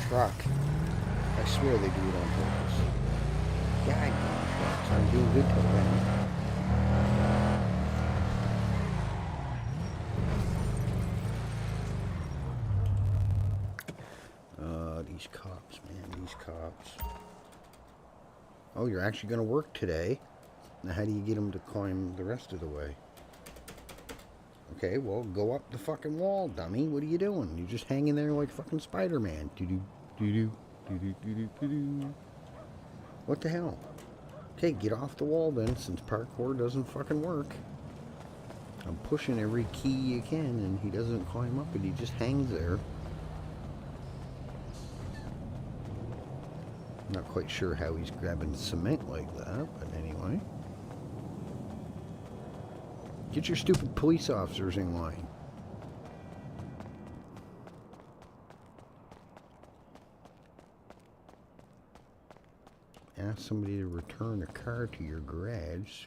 Truck. I swear they do it on purpose. Goddamn trucks. I'm doing good till then. These cops, man. These cops. Oh, you're actually going to work today. Now, how do you get them to climb the rest of the way? Okay, well, go up the fucking wall, dummy. What are you doing? You're just hanging there like fucking Spider-Man. What the hell? Okay, get off the wall then, since parkour doesn't fucking work. I'm pushing every key you can, and he doesn't climb up, and he just hangs there. Not quite sure how he's grabbing cement like that, but anyway. Get your stupid police officers in line. ask somebody to return a car to your garage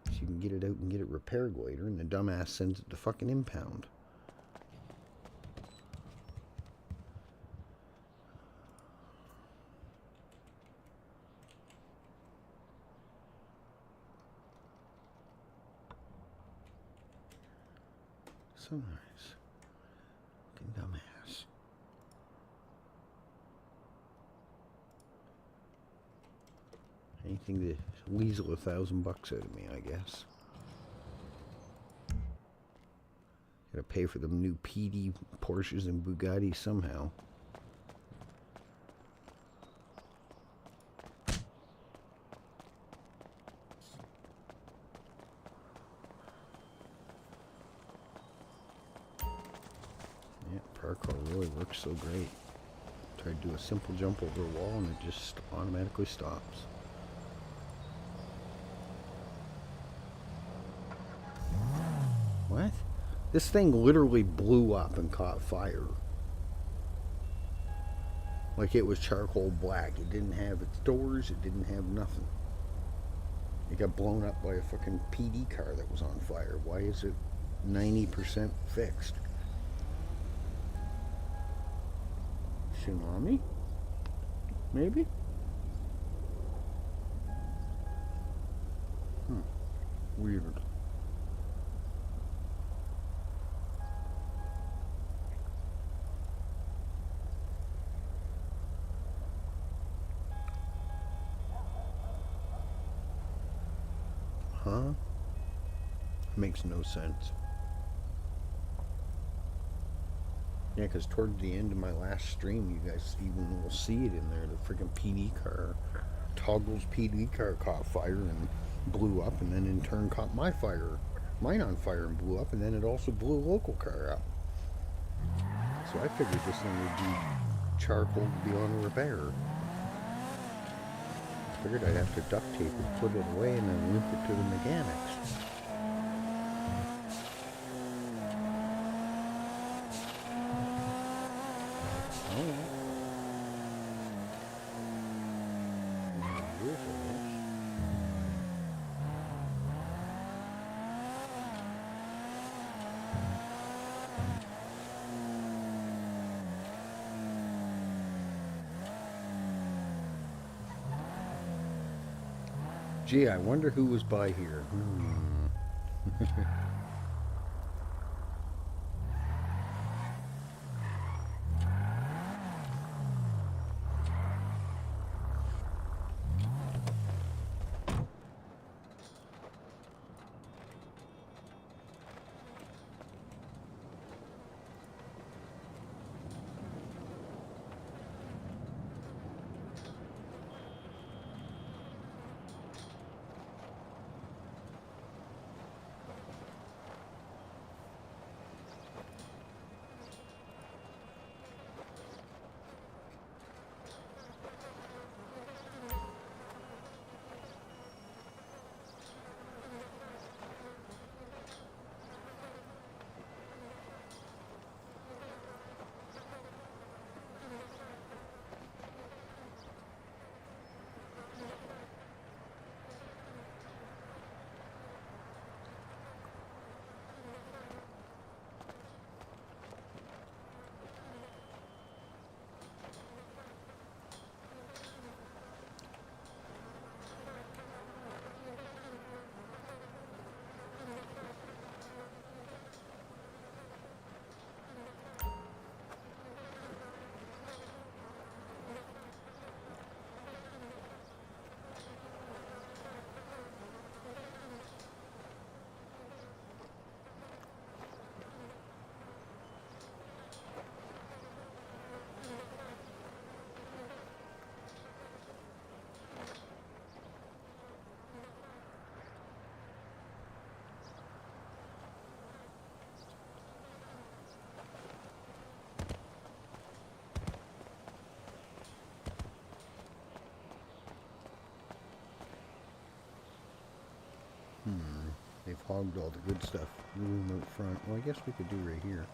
so you can get it out and get it repaired later, and the dumbass sends it to fucking impound. So nice. Fucking dumbass. Anything to weasel $1,000 out of me, I guess. Gotta pay for them new PD Porsches and Bugattis somehow. Yeah, parkour really works so great. Try to do a simple jump over a wall and it just automatically stops. What? This thing literally blew up and caught fire. Like it was charcoal black. It didn't have its doors. It didn't have nothing. It got blown up by a fucking PD car that was on fire. Why is it 90% fixed? Tsunami? Maybe? Weird. Huh? Makes no sense. Yeah, because toward the end of my last stream, you guys even will see it in there. The freaking PD car, Toggle's PD car caught fire and blew up, and then in turn caught mine on fire and blew up, and then it also blew a local car up. So I figured this thing would be charcoal beyond repair. I figured I'd have to duct tape it, put it away, and then limp it to the mechanics. Gee, I wonder who was by here. They've hogged all the good stuff. Room out front. Well, I guess we could do right here.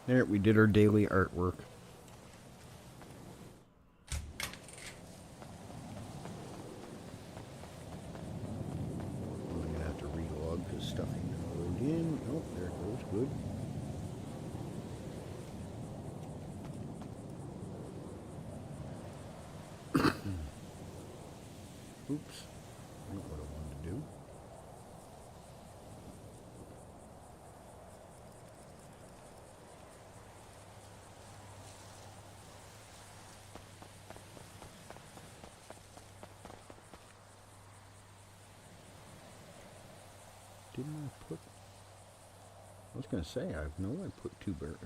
There, we did our daily artwork. I'm gonna have to relog because stuff ain't gonna load in. Oh, there it goes. Good. Oops. Not what I wanted to do. Didn't I put... I was going to say, I know I put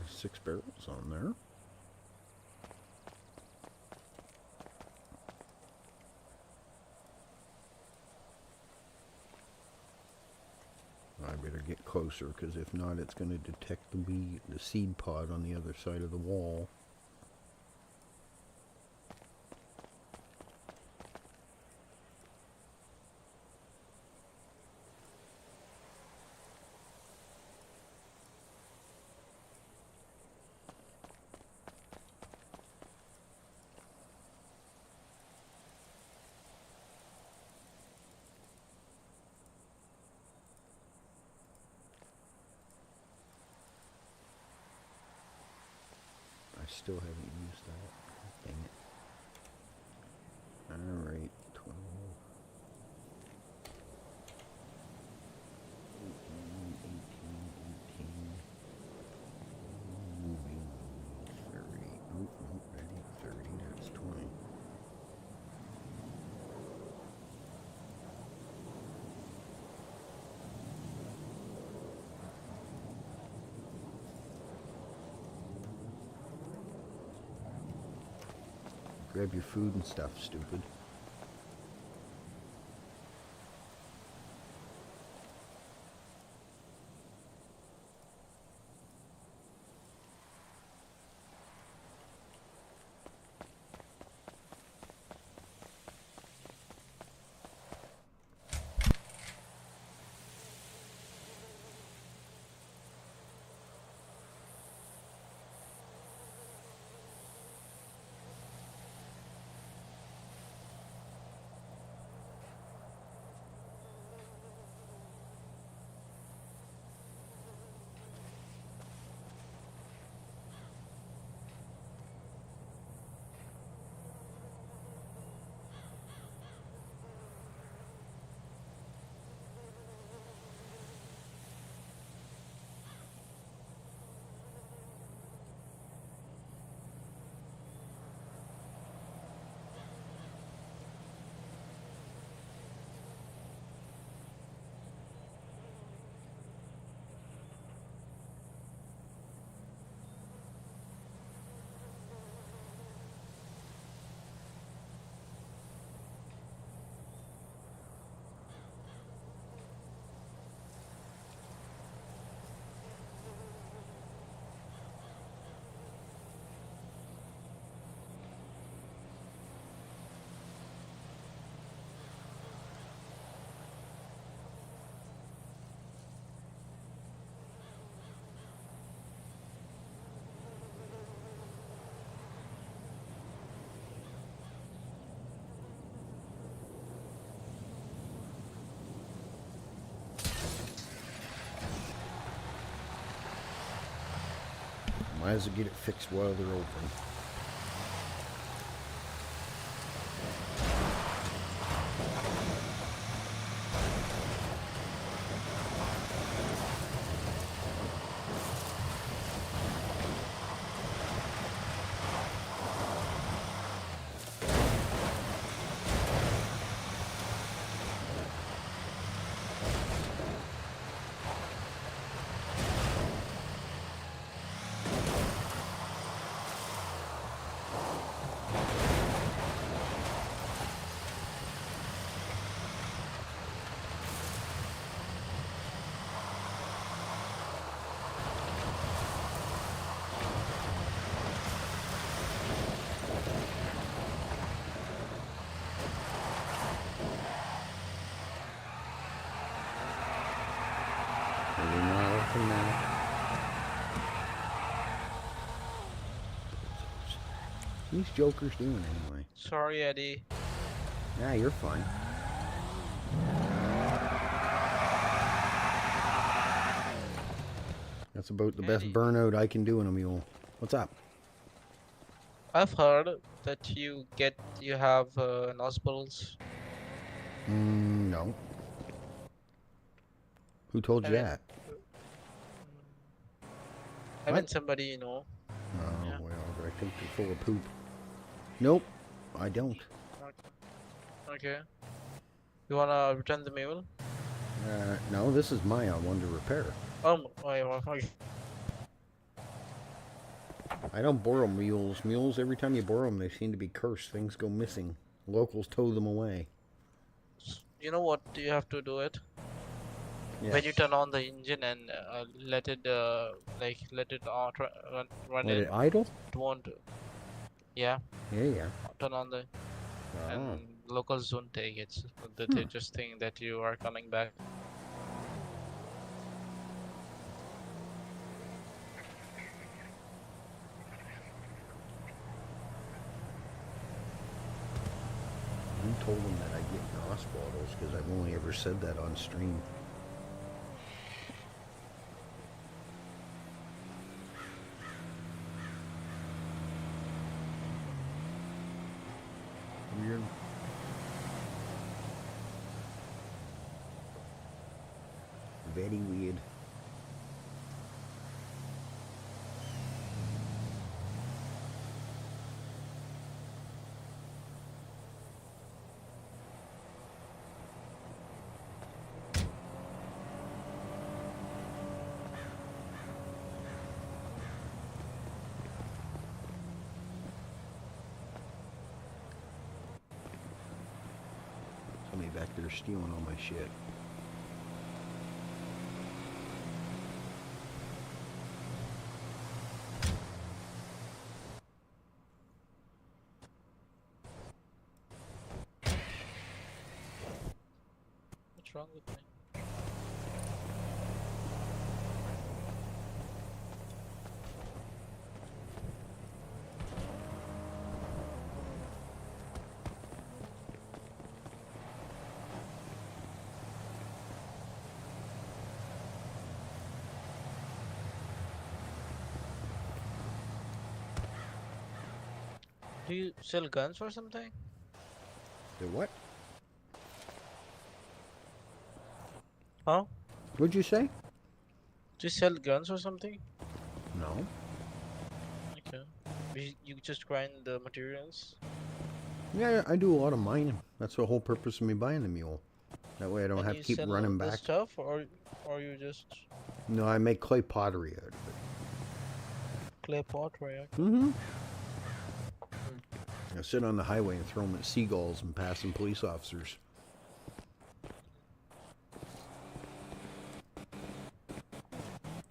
6 barrels on there. I better get closer, because if not, it's going to detect the seed pod on the other side of the wall. I still haven't used that. Dang it. Alright, 12. 18, 30. Oh, no, that ain't 30, that's 20. Grab your food and stuff, stupid. Might as well get it fixed while they're open. these jokers doing anyway? Sorry, Eddie. Nah, you're fine. That's about the best Eddie, burnout I can do in a mule. What's up? I've heard that you have nostrils. No. Who told I you mean, that? What? somebody you know. Oh, Yeah. well, I think they're full of poop. Nope, I don't. Okay. You wanna return the mule? No, this is mine. I wanted to repair. Okay. I don't borrow mules. Mules, every time you borrow them, they seem to be cursed. Things go missing. Locals tow them away. You know what you have to do it Yeah. when you turn on the engine and let it let it run Let in. it idle? It won't. Yeah. Yeah. Turn on the Oh. and locals don't take it. So they just think that you are coming back. Who told them that I get NOS bottles? Because I've only ever said that on stream. Weird. Very weird. Somebody back there stealing all my shit. What's wrong with me? Do you sell guns or something? The what? Huh? What'd you say? Do you sell guns or something? No. Okay. You just grind the materials? Yeah, I do a lot of mining. That's the whole purpose of me buying the mule. That way I don't And have you to keep sell running the back. stuff, or you just No, I make clay pottery out of it. clay pottery? Okay. Mm-hmm. I sit on the highway and throw them at seagulls and passing police officers.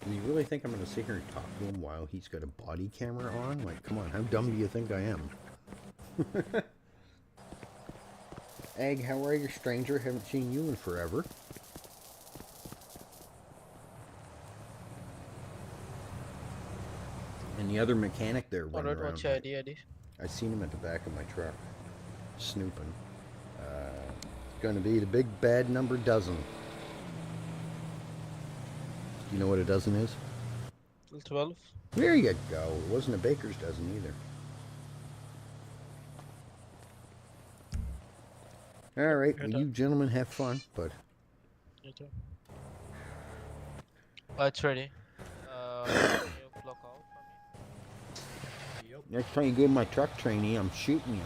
Do you really think I'm going to sit here and talk to him while he's got a body camera on? Like, come on, how dumb do you think I am? Egg, how are you, stranger? Haven't seen you in forever. And the other mechanic there running Alright, around. what's your idea, Eddie? I seen him at the back of my truck, snooping. Going to be the big bad number dozen. You know what a dozen is? 12? There you go. It wasn't a baker's dozen either. All right, well, you gentlemen have fun, but... You too. It's ready. Can you clock out for me? Yep. Next time you go to my truck trainee, I'm shooting you.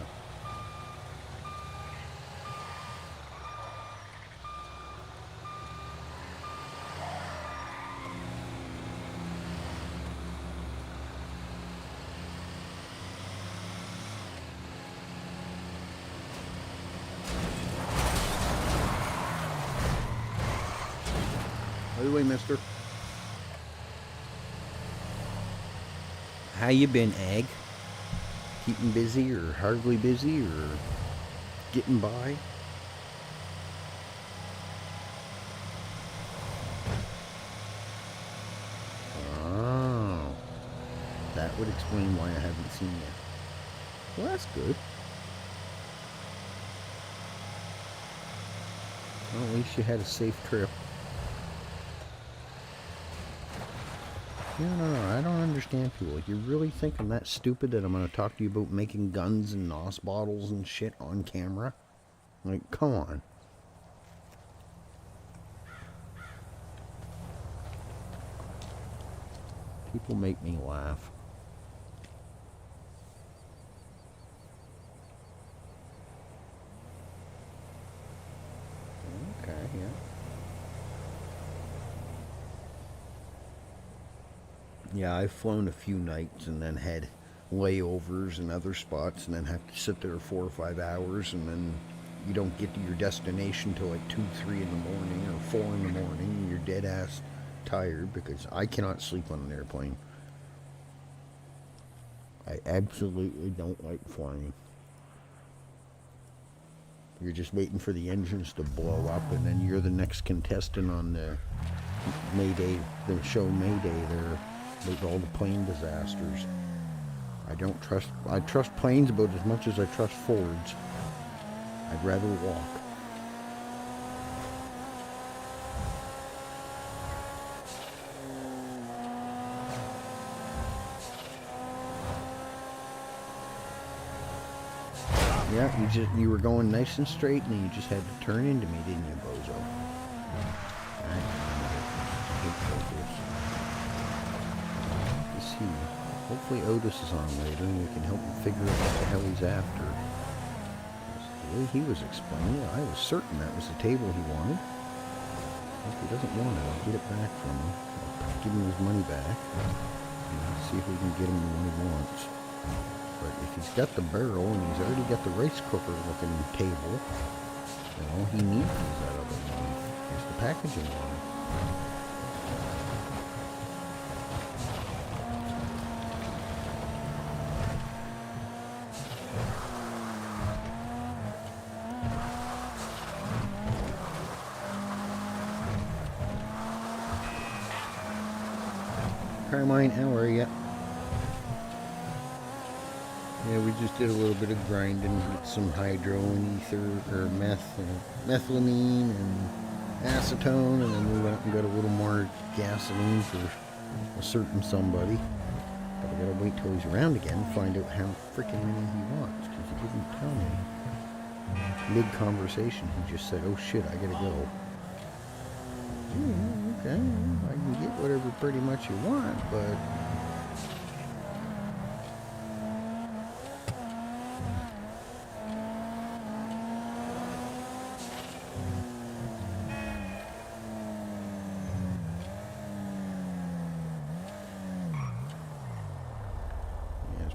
By the way, mister. How you been, Egg? Keeping busy or hardly busy or getting by? Oh. That would explain why I haven't seen you. Well, that's good. Well, at least you had a safe trip. No, I don't understand people. You really think I'm that stupid that I'm going to talk to you about making guns and NOS bottles and shit on camera? Like, come on. People make me laugh. Okay, yeah. Yeah, I've flown a few nights and then had layovers in other spots and then have to sit there 4 or 5 hours and then you don't get to your destination till like 2, 3 in the morning or 4 in the morning and you're dead ass tired because I cannot sleep on an airplane. I absolutely don't like flying. You're just waiting for the engines to blow up and then you're the next contestant on the Mayday, the show Mayday there with all the plane disasters. I trust planes about as much as I trust Fords. I'd rather walk. Yeah, you were going nice and straight and you just had to turn into me, didn't you, bozo? I hate focus. Let's see. Hopefully Otis is on later and we can help him figure out what the hell he's after. The way he was explaining it, I was certain that was the table he wanted. If he doesn't want it, I'll get it back from him. I'll give him his money back. And see if we can get him the one he wants. But if he's got the barrel and he's already got the rice cooker looking table, you know, he needs that other one. It's the packaging one. Carmine, how are ya? Yeah, we just did a little bit of grinding with some hydro and ether, or methylamine and acetone, and then we went and got a little more gasoline for a certain somebody. But I gotta wait till he's around again and find out how freaking many he wants, because he didn't tell me. Mid-conversation, he just said, oh shit, I gotta go. Okay, I can get whatever pretty much you want, but...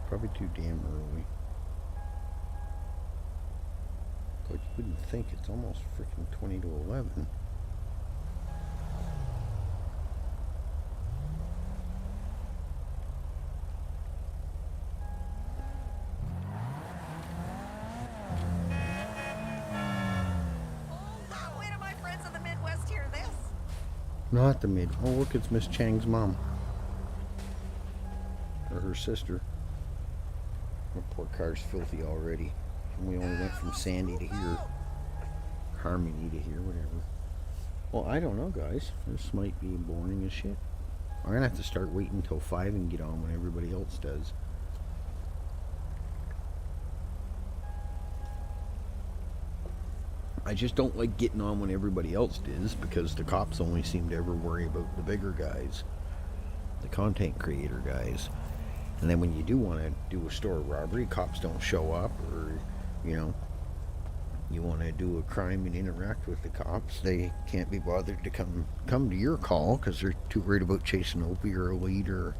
probably too damn early. But you wouldn't think it's almost freaking 20 to 11. Wait till my friends in the Midwest hear this. Not the mid. Oh, look, it's Miss Chang's mom. Or her sister. Our poor car's filthy already. And we only went from Sandy to here. Harmony to here, whatever. Well, I don't know, guys. This might be boring as shit. I'm gonna have to start waiting until 5 and get on when everybody else does. I just don't like getting on when everybody else does, because the cops only seem to ever worry about the bigger guys. The content creator guys. And then when you do want to do a store robbery, cops don't show up, or, you know, you want to do a crime and interact with the cops, they can't be bothered to come to your call because they're too worried about chasing Opie or Elite or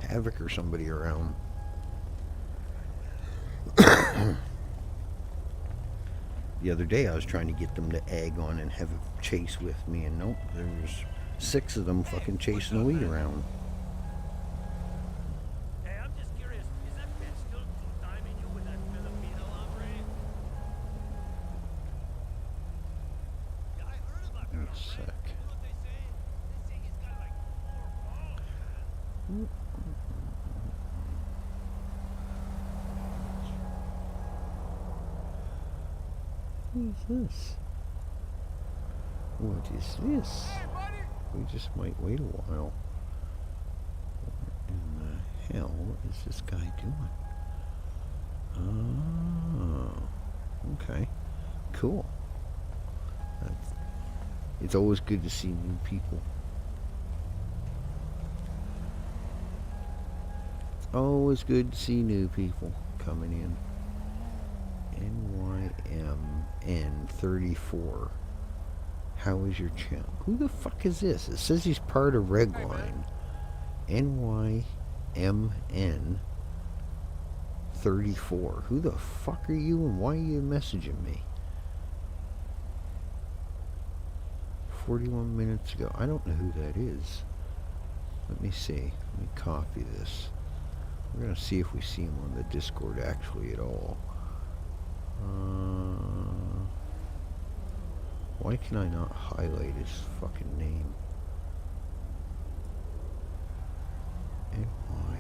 Havoc or somebody around. The other day I was trying to get them to egg on and have a chase with me, and nope, there's 6 of them fucking chasing Elite around. What is this? What is this? We just might wait a while. What in the hell is this guy doing? Oh, okay, cool. It's always good to see new people. Always good to see new people coming in. NYMN34. How is your channel? Who the fuck is this? It says he's part of Redline. NYMN34. Who the fuck are you and why are you messaging me? 41 minutes ago. I don't know who that is. Let me see. Let me copy this. We're going to see if we see him on the Discord actually at all. Why can I not highlight his fucking name? And why?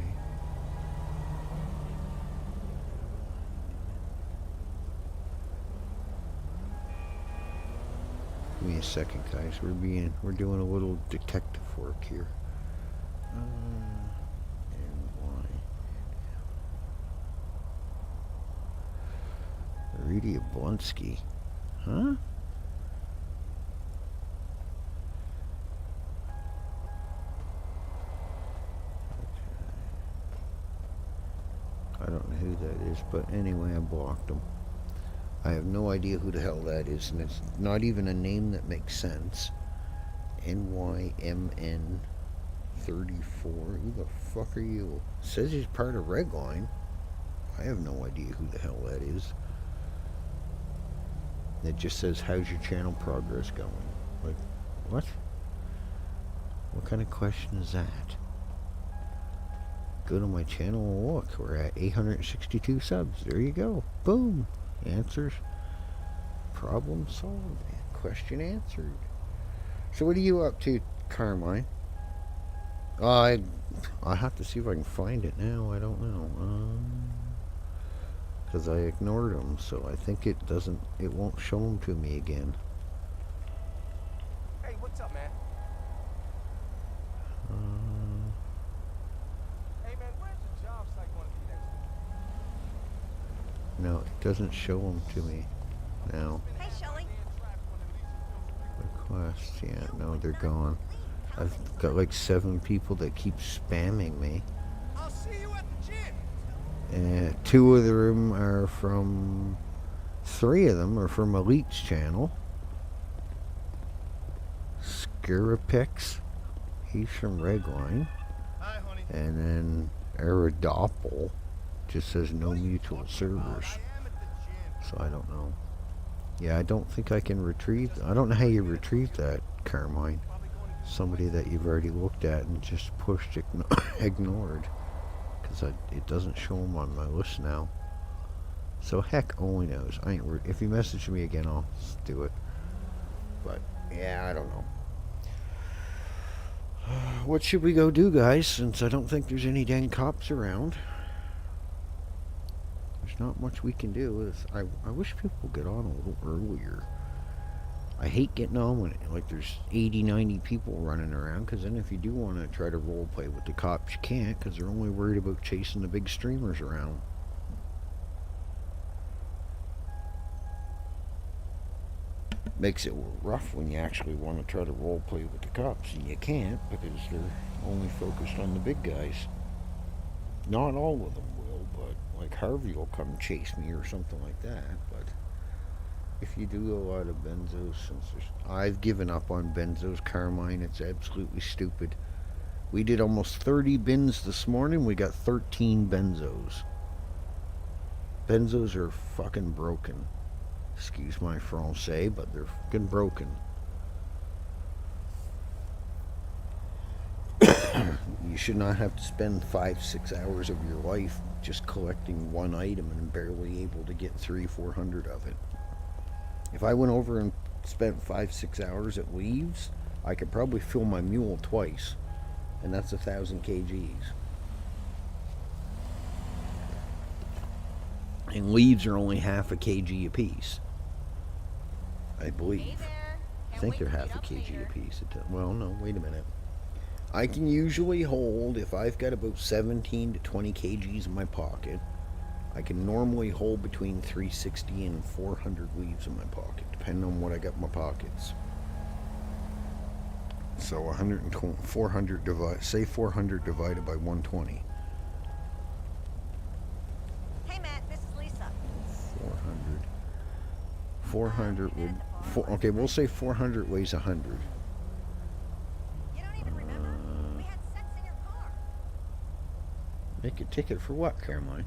Give me a second, guys. We're doing a little detective work here. Rudy Oblonsky. Huh? I don't know who that is, but anyway, I blocked him. I have no idea who the hell that is, and it's not even a name that makes sense. NYMN34. Who the fuck are you? It says he's part of Redline. I have no idea who the hell that is. It just says, how's your channel progress going? Like, what? What kind of question is that? Go to my channel and look. We're at 862 subs. There you go. Boom. Answers. Problem solved. Question answered. So what are you up to, Carmine? I have to see if I can find it now. I don't know. Because I ignored them, so I think it won't show them to me again. Hey, what's up, man? Hey, man, where's the job site going to be next week? No, it doesn't show them to me now. Hey, Shelly. Requests, yeah, no, they're gone. I've got like 7 people that keep spamming me. I'll see you at the gym. 2 of them are from... 3 of them are from Elite's channel. Skirapix, he's from Redline. Hi, honey. And then Aerodopple just says no mutual servers. I am at the gym. So I don't know. Yeah, I don't think I can retrieve... I don't know how you retrieve that, Carmine. Somebody that you've already looked at and just pushed, ignored. Because it doesn't show them on my list now. So heck only knows. If you message me again, I'll do it. But, yeah, I don't know. What should we go do, guys, since I don't think there's any dang cops around? There's not much we can do. I wish people would get on a little earlier. I hate getting on when there's 80, 90 people running around, because then if you do want to try to role play with the cops, you can't, because they're only worried about chasing the big streamers around. Makes it rough when you actually want to try to role play with the cops, and you can't, because they're only focused on the big guys. Not all of them will, but like Harvey will come chase me or something like that, but if you do a lot of benzos, I've given up on benzos, Carmine. It's absolutely stupid. We did almost 30 bins this morning. We got 13 benzos. Benzos are fucking broken. Excuse my Francais, but they're fucking broken. You should not have to spend 5-6 hours of your life just collecting one item and barely able to get 300-400 of it. If I went over and spent 5-6 hours at Leaves, I could probably fill my mule twice, and that's 1,000 kgs. And Leaves are only half a kg a piece. I believe. I think they're half a kg a piece. Well, no, wait a minute. I can usually hold, if I've got about 17 to 20 kgs in my pocket, I can normally hold between 360 and 400 leaves in my pocket, depending on what I got in my pockets. So 120, 400 say 400 divided by 120. Hey, Matt, this is Lisa. 400. 400 would, okay, we'll say 400 weighs 100. You don't even remember? We had sex in your car. Make a ticket for what, Caroline?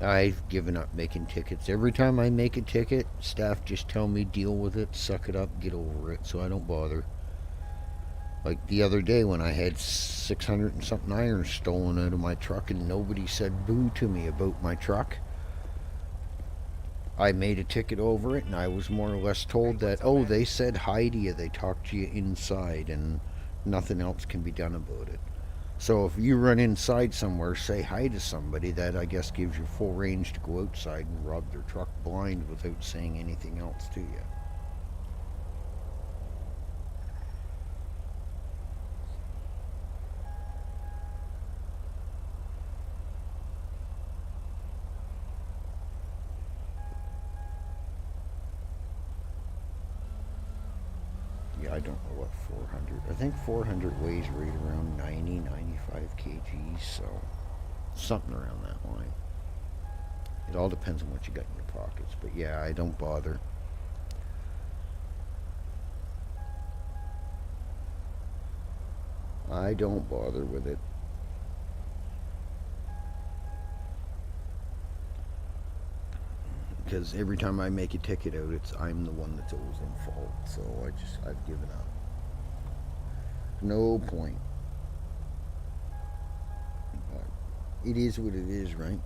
I've given up making tickets. Every time I make a ticket, staff just tell me deal with it, suck it up, get over it, so I don't bother. Like the other day when I had 600 and something irons stolen out of my truck and nobody said boo to me about my truck. I made a ticket over it and I was more or less told that, oh, they said hi to you, they talked to you inside and nothing else can be done about it. So if you run inside somewhere, say hi to somebody, that I guess gives you full range to go outside and rob their truck blind without saying anything else to you. I don't know what 400. I think 400 weighs right around 90, 95 kgs, so something around that line. It all depends on what you got in your pockets, but yeah, I don't bother. I don't bother with it. Because every time I make a ticket out, I'm the one that's always in fault. So I've given up. No point. But it is what it is, right?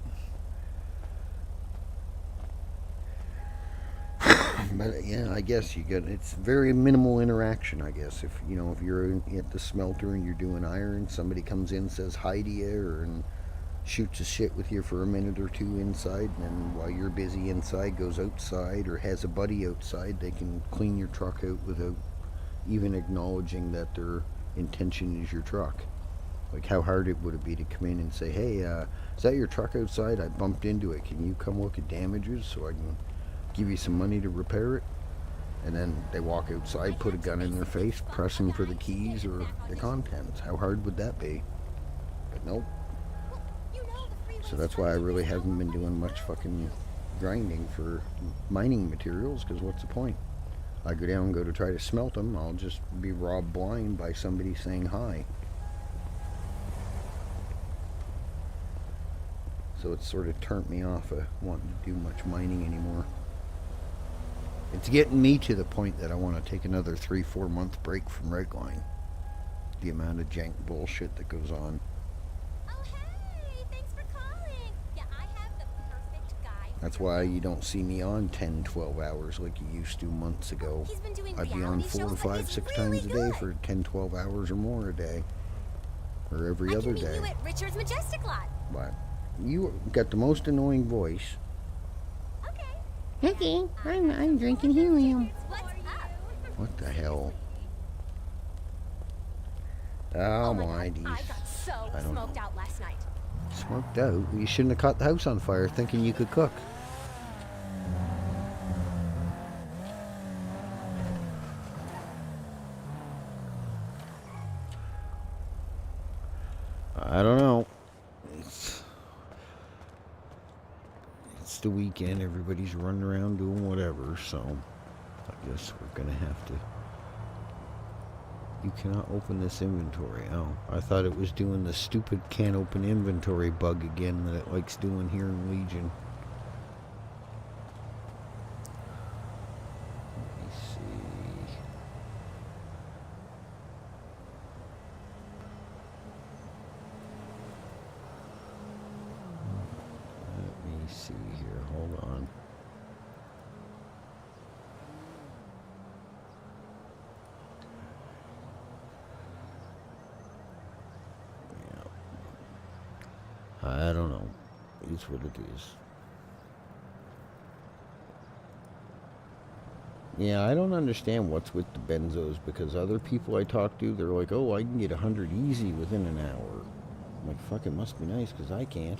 But yeah, I guess it's very minimal interaction, I guess. If you're at the smelter and you're doing iron, somebody comes in, says hi to you, and shoots a shit with you for a minute or two inside, and then while you're busy inside, goes outside or has a buddy outside, they can clean your truck out without even acknowledging that their intention is your truck. Like, how hard it would it be to come in and say, hey, is that your truck outside? I bumped into it. Can you come look at damages so I can give you some money to repair it? And then they walk outside, put a gun in their face, press them for the keys or the contents. How hard would that be? But nope. So that's why I really haven't been doing much fucking grinding for mining materials, because what's the point? I go down and go to try to smelt them, I'll just be robbed blind by somebody saying hi. So it's sort of turned me off of wanting to do much mining anymore. It's getting me to the point that I want to take another 3-4 month break from Redline. The amount of jank bullshit that goes on. That's why you don't see me on 10, 12 hours like you used to months ago. I'd be on 4, 5, 6 times a day for 10, 12 hours or more a day. Or every other day. You at Richard's Majestic Lot. But you got the most annoying voice. Okay. Okay, I'm drinking helium. What's up? What the hell? Oh my God, I got so I don't smoked know. out last night. Smoked out? You shouldn't have caught the house on fire thinking you could cook. I don't know. It's the weekend. Everybody's running around doing whatever, so I guess we're gonna have to. You cannot open this inventory. Oh, I thought it was doing the stupid can't open inventory bug again that it likes doing here in Legion. Let me see. Let me see here. Hold on. I don't know. It's what it is. Yeah, I don't understand what's with the benzos because other people I talk to, they're like, oh, I can get 100 easy within an hour. I'm like, fuck, it must be nice because I can't.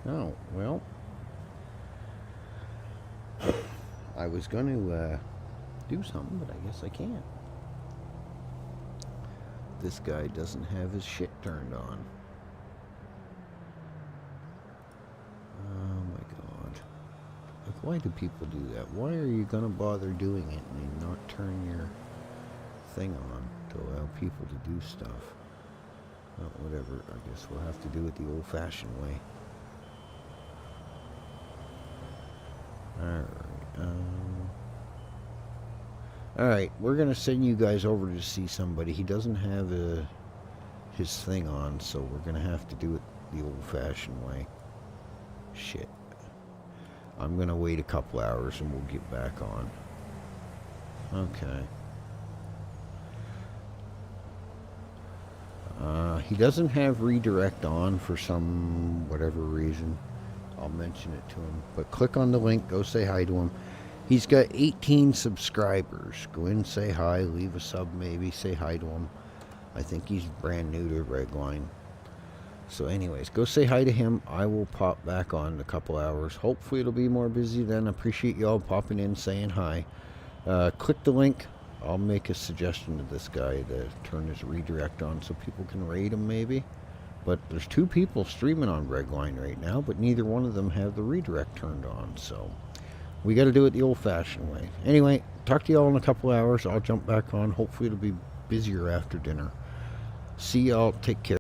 Oh, well. I was going to do something, but I guess I can't. This guy doesn't have his shit turned on. Oh my god. Like, why do people do that? Why are you going to bother doing it and not turn your thing on to allow people to do stuff? Well, whatever. I guess we'll have to do it the old-fashioned way. Alright, we're going to send you guys over to see somebody. He doesn't have his thing on, so we're going to have to do it the old-fashioned way. Shit. I'm going to wait a couple hours and we'll get back on. Okay. He doesn't have redirect on for some whatever reason. I'll mention it to him. But click on the link, go say hi to him. He's got 18 subscribers. Go in, say hi, leave a sub maybe, say hi to him. I think he's brand new to Redline. So anyways, go say hi to him. I will pop back on in a couple hours. Hopefully it'll be more busy then. I appreciate y'all popping in, saying hi. Click the link. I'll make a suggestion to this guy to turn his redirect on so people can raid him maybe. But there's 2 people streaming on Redline right now, but neither one of them have the redirect turned on, so we got to do it the old-fashioned way. Anyway, talk to y'all in a couple hours. I'll jump back on. Hopefully it'll be busier after dinner. See y'all. Take care.